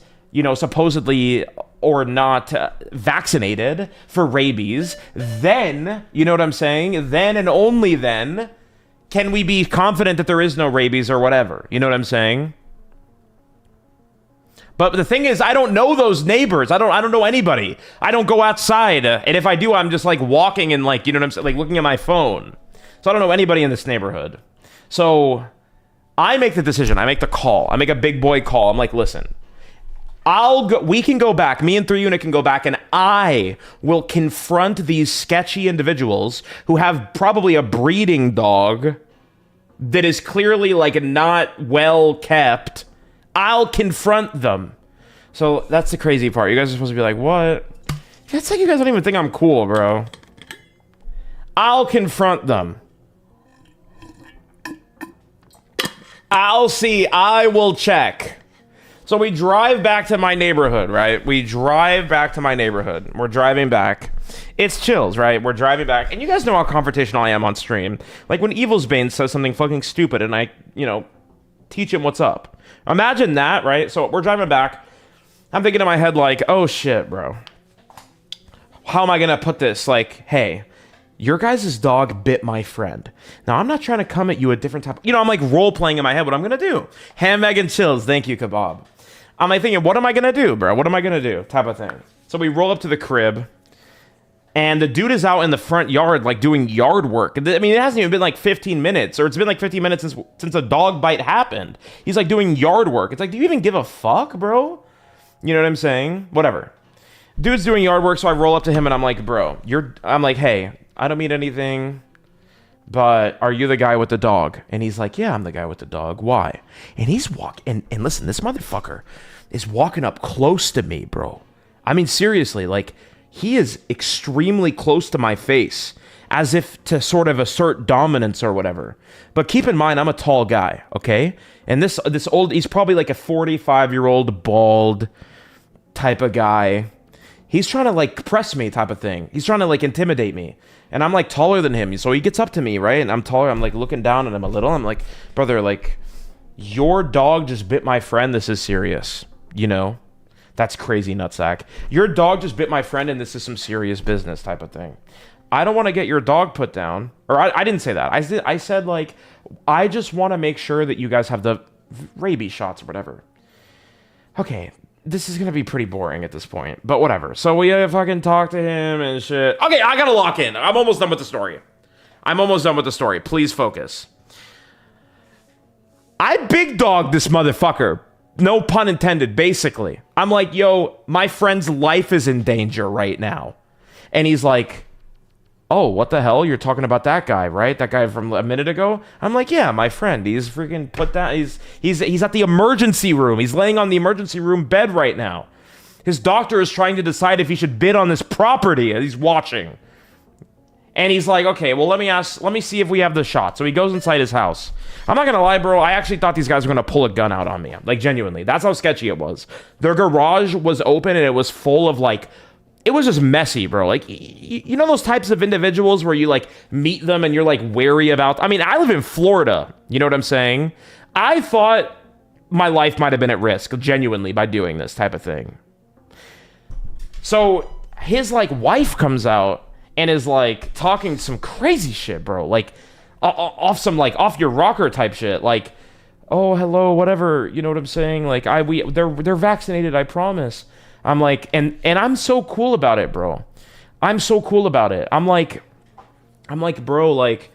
Speaker 1: supposedly or not vaccinated for rabies, then, you know what I'm saying? Then and only then can we be confident that there is no rabies or whatever. You know what I'm saying? But the thing is, I don't know those neighbors. I don't know anybody. I don't go outside. And if I do, I'm just like walking and like, you know what I'm saying? Like looking at my phone. So I don't know anybody in this neighborhood. So I make the decision. I make the call. I make a big boy call. I'm like, listen, we can go back, me and 3Unit can go back, and I will confront these sketchy individuals who have probably a breeding dog that is clearly like not well kept. I'll confront them. So that's the crazy part. You guys are supposed to be like, what? That's like you guys don't even think I'm cool, bro. I'll confront them. I'll see. I will check. So we drive back to my neighborhood, right? We're driving back. It's chills, right? We're driving back. And you guys know how confrontational I am on stream. Like when Evilsbane says something fucking stupid and I, teach him what's up. Imagine that, right? So we're driving back. I'm thinking in my head like, oh shit, bro. How am I going to put this? Like, hey, your guys' dog bit my friend. Now, I'm not trying to come at you a different type. I'm like role-playing in my head what I'm going to do. Ham, egg, and chills. Thank you, Kebab. I'm like thinking, what am I going to do, bro? What am I going to do? Type of thing. So we roll up to the crib, and the dude is out in the front yard, like, doing yard work. I mean, it hasn't even been, like, 15 minutes, or it's been, like, 15 minutes since a dog bite happened. He's, like, doing yard work. It's like, do you even give a fuck, bro? You know what I'm saying? Whatever. Dude's doing yard work, so I roll up to him, and I'm like, bro, I'm like, hey, I don't mean anything, but are you the guy with the dog? And he's like, yeah, I'm the guy with the dog. Why? And he's and listen, this motherfucker is walking up close to me, bro. I mean, seriously, like, he is extremely close to my face. as if to sort of assert dominance or whatever. But keep in mind, I'm a tall guy, okay? And this old, he's probably like a 45-year-old bald type of guy. He's trying to like press me type of thing. He's trying to like intimidate me. And I'm like taller than him. So he gets up to me, right? And I'm taller. I'm like looking down at him a little. I'm like, brother, like, your dog just bit my friend. This is serious, you know? That's crazy, nutsack. Your dog just bit my friend and this is some serious business type of thing. I don't want to get your dog put down. Or I didn't say that. I said, like, I just want to make sure that you guys have the rabies shots or whatever. Okay, this is going to be pretty boring at this point. But whatever. So we fucking talked to him and shit. Okay, I got to lock in. I'm almost done with the story. Please focus. I big dogged this motherfucker. No pun intended, basically. I'm like, yo, my friend's life is in danger right now. And he's like, oh, what the hell? You're talking about that guy, right? That guy from a minute ago? I'm like, yeah, my friend. He's freaking put down. He's at the emergency room. He's laying on the emergency room bed right now. His doctor is trying to decide if he should bid on this property. He's watching. And he's like, okay, well, let me see if we have the shot. So he goes inside his house. I'm not gonna lie, bro. I actually thought these guys were gonna pull a gun out on me. Like, genuinely. That's how sketchy it was. Their garage was open and it was full of, like, it was just messy, bro. Like, you know those types of individuals where you, like, meet them and you're, like, wary about... I mean, I live in Florida. You know what I'm saying? I thought my life might have been at risk, genuinely, by doing this type of thing. So, his, like, wife comes out and is, like, talking some crazy shit, bro. Like, off some, like, off your rocker type shit. Like, oh, hello, whatever. You know what I'm saying? Like, they're vaccinated, I promise. I'm like, and I'm so cool about it, bro. I'm so cool about it. I'm like, bro, like,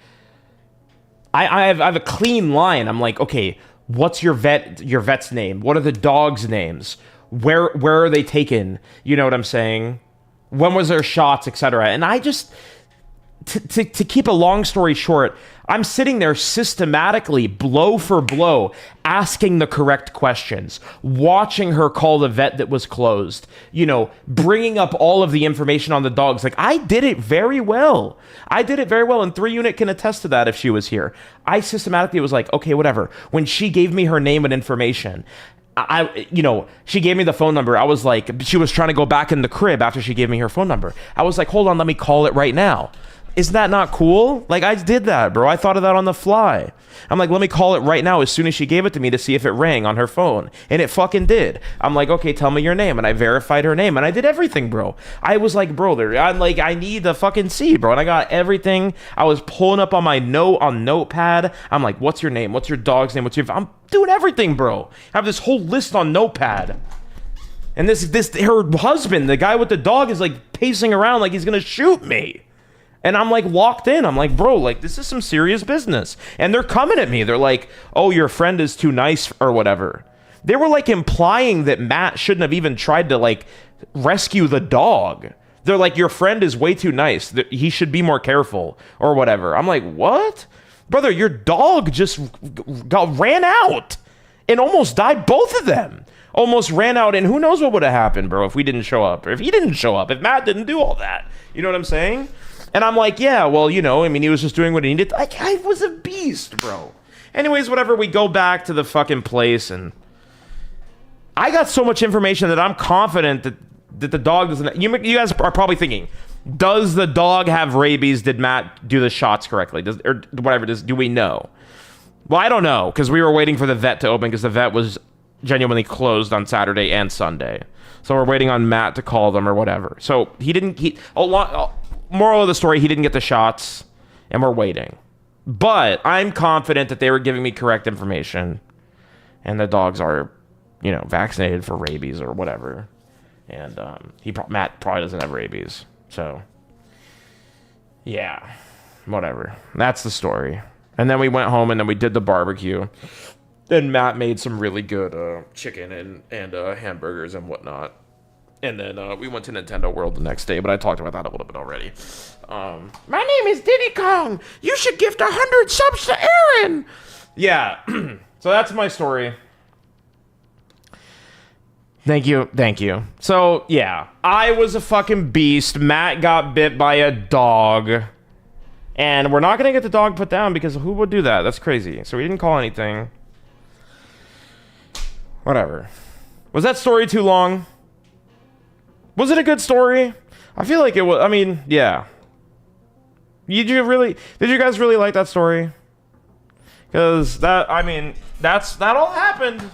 Speaker 1: I have a clean line. I'm like, okay, what's your vet's name? What are the dogs' names? Where are they taken? You know what I'm saying? When was their shots, etc. And I just, to keep a long story short, I'm sitting there systematically, blow for blow, asking the correct questions, watching her call the vet that was closed, you know, bringing up all of the information on the dogs. Like, I did it very well. And 3 Unit can attest to that if she was here. I systematically was like, okay, whatever. When she gave me her name and information, she gave me the phone number. I was like, she was trying to go back in the crib after she gave me her phone number. I was like, hold on, let me call it right now. Isn't that not cool? Like, I did that, bro. I thought of that on the fly. I'm like, let me call it right now as soon as she gave it to me to see if it rang on her phone. And it fucking did. I'm like, okay, tell me your name. And I verified her name. And I did everything, bro. I was like, bro, I'm like, I need the fucking C, bro. And I got everything. I was pulling up on my notepad. I'm like, what's your name? What's your dog's name? I'm doing everything, bro. I have this whole list on notepad. And her husband, the guy with the dog, is like pacing around like he's gonna shoot me. And I'm like locked in. I'm like, bro, like, this is some serious business. And they're coming at me. They're like, oh, your friend is too nice or whatever. They were like implying that Matt shouldn't have even tried to like rescue the dog. They're like, your friend is way too nice. He should be more careful or whatever. I'm like, what? Brother, your dog just ran out and almost died. Both of them almost ran out. And who knows what would have happened, bro, if we didn't show up. Or if he didn't show up. If Matt didn't do all that. You know what I'm saying? And I'm like, yeah, well, you know, I mean, he was just doing what he needed. Like, I was a beast, bro. Anyways, whatever, we go back to the fucking place, and I got so much information that I'm confident that the dog doesn't... You guys are probably thinking, does the dog have rabies? Did Matt do the shots correctly? Do we know? Well, I don't know, because we were waiting for the vet to open, because the vet was genuinely closed on Saturday and Sunday. So we're waiting on Matt to call them or whatever. So moral of the story, he didn't get the shots, and we're waiting. But I'm confident that they were giving me correct information, and the dogs are, you know, vaccinated for rabies or whatever. And Matt probably doesn't have rabies, so yeah, whatever. That's the story. And then we went home, and then we did the barbecue. Then Matt made some really good chicken and hamburgers and whatnot. And then we went to Nintendo World the next day, but I talked about that a little bit already. My name is Diddy Kong. You should gift 100 subs to Aaron. Yeah, so that's my story. Thank you. So, yeah, I was a fucking beast. Matt got bit by a dog. And we're not going to get the dog put down because who would do that? That's crazy. So we didn't call anything. Whatever. Was that story too long? Was it a good story? I feel like it was. I mean, yeah. Did you guys really like that story? Because that all happened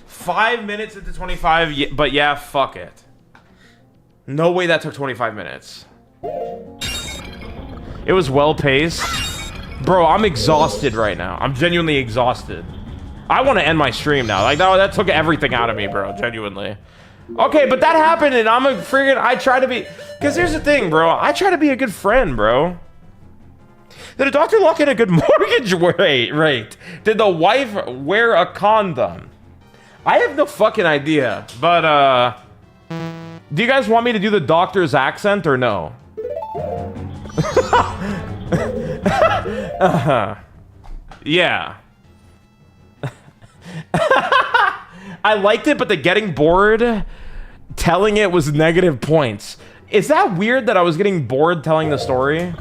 Speaker 1: 5 minutes into 25, but yeah, fuck it. No way that took 25 minutes. It was well paced. Bro, I'm exhausted right now. I'm genuinely exhausted. I want to end my stream now. Like, that took everything out of me, bro. Genuinely. Okay, but that happened, and I'm a friggin'... I try to be... Because here's the thing, bro. I try to be a good friend, bro. Did a doctor lock in a good mortgage rate? Did the wife wear a condom? I have no fucking idea. But, do you guys want me to do the doctor's accent or no? Yeah. I liked it, but the getting bored telling it was negative points. Is that weird that I was getting bored telling the story?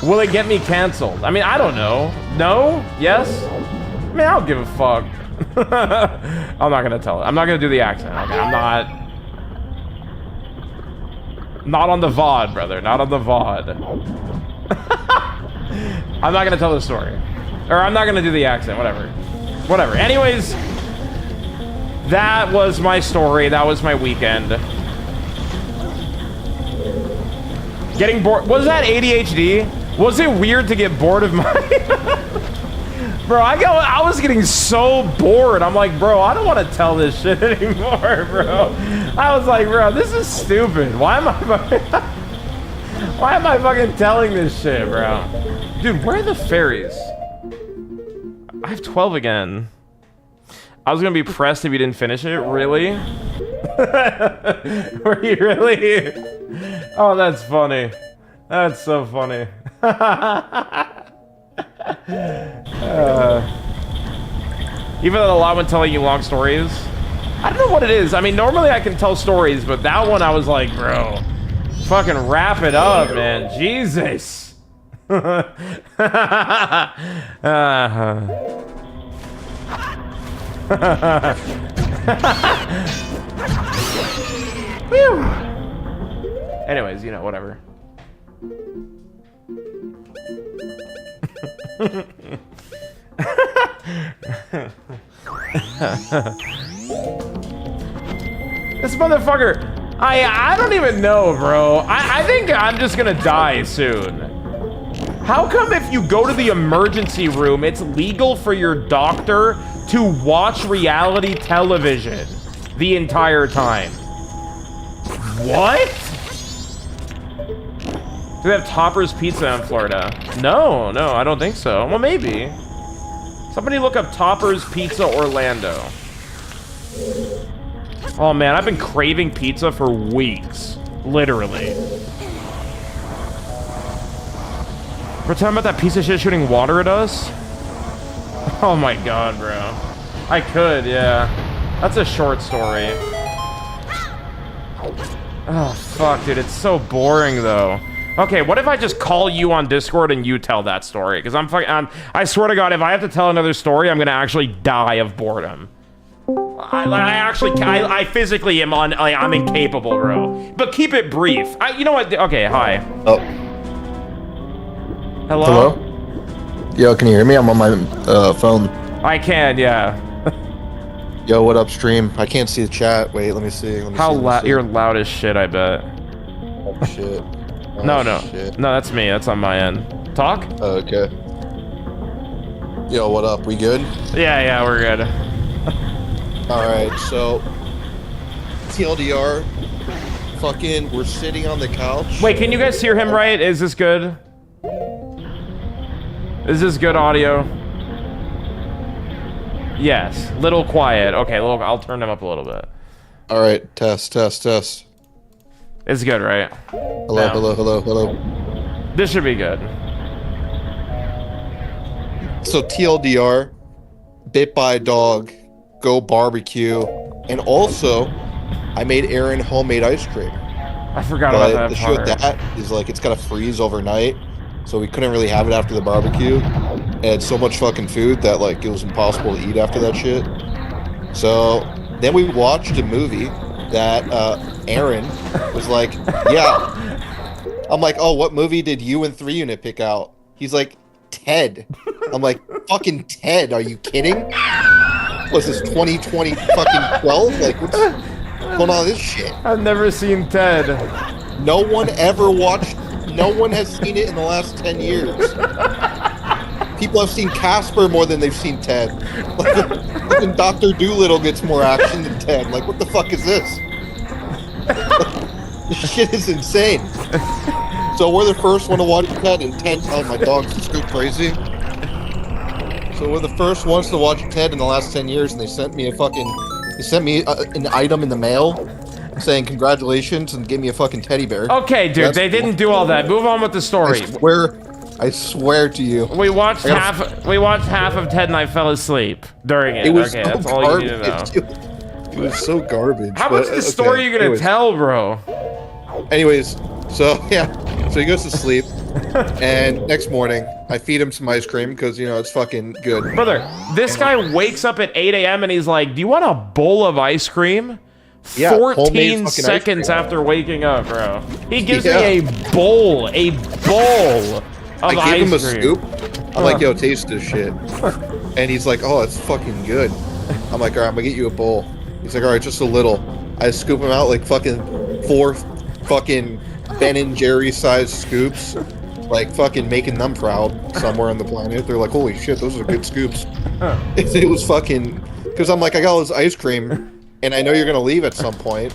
Speaker 1: Will it get me canceled? I mean, I don't know. No? Yes? I mean, I don't give a fuck. I'm not gonna tell it. I'm not gonna do the accent. Okay, I'm not... Not on the VOD, brother. Not on the VOD. I'm not gonna tell the story. Or I'm not gonna do the accent. Whatever. Whatever. Anyways, that was my story. That was my weekend. Getting bored. Was that ADHD? Was it weird to get bored of my... Bro, I was getting so bored. I'm like, bro, I don't want to tell this shit anymore, bro. I was like, bro, this is stupid. Why am I fucking telling this shit, bro? Dude, where are the fairies? I have 12 again. I was gonna be pressed if you didn't finish it. Really? Were you really? Oh, that's funny. That's so funny. Even though the lot when telling you long stories, I don't know what it is. I mean, normally I can tell stories, but that one I was like, bro, fucking wrap it up, man. Jesus. Whew. Anyways, you know, whatever. This motherfucker, I don't even know, bro. I think I'm just gonna die soon. How come if you go to the emergency room, it's legal for your doctor to watch reality television the entire time? What? Do they have Topper's Pizza in Florida? No, I don't think so. Well, maybe. Somebody look up Topper's Pizza Orlando. Oh man, I've been craving pizza for weeks. Literally. We're talking about that piece of shit shooting water at us? Oh my god, bro. I could, yeah. That's a short story. Oh, fuck, dude. It's so boring, though. Okay, what if I just call you on Discord and you tell that story? Because I swear to God, if I have to tell another story, I'm gonna actually die of boredom. I physically am I'm incapable, bro. But keep it brief. You know what? Okay, hi.
Speaker 4: Oh.
Speaker 1: Hello?
Speaker 4: Hello? Yo, can you hear me? I'm on my phone.
Speaker 1: I can, yeah.
Speaker 4: Yo, what up, stream? I can't see the chat. Wait, let me see.
Speaker 1: How loud? You're loud as shit, I bet.
Speaker 4: Oh, shit. Oh,
Speaker 1: no.
Speaker 4: Shit.
Speaker 1: No, that's me. That's on my end. Talk?
Speaker 4: Oh, okay. Yo, what up? We good?
Speaker 1: Yeah, we're good.
Speaker 4: Alright, so... TLDR... Fucking, we're sitting on the couch.
Speaker 1: Wait, can you guys hear him right? Is this good? Is this good audio? Yes. Little quiet. Okay, I'll turn him up a little bit.
Speaker 4: Alright, test.
Speaker 1: It's good, right?
Speaker 4: Hello.
Speaker 1: This should be good.
Speaker 4: So TLDR, bit by a dog, go barbecue, and also, I made Aaron homemade ice cream.
Speaker 1: I forgot
Speaker 4: but
Speaker 1: about that
Speaker 4: the issue with
Speaker 1: part.
Speaker 4: that is like it's gotta freeze overnight, so we couldn't really have it after the barbecue. And it's so much fucking food that like it was impossible to eat after that shit. So then we watched a movie that Aaron was like, yeah. I'm like, oh, what movie did you and 3 Unit pick out? He's like, Ted. I'm like, fucking Ted, are you kidding? What's this, 2020 fucking 12? Like, what's going on with this shit?
Speaker 1: I've never seen Ted.
Speaker 4: No one ever watched, no one has seen it in the last 10 years. People have seen Casper more than they've seen Ted. Like, fucking Dr. Doolittle gets more action than Ted. Like, what the fuck is this? This shit is insane. So we're the first one to watch Ted in 10. Oh, my dog's just go crazy. So we're the first ones to watch Ted in the last 10 years, and they sent me an item in the mail saying congratulations and gave me a fucking teddy bear.
Speaker 1: Okay, dude, they didn't do all that. Move on with the story.
Speaker 4: I swear to you.
Speaker 1: We watched half of Ted and I fell asleep during it.
Speaker 4: It was
Speaker 1: okay,
Speaker 4: so
Speaker 1: that's all you need to know.
Speaker 4: garbage. It was so garbage.
Speaker 1: How much of the story are you gonna tell, bro?
Speaker 4: Anyways, so yeah, so he goes to sleep, and next morning I feed him some ice cream because you know it's fucking good.
Speaker 1: Brother, this guy wakes up at 8 a.m. and he's like, "Do you want a bowl of ice cream?"
Speaker 4: Yeah,
Speaker 1: 14 seconds after waking up, bro. He gives me a bowl of
Speaker 4: I gave him a
Speaker 1: ice cream.
Speaker 4: scoop. I'm like, yo, taste this shit. And he's like, oh, it's fucking good. I'm like, all right, I'm gonna get you a bowl. He's like, all right, just a little. I scoop him out like fucking 4 fucking Ben and Jerry sized scoops. Like fucking making them proud somewhere on the planet. They're like, holy shit, those are good scoops. It was fucking, because I'm like, I got all this ice cream. And I know you're gonna leave at some point.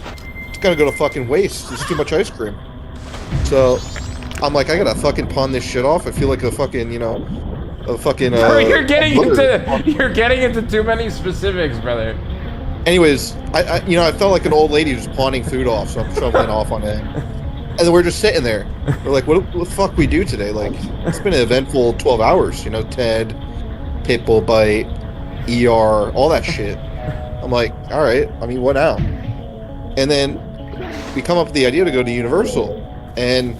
Speaker 4: It's gonna go to fucking waste. There's too much ice cream. So I'm like, I gotta fucking pawn this shit off. I feel like a fucking, you know, a fucking.
Speaker 1: Bro, you're getting into too many specifics, brother.
Speaker 4: Anyways, I felt like an old lady just pawning food off, so I'm shoveling off on it. And then we're just sitting there. We're like, what the fuck we do today? Like, it's been an eventful 12 hours. You know, Ted, Pitbull Bite, ER, all that shit. I'm like, all right, I mean, what now? And then we come up with the idea to go to Universal. And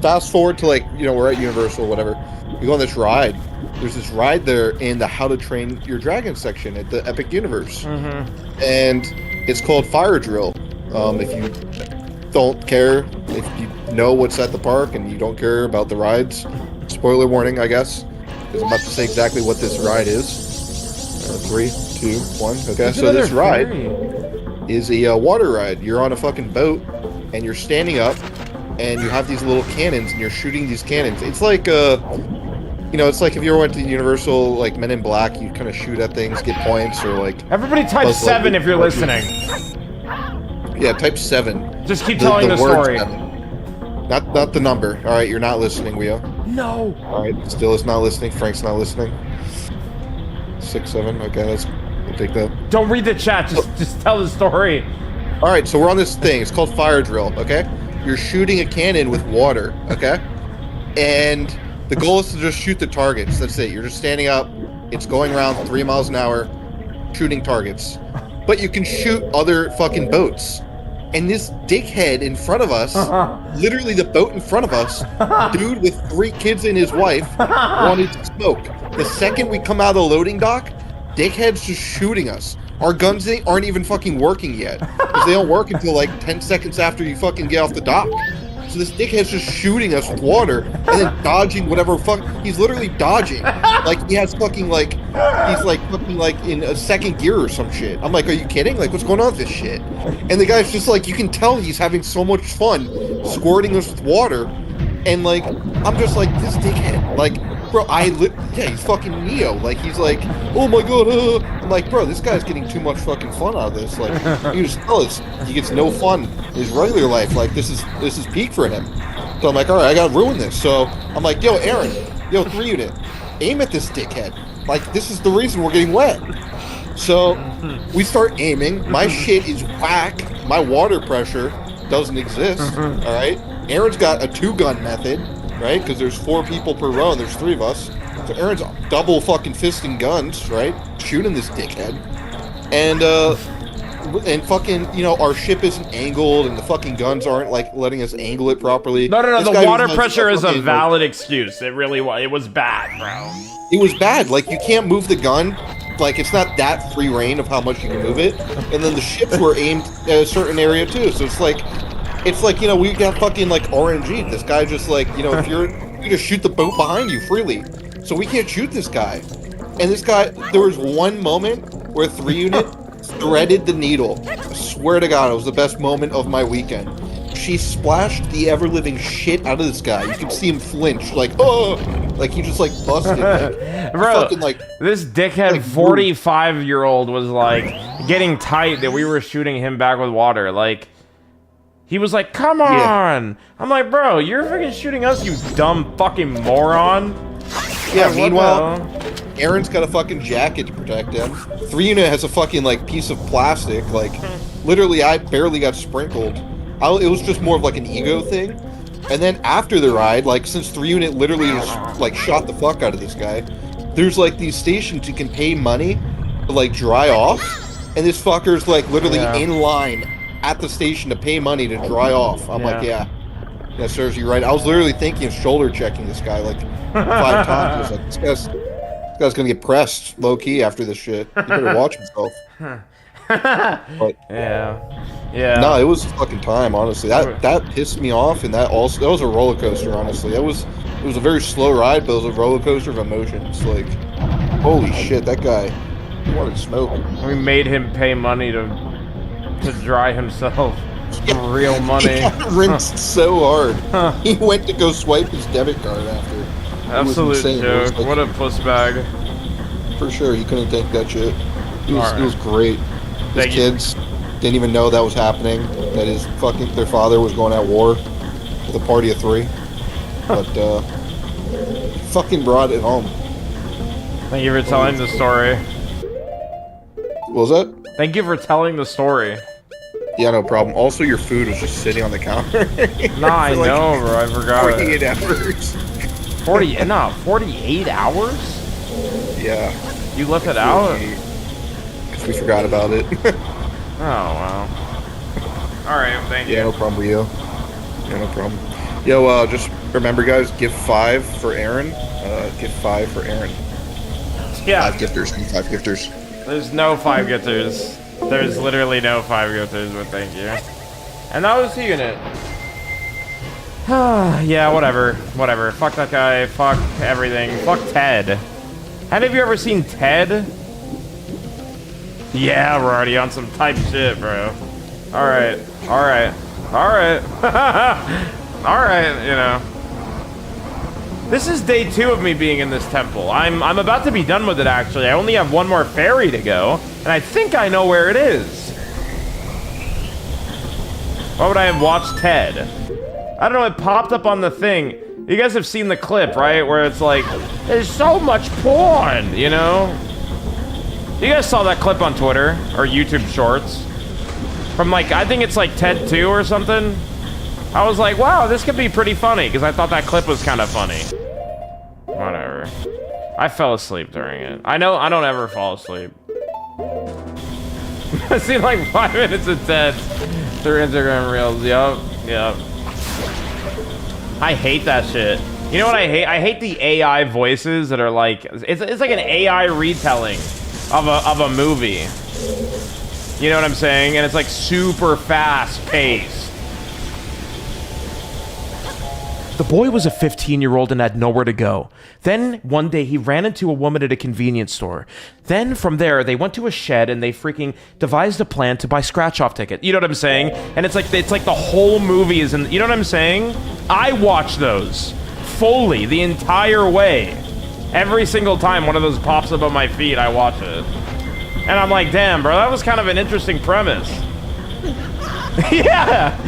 Speaker 4: fast forward to like, you know, we're at Universal, whatever. We go on this ride. There's this ride there in the How to Train Your Dragon section at the Epic Universe.
Speaker 1: Mm-hmm.
Speaker 4: And it's called Fire Drill. If you don't care, if you know what's at the park and you don't care about the rides, spoiler warning, I guess, because I'm about to say exactly what this ride is. 3, 2, 1. Okay, so this ride is a water ride. You're on a fucking boat, and you're standing up, and you have these little cannons, and you're shooting these cannons. It's like, you know, it's like if you ever went to Universal, like Men in Black, you kind of shoot at things, get points, or like...
Speaker 1: Everybody type 7 if you're listening.
Speaker 4: Yeah, type 7.
Speaker 1: Just keep telling the story.
Speaker 4: 7. Not the number. All right, you're not listening, Leo.
Speaker 1: No.
Speaker 4: All right, still is not listening. Frank's not listening. 6, 7. Okay, we'll take that.
Speaker 1: Don't read the chat. Just tell the story.
Speaker 4: All right, so we're on this thing. It's called Fire Drill. Okay, you're shooting a cannon with water. Okay, and the goal is to just shoot the targets. That's it. You're just standing up. It's going around 3 miles an hour, shooting targets. But you can shoot other fucking boats. And this dickhead in front of us, literally the boat in front of us, dude with 3 kids and his wife, wanted to smoke. The second we come out of the loading dock, dickhead's just shooting us. Our guns aren't even fucking working yet. Because they don't work until like 10 seconds after you fucking get off the dock. So this dickhead's just shooting us with water and then dodging whatever fuck. He's literally dodging. Like he has fucking like, he's like fucking like in a second gear or some shit. I'm like, are you kidding? Like what's going on with this shit? And the guy's just like, you can tell he's having so much fun squirting us with water. And like, I'm just like, this dickhead. Like, bro, yeah, he's fucking Neo. Like, he's like, oh my god. I'm like, bro, this guy's getting too much fucking fun out of this. Like, you just tell us he gets no fun in his regular life. Like, this is peak for him. So I'm like, all right, I gotta ruin this. So I'm like, yo, Aaron, yo, 3 Unit, aim at this dickhead. Like, this is the reason we're getting wet. So we start aiming. My shit is whack. My water pressure doesn't exist. All right. Aaron's got a 2-gun method, right? Because there's 4 people per row and there's 3 of us. So Aaron's double fucking fisting guns, right? Shooting this dickhead. And and fucking, you know, our ship isn't angled, and the fucking guns aren't like letting us angle it properly.
Speaker 1: No,
Speaker 4: This
Speaker 1: the
Speaker 4: guy
Speaker 1: water
Speaker 4: was
Speaker 1: pressure is a
Speaker 4: fucking,
Speaker 1: valid excuse. It really was. It was bad, bro.
Speaker 4: It was bad. Like, you can't move the gun. Like, it's not that free reign of how much you can move it. And then the ships were aimed at a certain area too. So it's like, you know, we got fucking like RNG. This guy just like, you know, if you just shoot the boat behind you freely. So we can't shoot this guy. And this guy, there was one moment where 3 unit threaded the needle. I swear to God, it was the best moment of my weekend. She splashed the ever-living shit out of this guy. You could see him flinch, like, oh! Like, he just, like, busted. Like,
Speaker 1: bro,
Speaker 4: fucking, like,
Speaker 1: this dickhead
Speaker 4: like,
Speaker 1: 45-year-old was, like, getting tight that we were shooting him back with water. Like, he was like, come on!
Speaker 4: Yeah.
Speaker 1: I'm like, bro, you're freaking shooting us, you dumb fucking moron.
Speaker 4: Yeah,
Speaker 1: like,
Speaker 4: meanwhile, Aaron's got a fucking jacket to protect him. 3 unit has a fucking, like, piece of plastic. Like, literally, I barely got sprinkled. It was just more of, like, an ego thing. And then after the ride, like, since 3 unit literally just, like, shot the fuck out of this guy, there's, like, these stations you can pay money to, like, dry off. And this fucker's, like, literally in line at the station to pay money to dry off. I'm like, yeah, serves you right. I was literally thinking of shoulder checking this guy, like, 5 times. I was like, this guy's gonna get pressed low-key after this shit. He better watch himself. But,
Speaker 1: yeah.
Speaker 4: No, it was fucking time, honestly. That pissed me off, and that was a roller coaster, honestly. It was a very slow ride, but it was a roller coaster of emotions. Like, holy shit, that guy wanted smoke.
Speaker 1: We made him pay money to dry himself. Real money.
Speaker 4: He got rinsed so hard. He went to go swipe his debit card after.
Speaker 1: Absolute joke.
Speaker 4: Like,
Speaker 1: what a puss bag.
Speaker 4: For sure, he couldn't take that shit. It was great. His
Speaker 1: Thank
Speaker 4: kids didn't even know that was happening. That their father was going at war with a party of 3. But fucking brought it home.
Speaker 1: Thank you for telling the story.
Speaker 4: What was that?
Speaker 1: Thank you for telling the story.
Speaker 4: Yeah, no problem. Also, your food was just sitting on the counter.
Speaker 1: Nah, I know, bro. I forgot.
Speaker 4: 48 hours.
Speaker 1: 48 hours?
Speaker 4: Yeah.
Speaker 1: You left it out?
Speaker 4: Because we forgot about it.
Speaker 1: Oh, wow. Alright, thank you.
Speaker 4: Yeah, no problem with you. Yeah, no problem. Yo, just remember, guys, give 5 for Aaron. Give 5 for Aaron.
Speaker 1: Yeah.
Speaker 4: 5 gifters. 5 gifters.
Speaker 1: There's no 5 gifters. There's literally no 5 gifters, but thank you. And that was the unit. Yeah, whatever. Whatever. Fuck that guy. Fuck everything. Fuck Ted. Have you ever seen Ted? Yeah, we're already on some type shit, bro. Alright. Alright. Alright. Alright, you know. This is day 2 of me being in this temple. I'm about to be done with it, actually. I only have one more ferry to go, and I think I know where it is. Why would I have watched Ted? I don't know, it popped up on the thing. You guys have seen the clip, right? Where it's like, there's so much porn, you know? You guys saw that clip on Twitter, or YouTube Shorts? From like, I think it's like Ted 2 or something. I was like, wow, this could be pretty funny, because I thought that clip was kind of funny. Whatever. I fell asleep during it. I know I don't ever fall asleep. I see like 5 minutes of Ted through Instagram Reels. Yup. I hate that shit. You know what I hate? I hate the AI voices that are like, it's like an AI retelling of a movie. You know what I'm saying? And it's like super fast paced. The boy was a 15-year-old and had nowhere to go. Then, one day, he ran into a woman at a convenience store. Then, from there, they went to a shed and they freaking devised a plan to buy scratch-off tickets. You know what I'm saying? And it's like the whole movie is in... You know what I'm saying? I watch those fully the entire way. Every single time one of those pops up on my feed, I watch it. And I'm like, damn, bro, that was kind of an interesting premise. Yeah!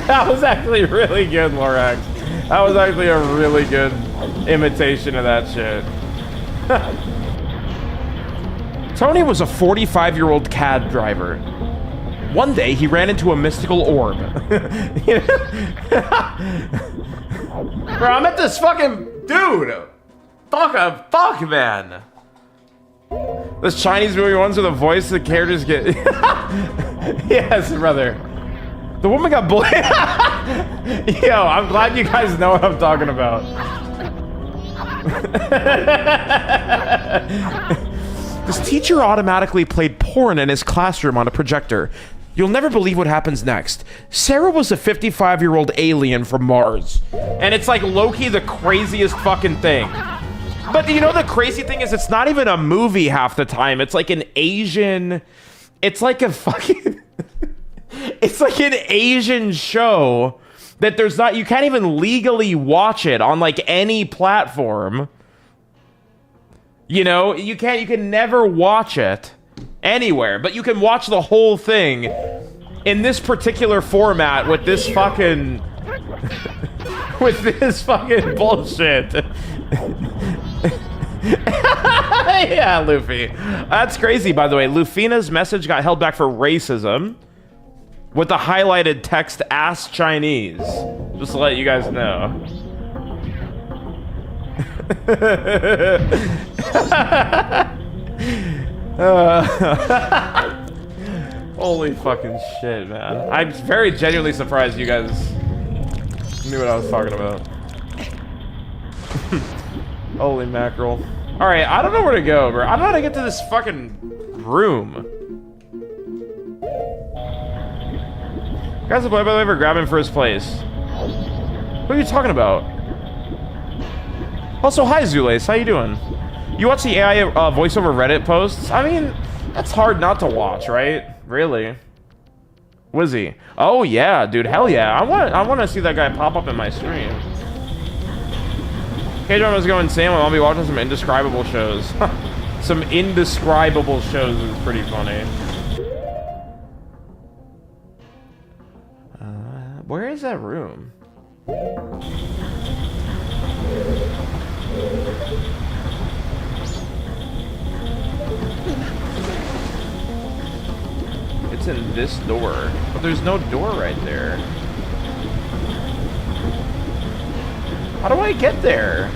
Speaker 1: That was actually really good, Lorax. That was actually a really good imitation of that shit. Tony was a 45-year-old cab driver. One day, he ran into a mystical orb. Bro, I'm at this fucking... Dude! Fuck, man. This Chinese movie ones with a voice the characters get. Yes, brother. The woman got bullied. Yo, I'm glad you guys know what I'm talking about. This teacher automatically played porn in his classroom on a projector. You'll never believe what happens next. Sarah was a 55-year-old alien from Mars. And it's like low-key the craziest fucking thing. But you know the crazy thing is it's not even a movie half the time. It's like an Asian... It's like a fucking... It's like an Asian show that there's not... You can't even legally watch it on like any platform. You know, you can never watch it anywhere, but you can watch the whole thing in this particular format with this fucking with this fucking bullshit. Yeah, Luffy. That's crazy, by the way. Lufina's message got held back for racism with the highlighted text "Ask Chinese." Just to let you guys know. Holy fucking shit, man. I'm very genuinely surprised you guys knew what I was talking about. Holy mackerel. Alright, I don't know where to go, bro. I don't know how to get to this fucking room. Guys, the boy, by the way, for grabbing first place. What are you talking about? Also, hi, Zulace. How you doing? You watch the AI voiceover Reddit posts? I mean, that's hard not to watch, right? Really? Wizzy. Oh, yeah, dude. Hell yeah. I want to see that guy pop up in my stream. K-Drama's going insane. I'll be watching some indescribable shows. Some indescribable shows is pretty funny. Where is that room? It's in this door, but there's no door right there. How do I get there?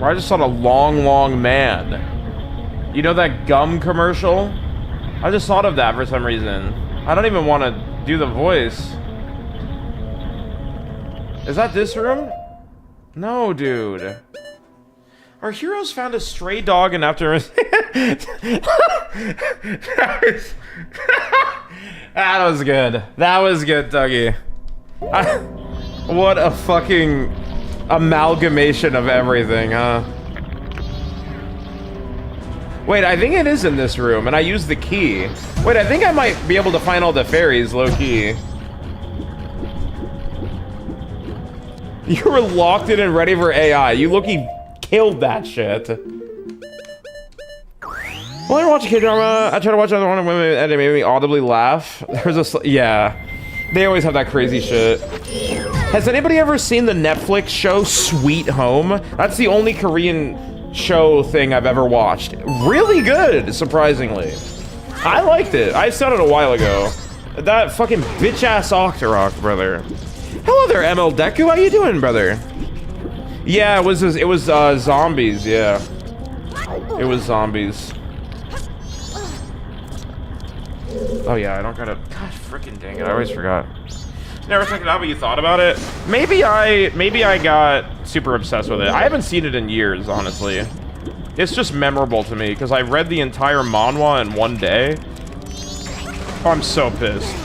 Speaker 1: I just saw a long man. You know that gum commercial? I just thought of that for some reason. I don't even want to do the voice. Is that this room? No, dude. Our heroes found a stray dog and after... That was good. That was good, Dougie. What a fucking amalgamation of everything, huh? Wait, I think it is in this room, and I used the key. Wait, I think I might be able to find all the fairies, low-key. You were locked in and ready for AI. You low-key killed that shit. Well, I watch a K-drama. I try to watch another one and it made me audibly laugh. There's a... Yeah. They always have that crazy shit. Has anybody ever seen the Netflix show Sweet Home? That's the only Korean show thing I've ever watched. Really good, surprisingly. I liked it. I said it a while ago. That fucking bitch-ass Octorok, brother. Hello there, ML Deku. How you doing, brother? Yeah, it was zombies, yeah. It was zombies. Oh yeah, I don't gotta... Gosh, freaking dang it, I always forgot. Never checked it out, but you thought about it? Maybe I got super obsessed with it. I haven't seen it in years, honestly. It's just memorable to me, because I read the entire manhwa in one day. Oh, I'm so pissed.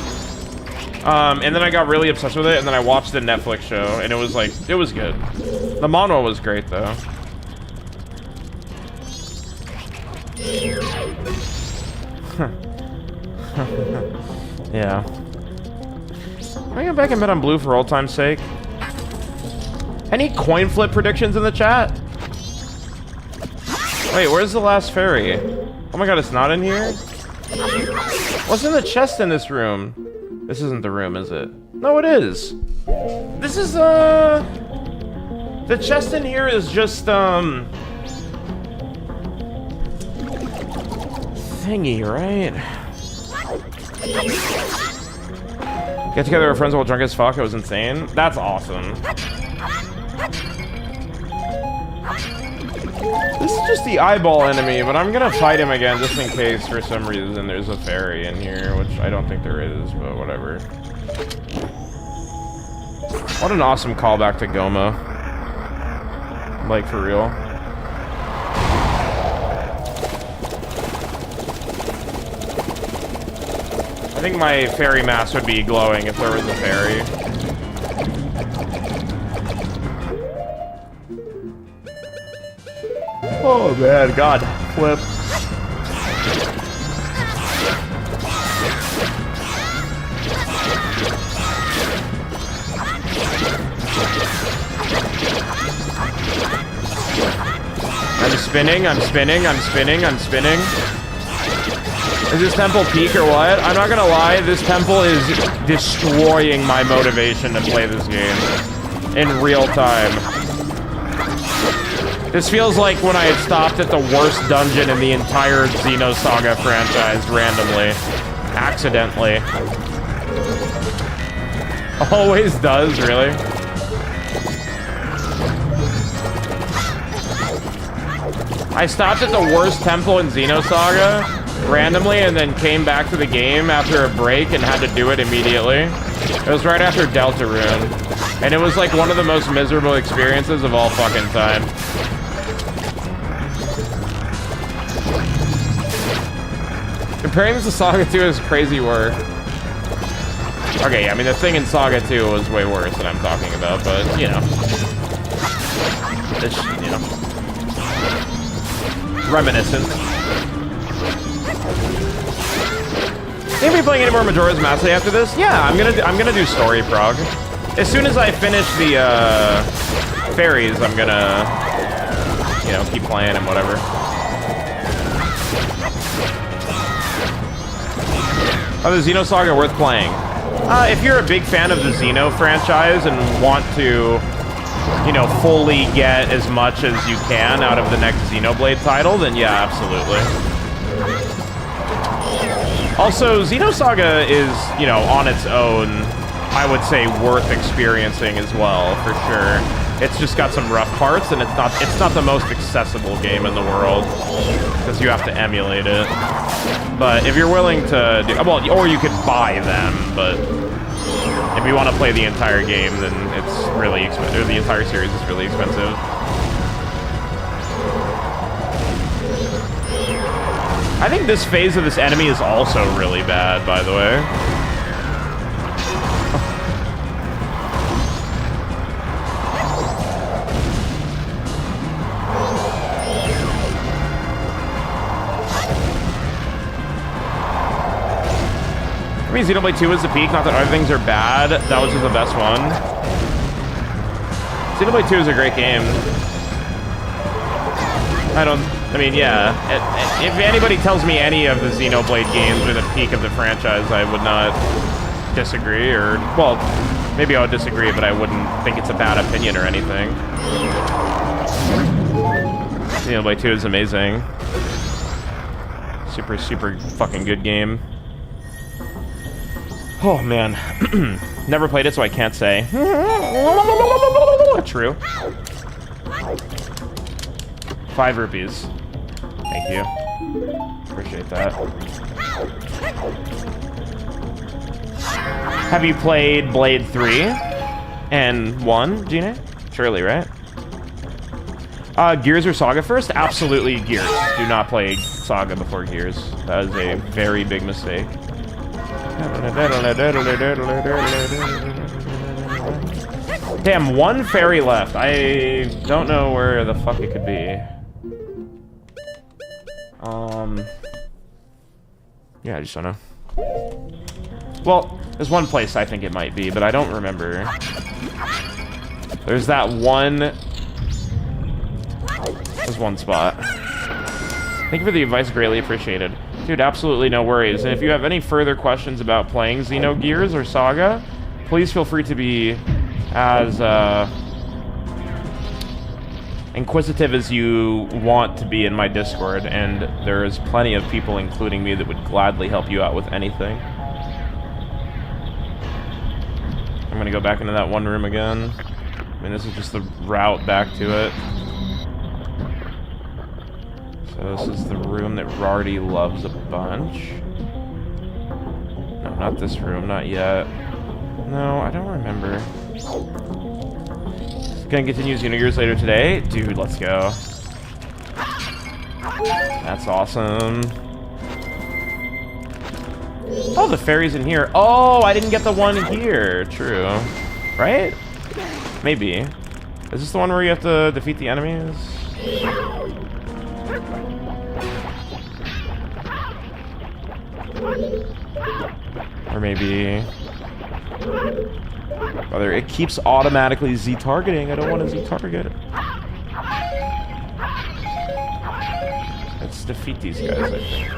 Speaker 1: And then I got really obsessed with it, and then I watched the Netflix show, and it was like, it was good. The manhwa was great, though. Yeah. Can I get back in bed on blue for old time's sake? Any coin flip predictions in the chat? Wait, where's the last fairy? Oh my god, it's not in here? What's in the chest in this room? This isn't the room, is it? No, it is. This is, the chest in here is just, thingy, right? Get together with friends while drunk as fuck. It was insane. That's awesome. This is just the eyeball enemy, but I'm gonna fight him again just in case for some reason there's a fairy in here, which I don't think there is, but whatever. What an awesome callback to Goma. Like, for real. I think my fairy mask would be glowing if there was a fairy. Oh man, God, flip. I'm spinning, I'm spinning, I'm spinning, I'm spinning. Is this temple peak or what? I'm not gonna lie, this temple is destroying my motivation to play this game in real time. This feels like when I had stopped at the worst dungeon in the entire Xenosaga franchise randomly. Accidentally. Always does, really. I stopped at the worst temple in Xenosaga randomly and then came back to the game after a break and had to do it immediately. It was right after Deltarune. And it was like one of the most miserable experiences of all fucking time. Comparing this to Saga 2 is crazy work. Okay, yeah, I mean, the thing in Saga 2 was way worse than I'm talking about, but, you know. It's, you know. Reminiscent. Are you playing any more Majora's Mask after this? Yeah, I'm gonna do story prog. As soon as I finish the, fairies, I'm gonna, you know, keep playing and whatever. Oh, the Xenosaga worth playing. If you're a big fan of the Xeno franchise and want to, you know, fully get as much as you can out of the next Xenoblade title, then yeah, absolutely. Also, Xenosaga is, you know, on its own, I would say, worth experiencing as well, for sure. It's just got some rough parts, and it's not the most accessible game in the world, because you have to emulate it. But if you're willing to do, well, or you could buy them, but if you want to play the entire game, then it's really expensive. The entire series is really expensive. I think this phase of this enemy is also really bad, by the way. I mean, Xenoblade 2 is the peak, not that other things are bad. That was just the best one. Xenoblade 2 is a great game. I mean, yeah. If anybody tells me any of the Xenoblade games are the peak of the franchise, I would not disagree, or, well, maybe I would disagree, but I wouldn't think it's a bad opinion or anything. Xenoblade 2 is amazing. Super, super fucking good game. Oh, man. Never played it, so I can't say. True. 5 rupees. Thank you. Appreciate that. Have you played Blade 3 and 1, Gina? Surely, right? Gears or Saga first? Absolutely Gears. Do not play Saga before Gears. That is a very big mistake. Damn, one fairy left. I don't know where the fuck it could be. Yeah, I just don't know. Well, there's one place I think it might be, but I don't remember. There's that one... There's one spot. Thank you for the advice, greatly appreciated. Dude, absolutely no worries. And if you have any further questions about playing Xenogears or Saga, please feel free to be as inquisitive as you want to be in my Discord, and there's plenty of people, including me, that would gladly help you out with anything. I'm gonna go back into that one room again. I mean, this is just the route back to it. So this is the room that Rardy loves a bunch. No, not this room, not yet. No, I don't remember. Gonna continue years later today? Dude, let's go. That's awesome. Oh, the fairy's in here. Oh, I didn't get the one here. True. Right? Maybe. Is this the one where you have to defeat the enemies? Or maybe... Brother, it keeps automatically Z-targeting. I don't want to Z-target. Let's defeat these guys, I think.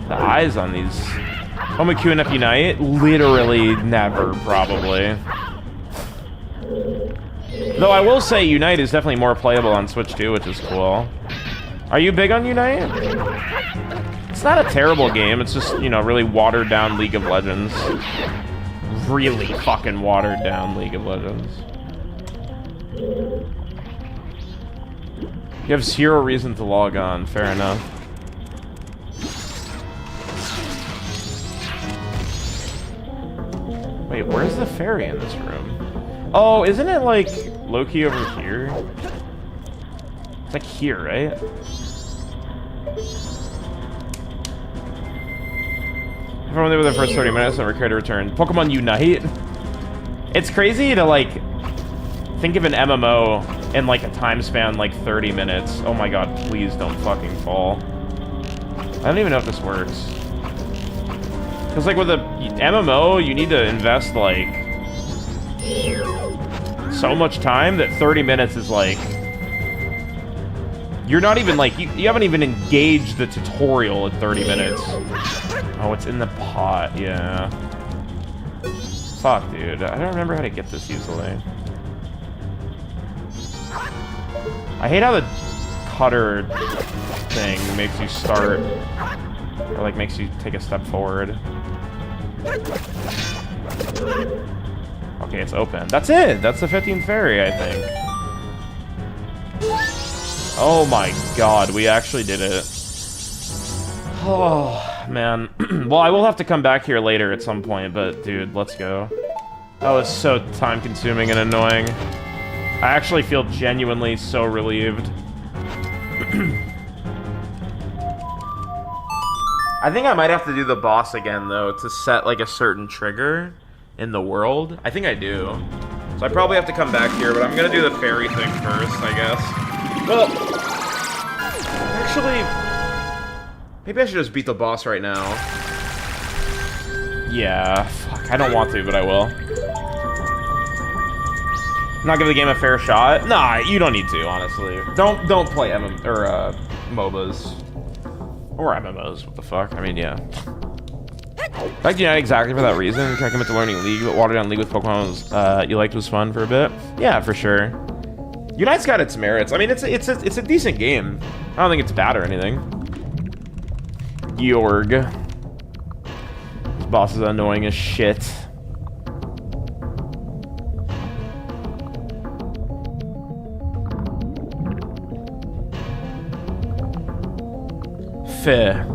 Speaker 1: The eyes on these... Home with QNF Unite? Literally never, probably. Though I will say Unite is definitely more playable on Switch too, which is cool. Are you big on Unite? It's not a terrible game, it's just, you know, really watered down League of Legends. Really fucking watered down League of Legends. You have zero reason to log on, fair enough. Wait, where's the fairy in this room? Oh, isn't it like low-key over here? It's like here, right? Everyone there with the first 30 minutes, never care to return. Pokemon Unite? It's crazy to, like, think of an MMO in, like, a time span, like, 30 minutes. Oh my god, please don't fucking fall. I don't even know if this works. Because, like, with a MMO, you need to invest, like, so much time that 30 minutes is, like... You're not even, like, you haven't even engaged the tutorial at 30 minutes. Oh, it's in the pot, yeah. Fuck, dude. I don't remember how to get this easily. I hate how the cutter thing makes you start, or, like, makes you take a step forward. Okay, it's open. That's it! That's the 15th fairy, I think. Oh my god, we actually did it. Oh, man. Well, I will have to come back here later at some point, but dude, let's go. That was so time-consuming and annoying. I actually feel genuinely so relieved. I think I might have to do the boss again, though, to set, like, a certain trigger in the world. I think I do. So I probably have to come back here, but I'm gonna do the fairy thing first, I guess. Well, actually, maybe I should just beat the boss right now. Yeah, fuck, I don't want to, but I will. Not give the game a fair shot? Nah, you don't need to, honestly. Don't play MOBAs. Or MMOs, what the fuck? I mean, yeah. Back to Unite exactly for that reason. Can't commit to learning League, but watered down League with Pokemon you liked was fun for a bit. Yeah, for sure. Unite's got its merits. I mean, it's a decent game. I don't think it's bad or anything. Georg. This boss is annoying as shit. Fair.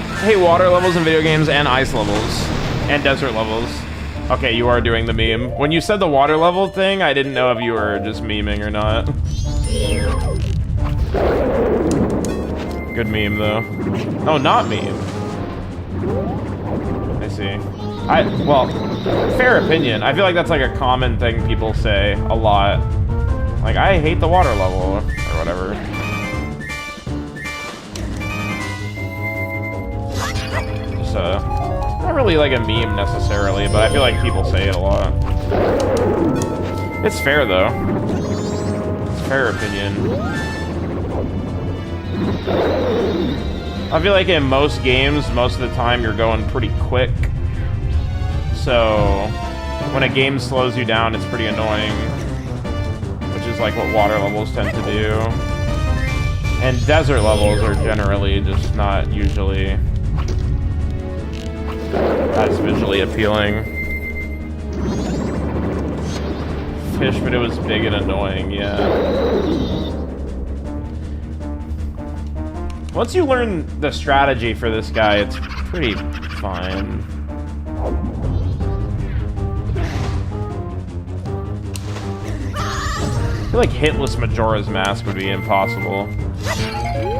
Speaker 1: I hate water levels in video games and ice levels and desert levels. Okay, you are doing the meme. When you said the water level thing, I didn't know if you were just memeing or not. Good meme, though. Oh, not meme. I see. Well, fair opinion. I feel like that's like a common thing people say a lot. Like, I hate the water level, or whatever. Not really like a meme necessarily, but I feel like people say it a lot. It's fair though. It's fair opinion. I feel like in most games, most of the time you're going pretty quick. So when a game slows you down, it's pretty annoying. Which is like what water levels tend to do. And desert levels are generally just not usually as visually appealing. Fish, but it was big and annoying, yeah. Once you learn the strategy for this guy, it's pretty fine. I feel like hitless Majora's Mask would be impossible.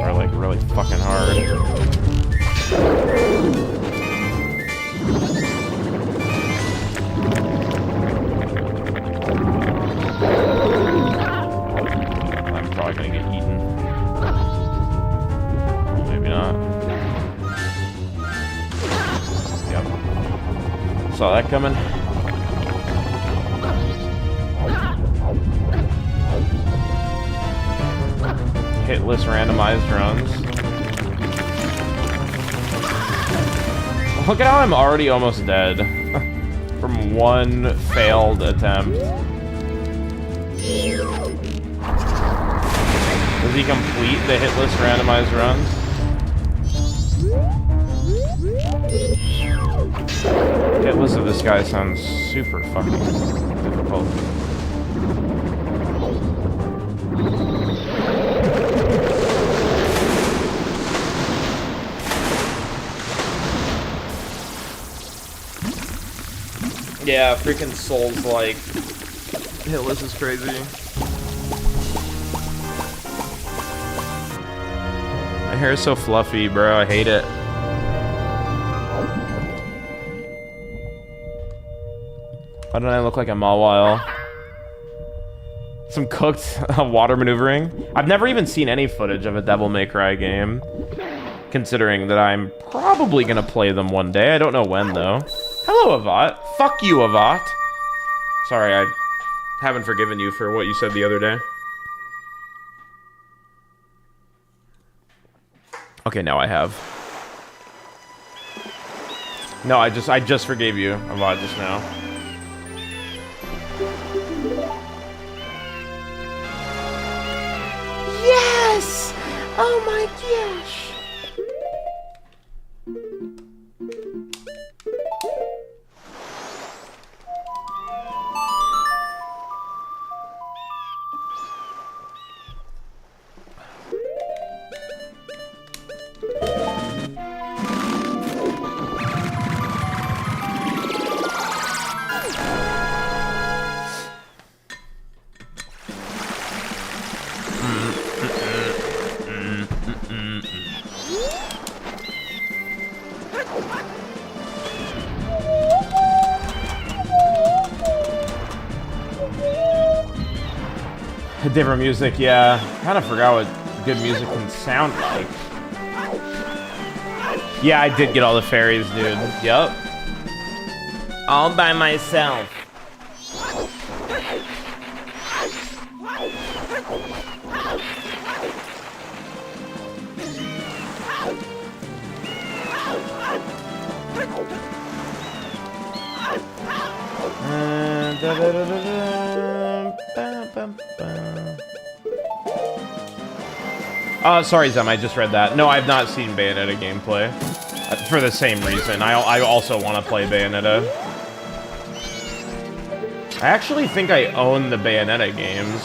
Speaker 1: Or like really fucking hard. I'm probably gonna get eaten. Maybe not. Yep. Saw that coming. Hitless randomized runs. Look at how I'm already almost dead from one failed attempt. Does he complete the hitless randomized runs? Hitless of this guy sounds super fucking difficult. Yeah, freaking Souls like hitless is crazy. My hair is so fluffy, bro. I hate it. Why don't I look like a Mawile? Some cooked water maneuvering. I've never even seen any footage of a Devil May Cry game, considering that I'm probably gonna play them one day. I don't know when though. Hello, Avat. Fuck you, Avat. Sorry, I haven't forgiven you for what you said the other day. Okay, now I have. No, I just forgave you, Avat, just now.
Speaker 2: Yes! Oh my gosh!
Speaker 1: Different music, yeah. Kind of forgot what good music can sound like. Yeah, I did get all the fairies, dude. Yup. All by myself. Sorry, Zem, I just read that. No, I've not seen Bayonetta gameplay. For the same reason. I also want to play Bayonetta. I actually think I own the Bayonetta games.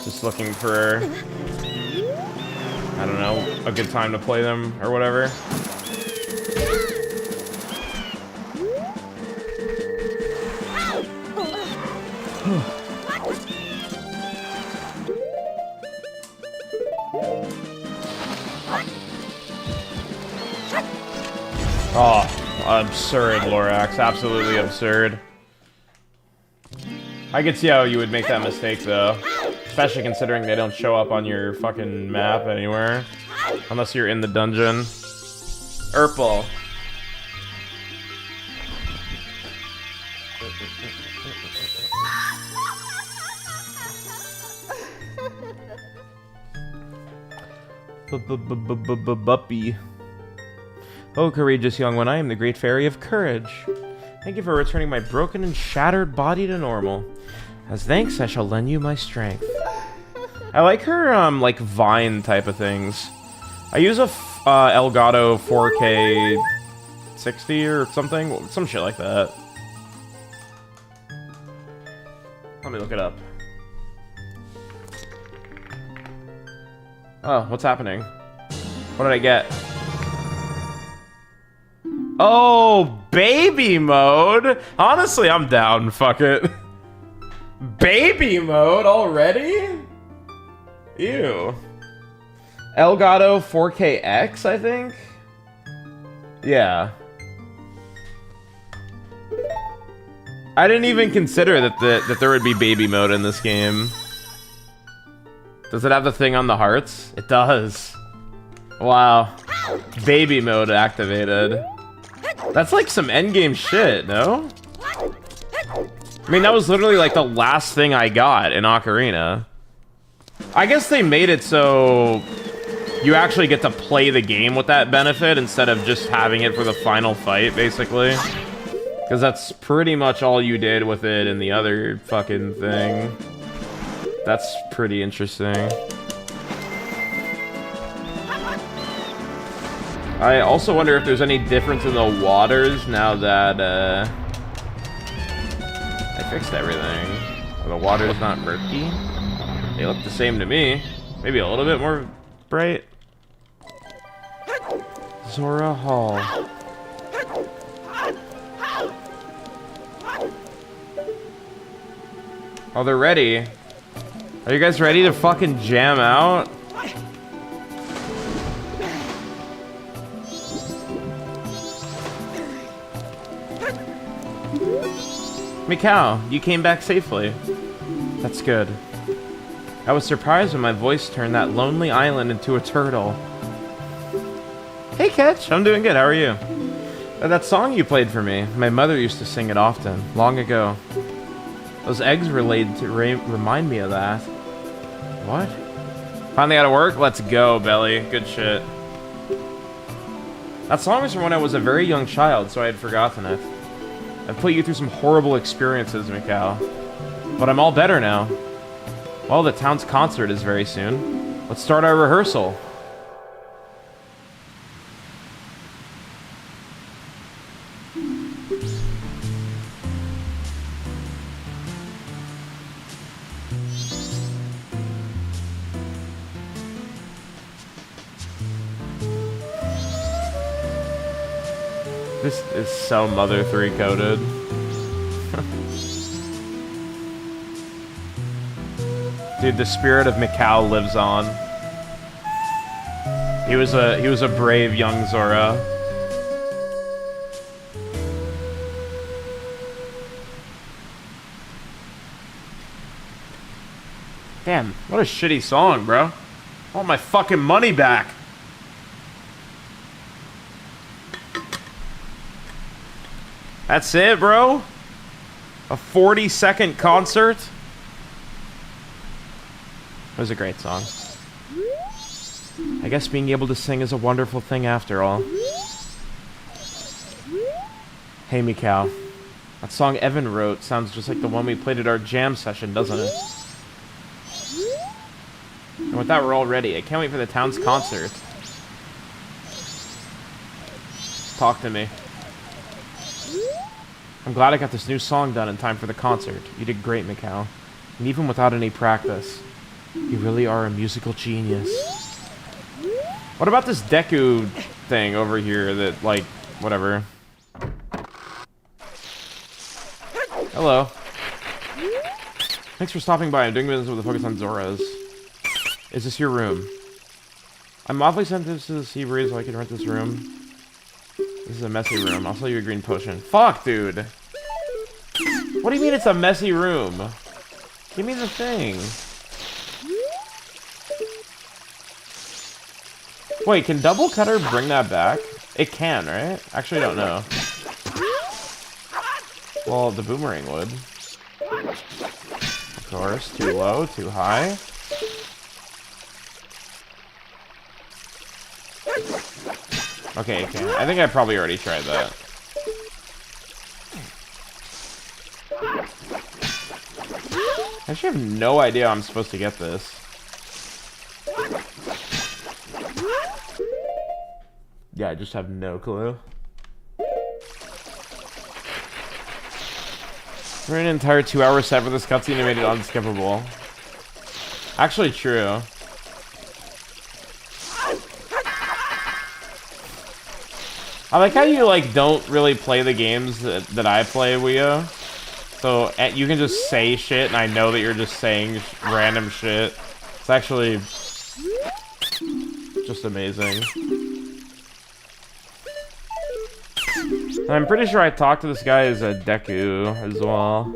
Speaker 1: Just looking for, I don't know, a good time to play them or whatever. Oh, absurd, Lorax. Absolutely absurd. I could see how you would make that mistake, though. Especially considering they don't show up on your fucking map anywhere. Unless you're in the dungeon. Urple. Buppy. Oh, courageous young one, I am the great fairy of courage. Thank you for returning my broken and shattered body to normal. As thanks, I shall lend you my strength. I like her, like, Vine type of things. I use a Elgato 4K 60 or something. Some shit like that. Let me look it up. Oh, what's happening? What did I get? Oh, baby mode? Honestly, I'm down. Fuck it. Baby mode already? Ew. Elgato 4KX, I think? Yeah. I didn't even consider that there would be baby mode in this game. Does it have the thing on the hearts? It does. Wow. Baby mode activated. That's like some endgame shit, no? I mean, that was literally like the last thing I got in Ocarina. I guess they made it so you actually get to play the game with that benefit instead of just having it for the final fight, basically. Because that's pretty much all you did with it in the other fucking thing. That's pretty interesting. I also wonder if there's any difference in the waters now that, I fixed everything. Are the water's not murky? They look the same to me. Maybe a little bit more bright. Zora Hall. Oh, they're ready. Are you guys ready to fucking jam out? Mikau, you came back safely. That's good. I was surprised when my voice turned that lonely island into a turtle. Hey, Ketch, I'm doing good. How are you? That song you played for me, my mother used to sing it often, long ago. Those eggs were laid to remind me of that. What? Finally out of work? Let's go, Belly. Good shit. That song is from when I was a very young child, so I had forgotten it. I've put you through some horrible experiences, Mikau. But I'm all better now. Well, the town's concert is very soon. Let's start our rehearsal. This is so Mother 3 coded. Dude, the spirit of Mikau lives on. He was a brave young Zora. Damn, what a shitty song, bro. I want my fucking money back. That's it, bro? A 40-second concert? It was a great song. I guess being able to sing is a wonderful thing after all. Hey, Mikau. That song Evan wrote sounds just like the one we played at our jam session, doesn't it? And with that, we're all ready. I can't wait for the town's concert. Talk to me. I'm glad I got this new song done in time for the concert. You did great, Mikau. And even without any practice, you really are a musical genius. What about this Deku thing over here that, like, whatever. Hello. Thanks for stopping by. I'm doing business with a focus on Zora's. Is this your room? I'm awfully sensitive to the sea breeze, so I can rent this room. This is a messy room. I'll sell you a green potion. Fuck, dude. What do you mean it's a messy room? Give me the thing. Wait, can Double Cutter bring that back? It can, right? Actually, I don't know. Well, the boomerang would. Of course. Too low, too high. Okay, it can. I think I probably already tried that. I actually have no idea how I'm supposed to get this. Yeah, I just have no clue. For an entire 2-hour set for this cutscene and made it unskippable. Actually true. I like how you like don't really play the games that I play, Wio. So you can just say shit and I know that you're just saying random shit. It's actually just amazing. And I'm pretty sure I talked to this guy as a Deku as well.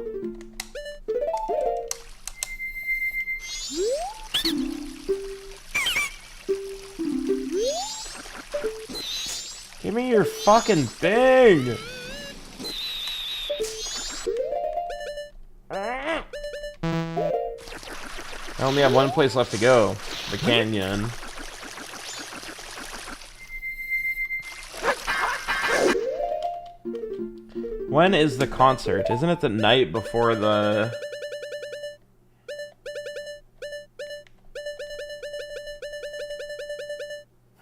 Speaker 1: Give me your fucking thing! I only have one place left to go. The canyon. When is the concert? Isn't it the night before the...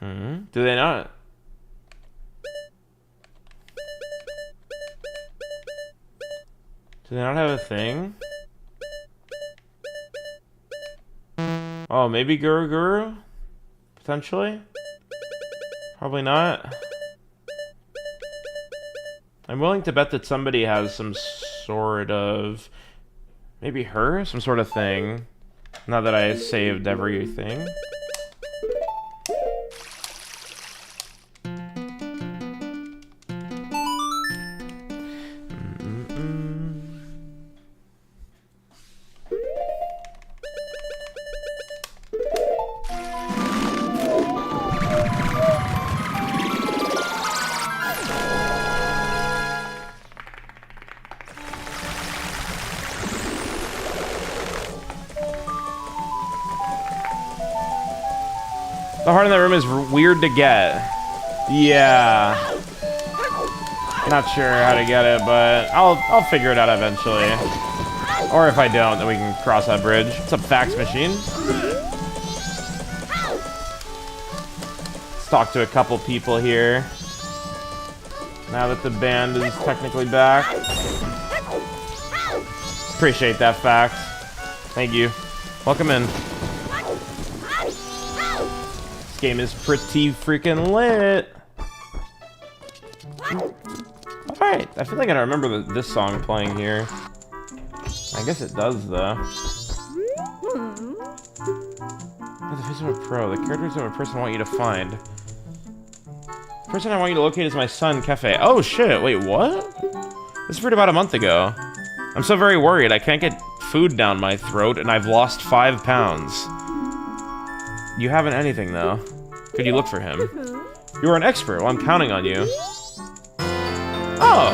Speaker 1: Do they not? Do they not have a thing? Oh, maybe Guru Guru? Potentially? Probably not. I'm willing to bet that somebody has some sort of... Maybe her? Some sort of thing. Now that I saved everything. The heart in that room is weird to get. Yeah. Not sure how to get it, but I'll figure it out eventually. Or if I don't, then we can cross that bridge. What's up, fax machine? Let's talk to a couple people here. Now that the band is technically back. Appreciate that fax. Thank you. Welcome in. Game is pretty freaking lit. Alright, I feel like I don't remember this song playing here. I guess it does, though. Oh, the face of a pro. The characters of a person I want you to find. The person I want you to locate is my son, Kefe. Oh, shit. Wait, what? This was about a month ago. I'm so very worried. I can't get food down my throat, and I've lost 5 pounds. You haven't anything, though. Could you look for him? You are an expert. Well, I'm counting on you. Oh.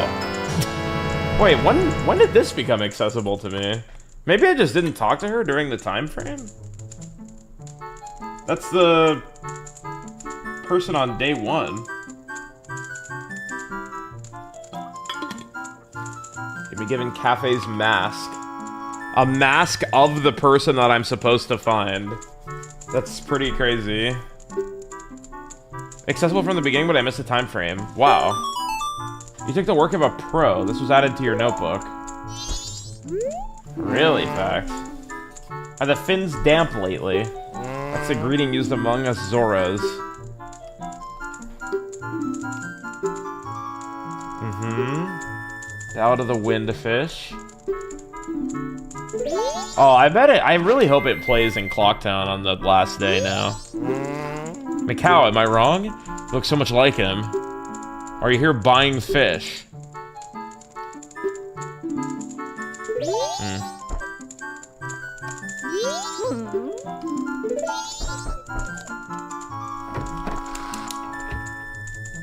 Speaker 1: Wait, when did this become accessible to me? Maybe I just didn't talk to her during the time frame? That's the person on day 1. You've been given Cafe's mask. A mask of the person that I'm supposed to find. That's pretty crazy. Accessible from the beginning, but I missed the time frame. Wow. You took the work of a pro. This was added to your notebook. Really, fact. Are the fins damp lately? That's the greeting used among us Zoras. Out of the wind fish. Oh, I bet it. I really hope it plays in Clocktown on the last day now. Macau, am I wrong? You look so much like him. Are you here buying fish?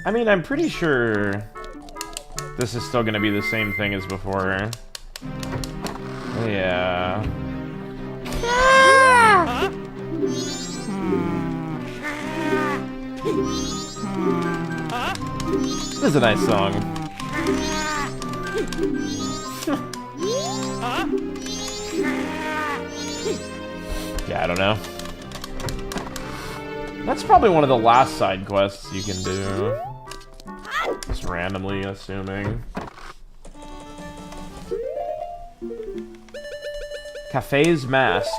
Speaker 1: I mean, I'm pretty sure this is still gonna be the same thing as before. Yeah. This is a nice song. Yeah, I don't know. That's probably one of the last side quests you can do. Just randomly assuming. Cafe's mask.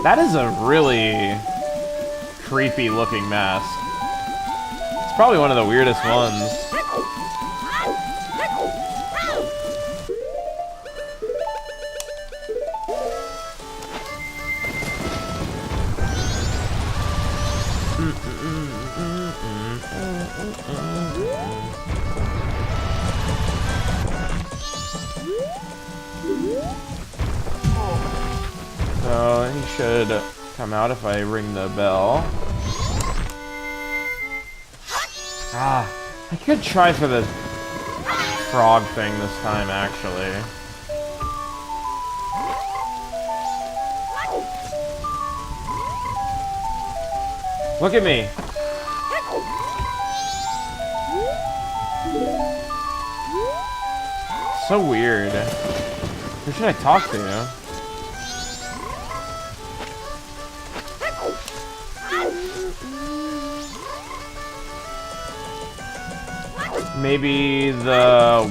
Speaker 1: That is a really creepy looking mask. It's probably one of the weirdest ones. So he should come out if I ring the bell. Ah, I could try for the frog thing this time, actually. Look at me. So weird. Who should I talk to? Maybe the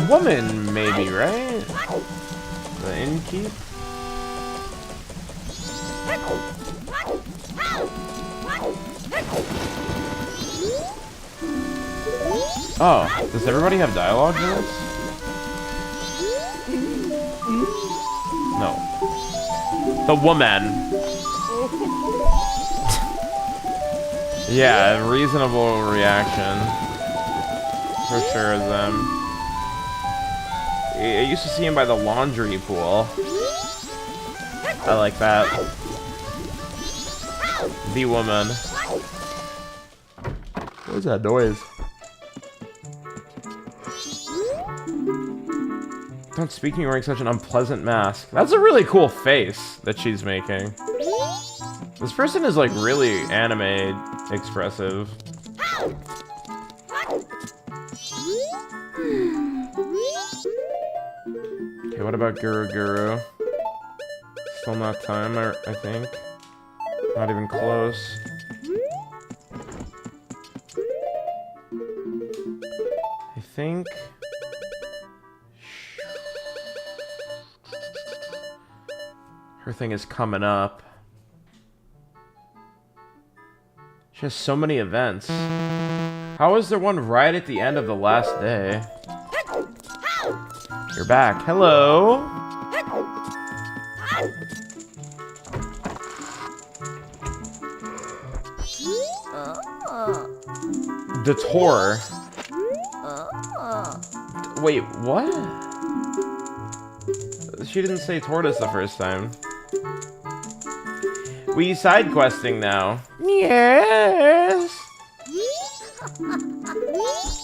Speaker 1: woman, maybe, right? The innkeep? Oh, does everybody have dialogue for this? No. The woman. Yeah, reasonable reaction. For sure is them. I used to see him by the laundry pool. I like that. The woman. What is that noise? Don't speak to me wearing such an unpleasant mask. That's a really cool face that she's making. This person is like really anime expressive. Okay, what about Guru Guru? Still not time, I think. Not even close. I think... her thing is coming up. She has so many events. How is there one right at the end of the last day? You're back. Hello? The tour. Wait, what? She didn't say tortoise the first time. We side questing now. Yes.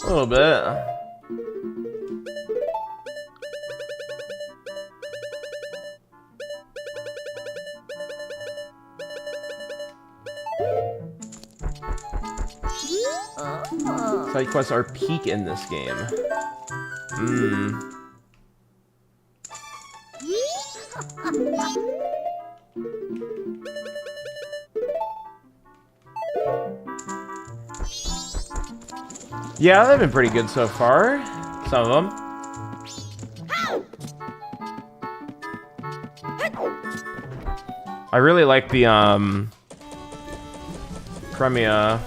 Speaker 1: A little bit. Side quests are peak in this game. Yeah, they've been pretty good so far. Some of them. I really like the Premia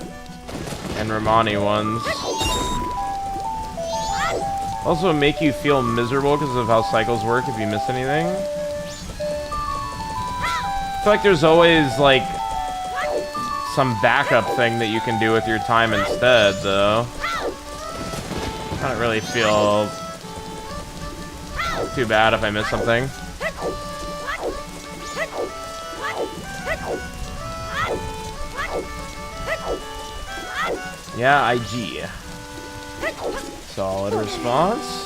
Speaker 1: and Romani ones. Also make you feel miserable because of how cycles work if you miss anything. I feel like there's always like some backup thing that you can do with your time instead, though. I don't really feel too bad if I miss something. Yeah, IG. Solid response.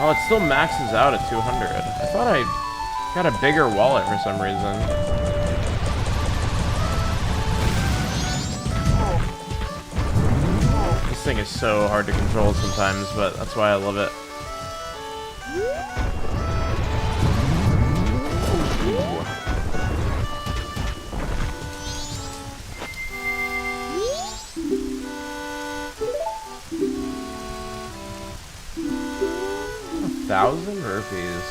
Speaker 1: Oh, it still maxes out at 200. I thought I got a bigger wallet for some reason. This thing is so hard to control sometimes, but that's why I love it. Ooh. 1,000 rupees.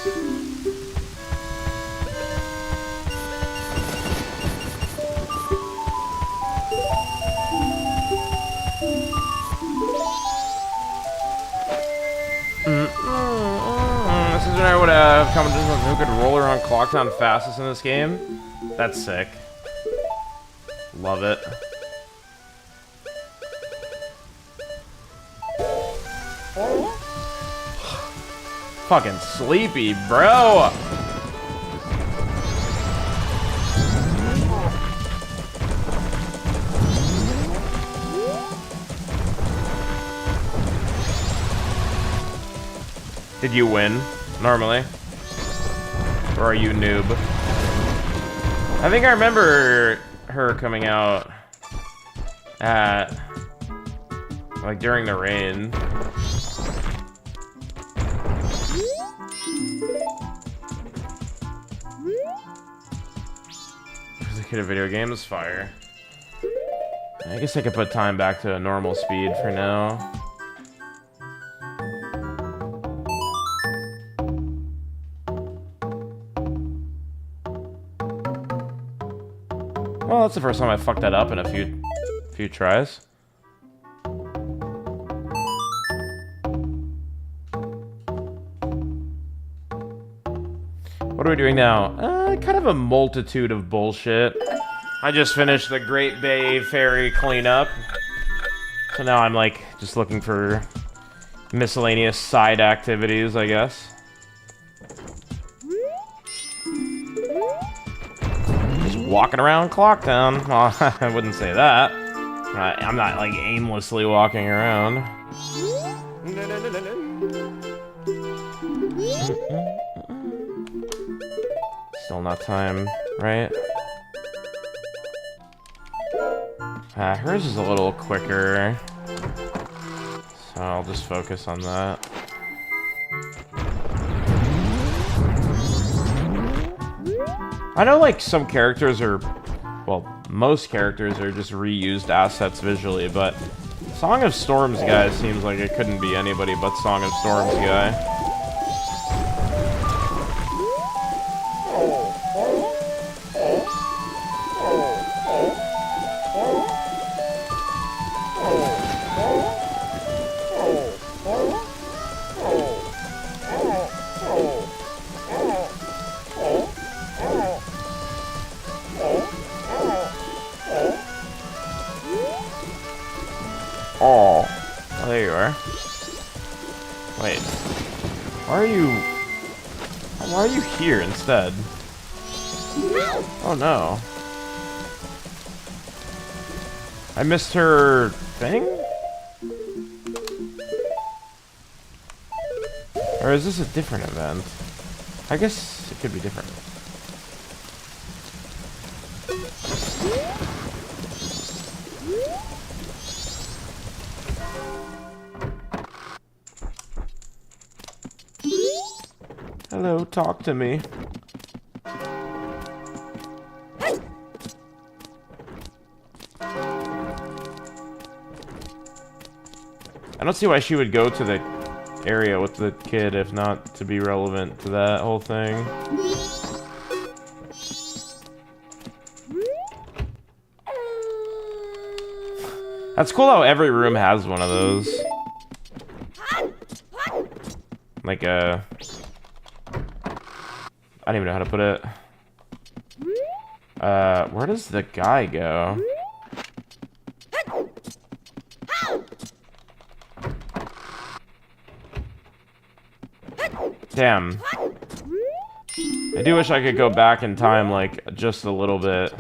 Speaker 1: This is when I would have commented on who could roll around Clocktown fastest in this game. That's sick. Love it. Fucking sleepy, bro. Did you win, normally? Or are you noob? I think I remember her coming out at, like, during the rain. As a kid of video games, fire. I guess I could put time back to a normal speed for now. Well, that's the first time I fucked that up in a few tries. What are we doing now? Kind of a multitude of bullshit. I just finished the Great Bay Ferry cleanup. So now I'm like just looking for miscellaneous side activities, I guess. Walking around Clocktown. Well, I wouldn't say that. I'm not like aimlessly walking around. Still not time, right? Hers is a little quicker, so I'll just focus on that. I know, like, some characters are, well, most characters are just reused assets visually, but Song of Storms guy seems like it couldn't be anybody but Song of Storms guy. Oh, well, there you are. Wait, why are you here instead? Oh no. I missed her thing? Or is this a different event? I guess it could be different. Hello, talk to me. I don't see why she would go to the area with the kid if not to be relevant to that whole thing. That's cool how every room has one of those. Like a... I don't even know how to put it. Where does the guy go? Damn. I do wish I could go back in time, like, just a little bit.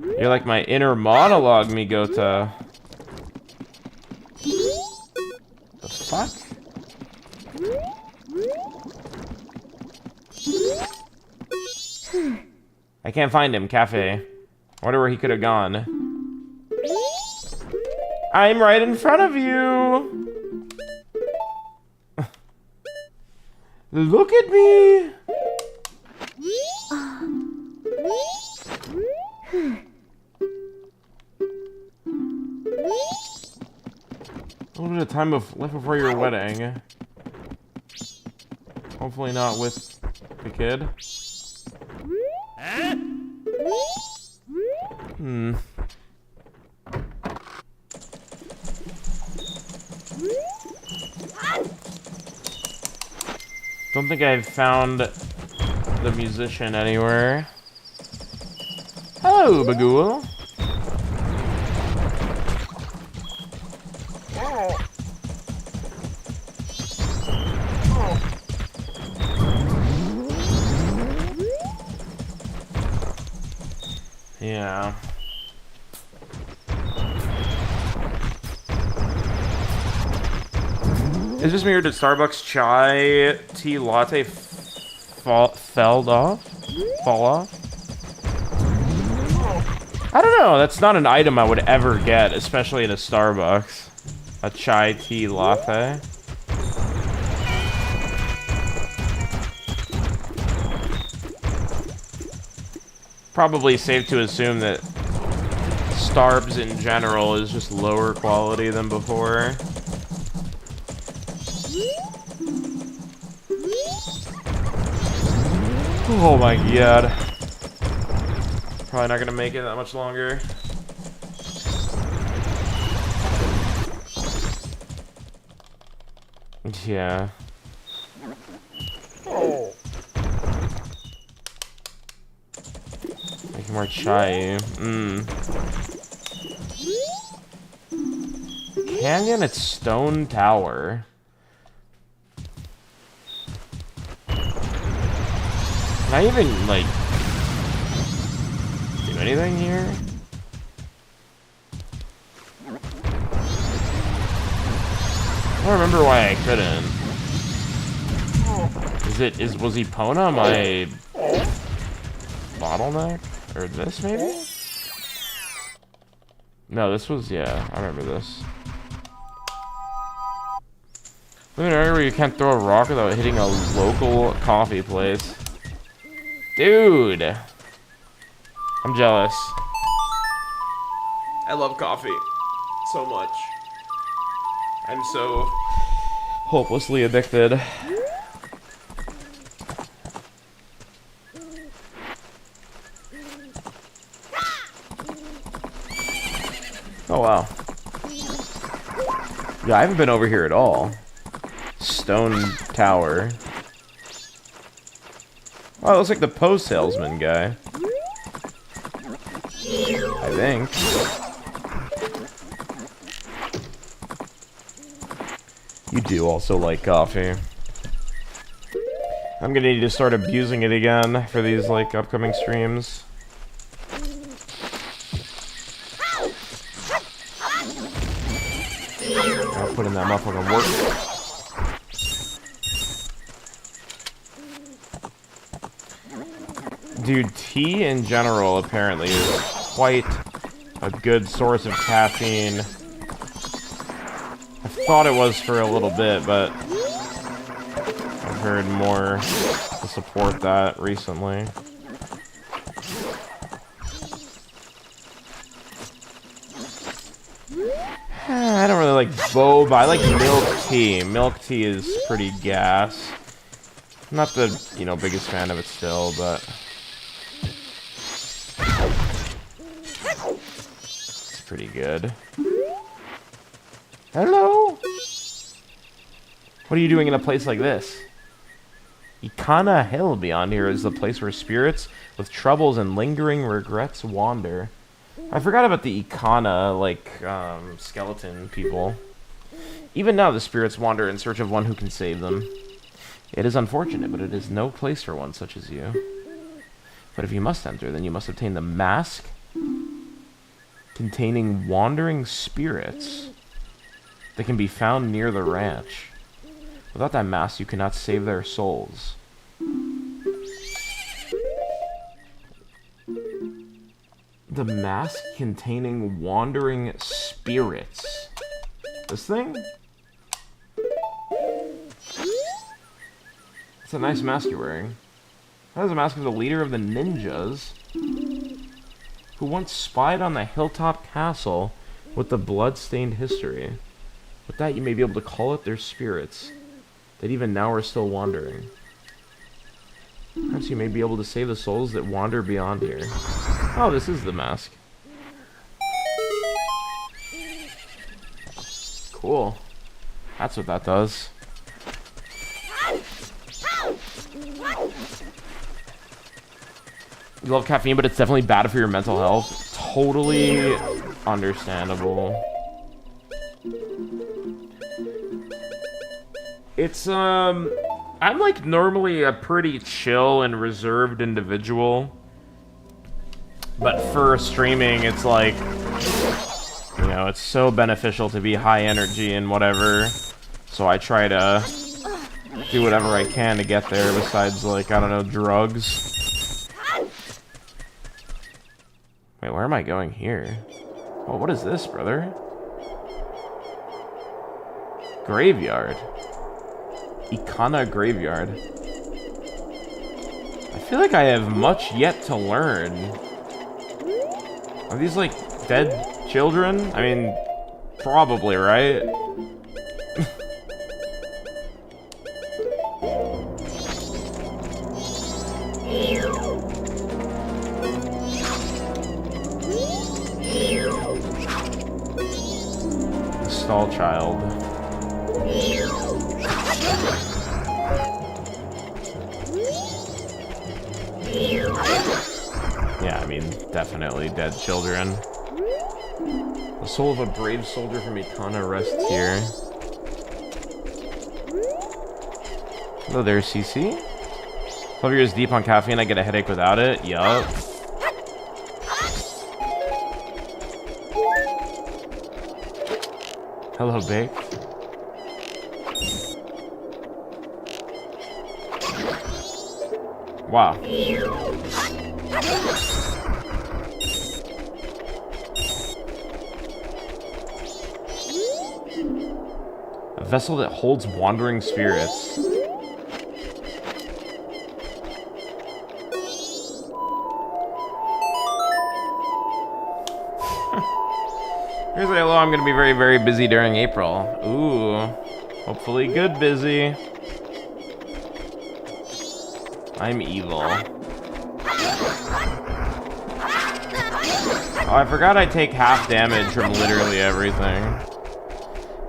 Speaker 1: You're like my inner monologue, Migota. I can't find him. Cafe. I wonder where he could have gone. I'm right in front of you. Look at me. A little bit of time left before your wedding. Hopefully not with the kid. Don't think I've found the musician anywhere. Hello, Bagul. Yeah. Is this me or did Starbucks chai tea latte fall off? I don't know. That's not an item I would ever get, especially at a Starbucks. A chai tea latte. Probably safe to assume that Starbs in general is just lower quality than before. Oh my god. Probably not gonna make it that much longer. Yeah. Making more chai. Canyon at Stone Tower. Can I even, like, do anything here? I don't remember why I couldn't. Was Epona my bottleneck? Or this, maybe? No, this was, yeah, I remember this. Live in an area where you can't throw a rock without hitting a local coffee place. Dude! I'm jealous. I love coffee so much. I'm so hopelessly addicted. Oh wow. Yeah, I haven't been over here at all. Stone Tower. Oh, it looks like the Poe salesman guy. I think. You do also like coffee. I'm gonna need to start abusing it again for these, like, upcoming streams. I'll put in that motherfucking work. Dude, tea in general apparently is quite a good source of caffeine. I thought it was for a little bit, but I've heard more to support that recently. I don't really like boba. I like milk tea. Milk tea is pretty gas. I'm not the, you know, biggest fan of it still, but it's pretty good. Hello? What are you doing in a place like this? Ikana Hill beyond here is the place where spirits with troubles and lingering regrets wander. I forgot about the Ikana, like, skeleton people. Even now the spirits wander in search of one who can save them. It is unfortunate, but it is no place for one such as you. But if you must enter, then you must obtain the mask containing wandering spirits that can be found near the ranch. Without that mask, you cannot save their souls. The mask containing wandering spirits. This thing? It's a nice mask you're wearing. That is a mask of the leader of the ninjas, who once spied on the hilltop castle with the blood-stained history. With that, you may be able to call it their spirits, that even now are still wandering. Perhaps you may be able to save the souls that wander beyond here. Oh, this is the mask. Cool. That's what that does. You love caffeine, but it's definitely bad for your mental health. Totally understandable. It's, I'm like normally a pretty chill and reserved individual. But for streaming, it's like, you know, it's so beneficial to be high energy and whatever. So I try to do whatever I can to get there besides, like, I don't know, drugs. Wait, where am I going here? Oh, what is this, brother? Graveyard. Ikana Graveyard. I feel like I have much yet to learn. Are these, like, dead children? I mean, probably, right? Stall child. Yeah, I mean, definitely dead children. The soul of a brave soldier from Ikana rests here. Hello there, CC. 12 years deep on caffeine, I get a headache without it. Yup. Hello, Bake. Wow. A vessel that holds wandering spirits. Here's like, hello, I'm gonna be very, very busy during April. Ooh. Hopefully good busy. I'm evil. Oh, I forgot I take half damage from literally everything.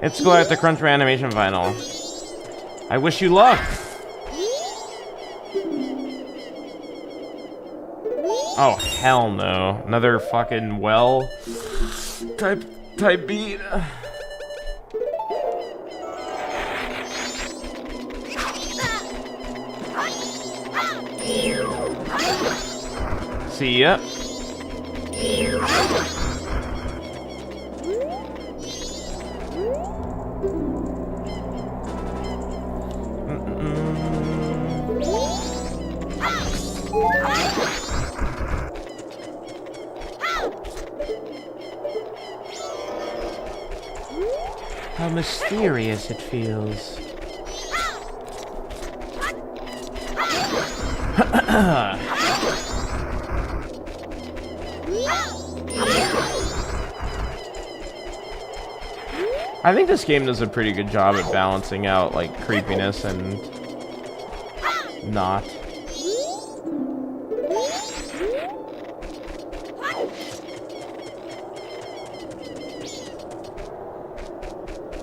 Speaker 1: It's go at the Crunch Animation Final. I wish you luck! Oh, hell no. Another fucking well type beat. See ya. How mysterious it feels. I think this game does a pretty good job at balancing out, like, creepiness and not.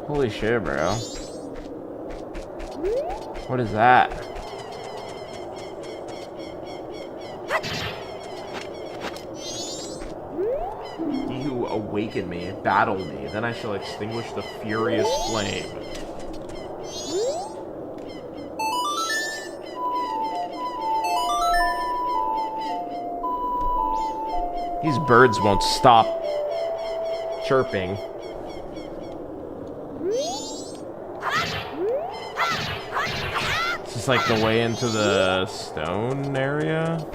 Speaker 1: Holy shit, bro. What is that? You awaken me, battle me, then I shall extinguish the furious flame. These birds won't stop chirping. Is this like the way into the stone area?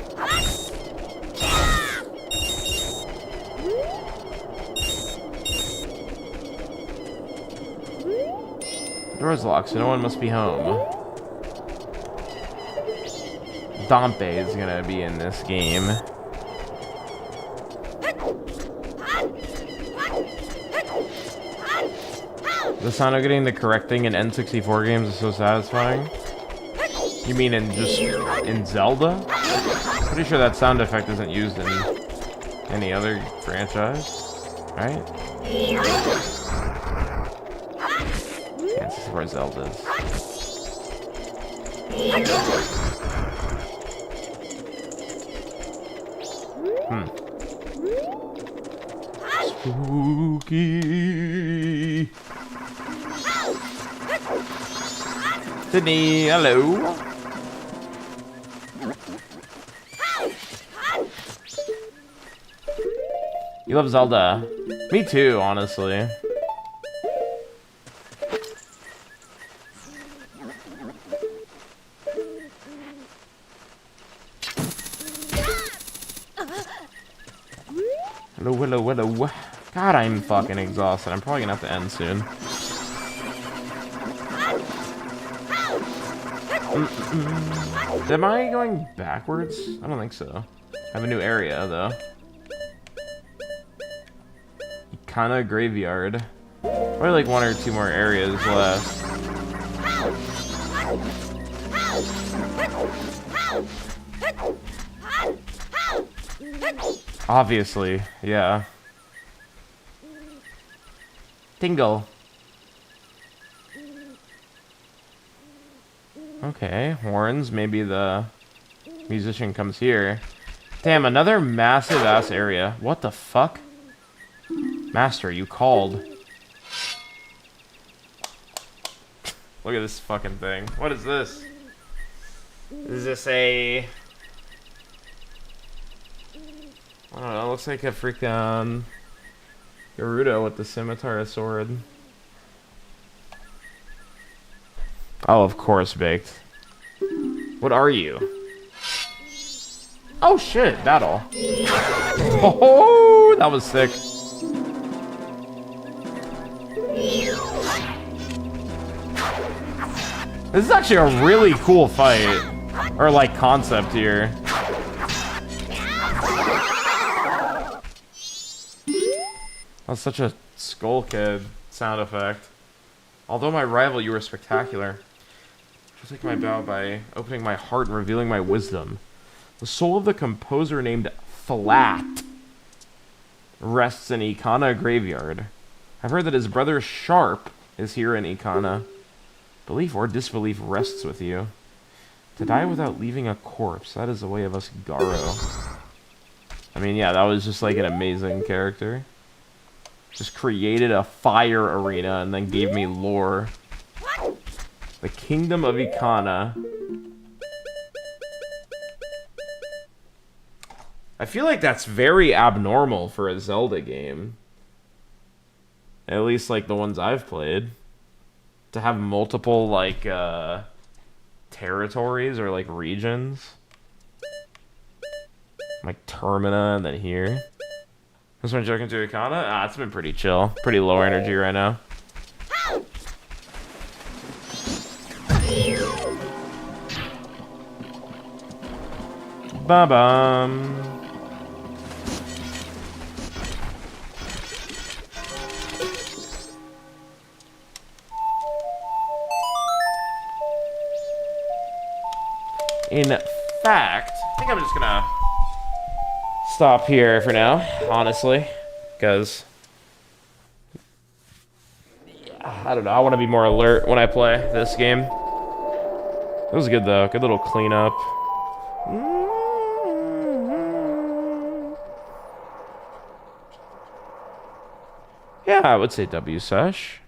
Speaker 1: Door's locked, so no one must be home. Dompe is gonna be in this game. The sound of getting the correct thing in N64 games is so satisfying. You mean in Zelda? Pretty sure that sound effect isn't used in any other franchise, right? Yeah, this is where Zelda's. Spooky. Sydney, hello. You love Zelda. Me too, honestly. Hello, hello, hello. God, I'm fucking exhausted. I'm probably gonna have to end soon. Am I going backwards? I don't think so. I have a new area, though. Ikana Graveyard. Probably like 1 or 2 more areas left. Obviously, yeah. Tingle. Okay, horns. Maybe the musician comes here. Damn, another massive ass area. What the fuck? Master, you called. Look at this fucking thing. What is this? Is this a... I don't know, it looks like a freaking Gerudo with the scimitar sword. Oh, of course, baked. What are you? Oh shit, battle. Oh, that was sick. This is actually a really cool fight. Or like concept here. That's such a Skull Kid sound effect. Although my rival, you were spectacular. I'll take my bow by opening my heart and revealing my wisdom. The soul of the composer named Flat rests in Ikana Graveyard. I've heard that his brother Sharp is here in Ikana. Belief or disbelief rests with you. To die without leaving a corpse, that is the way of us Garo. I mean, yeah, that was just like an amazing character. Just created a fire arena and then gave me lore. The Kingdom of Ikana. I feel like that's very abnormal for a Zelda game. At least like the ones I've played. To have multiple like territories or like regions. Like Termina and then here. This one joking to Ikana? Ah, it's been pretty chill. Pretty low energy right now. Ba-bum. In fact, I think I'm just gonna stop here for now, honestly, because I don't know, I want to be more alert when I play this game. It was good though, good little cleanup. Yeah, I would say W sesh.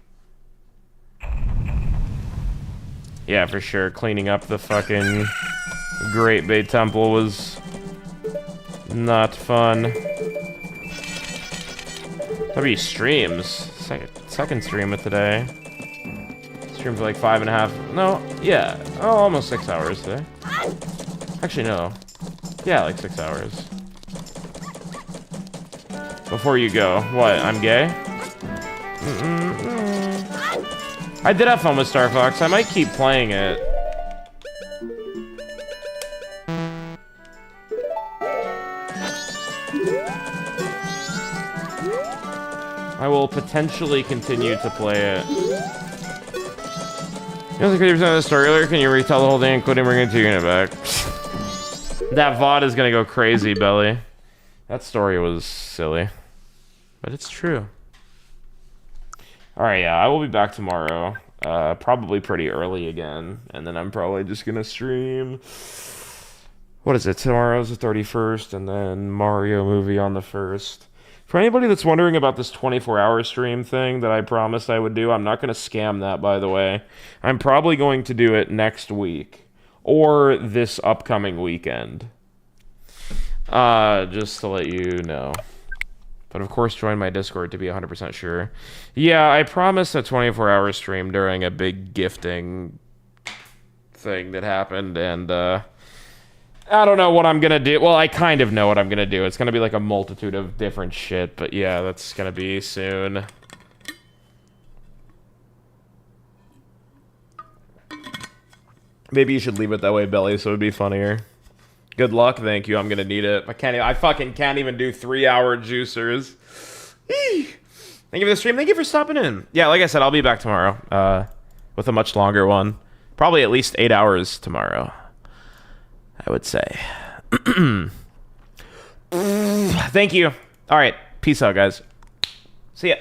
Speaker 1: Yeah, for sure, cleaning up the fucking Great Bay Temple was not fun. W streams. Second stream of today. Streamed for like 5.5. No, yeah. Oh, almost 6 hours today. Actually, no. Yeah, like 6 hours. Before you go. What? I'm gay? I did have fun with Star Fox. I might keep playing it. I will potentially continue to play it. You know the 50% of the story earlier? Can you retell the whole thing, including bringing 2 unit back? That VOD is gonna go crazy, Belly. That story was silly. But it's true. Alright, yeah, I will be back tomorrow. Probably pretty early again. And then I'm probably just gonna stream... What is it? Tomorrow's the 31st, and then Mario movie on the 1st. For anybody that's wondering about this 24-hour stream thing that I promised I would do, I'm not going to scam that, by the way. I'm probably going to do it next week. Or this upcoming weekend. Just to let you know. But of course, join my Discord to be 100% sure. Yeah, I promised a 24-hour stream during a big gifting thing that happened, and, I don't know what I'm gonna do. Well, I kind of know what I'm gonna do. It's gonna be like a multitude of different shit, but yeah, that's gonna be soon. Maybe you should leave it that way, Belly, so it'd be funnier. Good luck, thank you. I'm gonna need it. I fucking can't even do 3-hour juicers. Eee. Thank you for the stream. Thank you for stopping in. Yeah, like I said, I'll be back tomorrow. With a much longer one. Probably at least 8 hours tomorrow, I would say. Thank you. All right. Peace out, guys. See ya.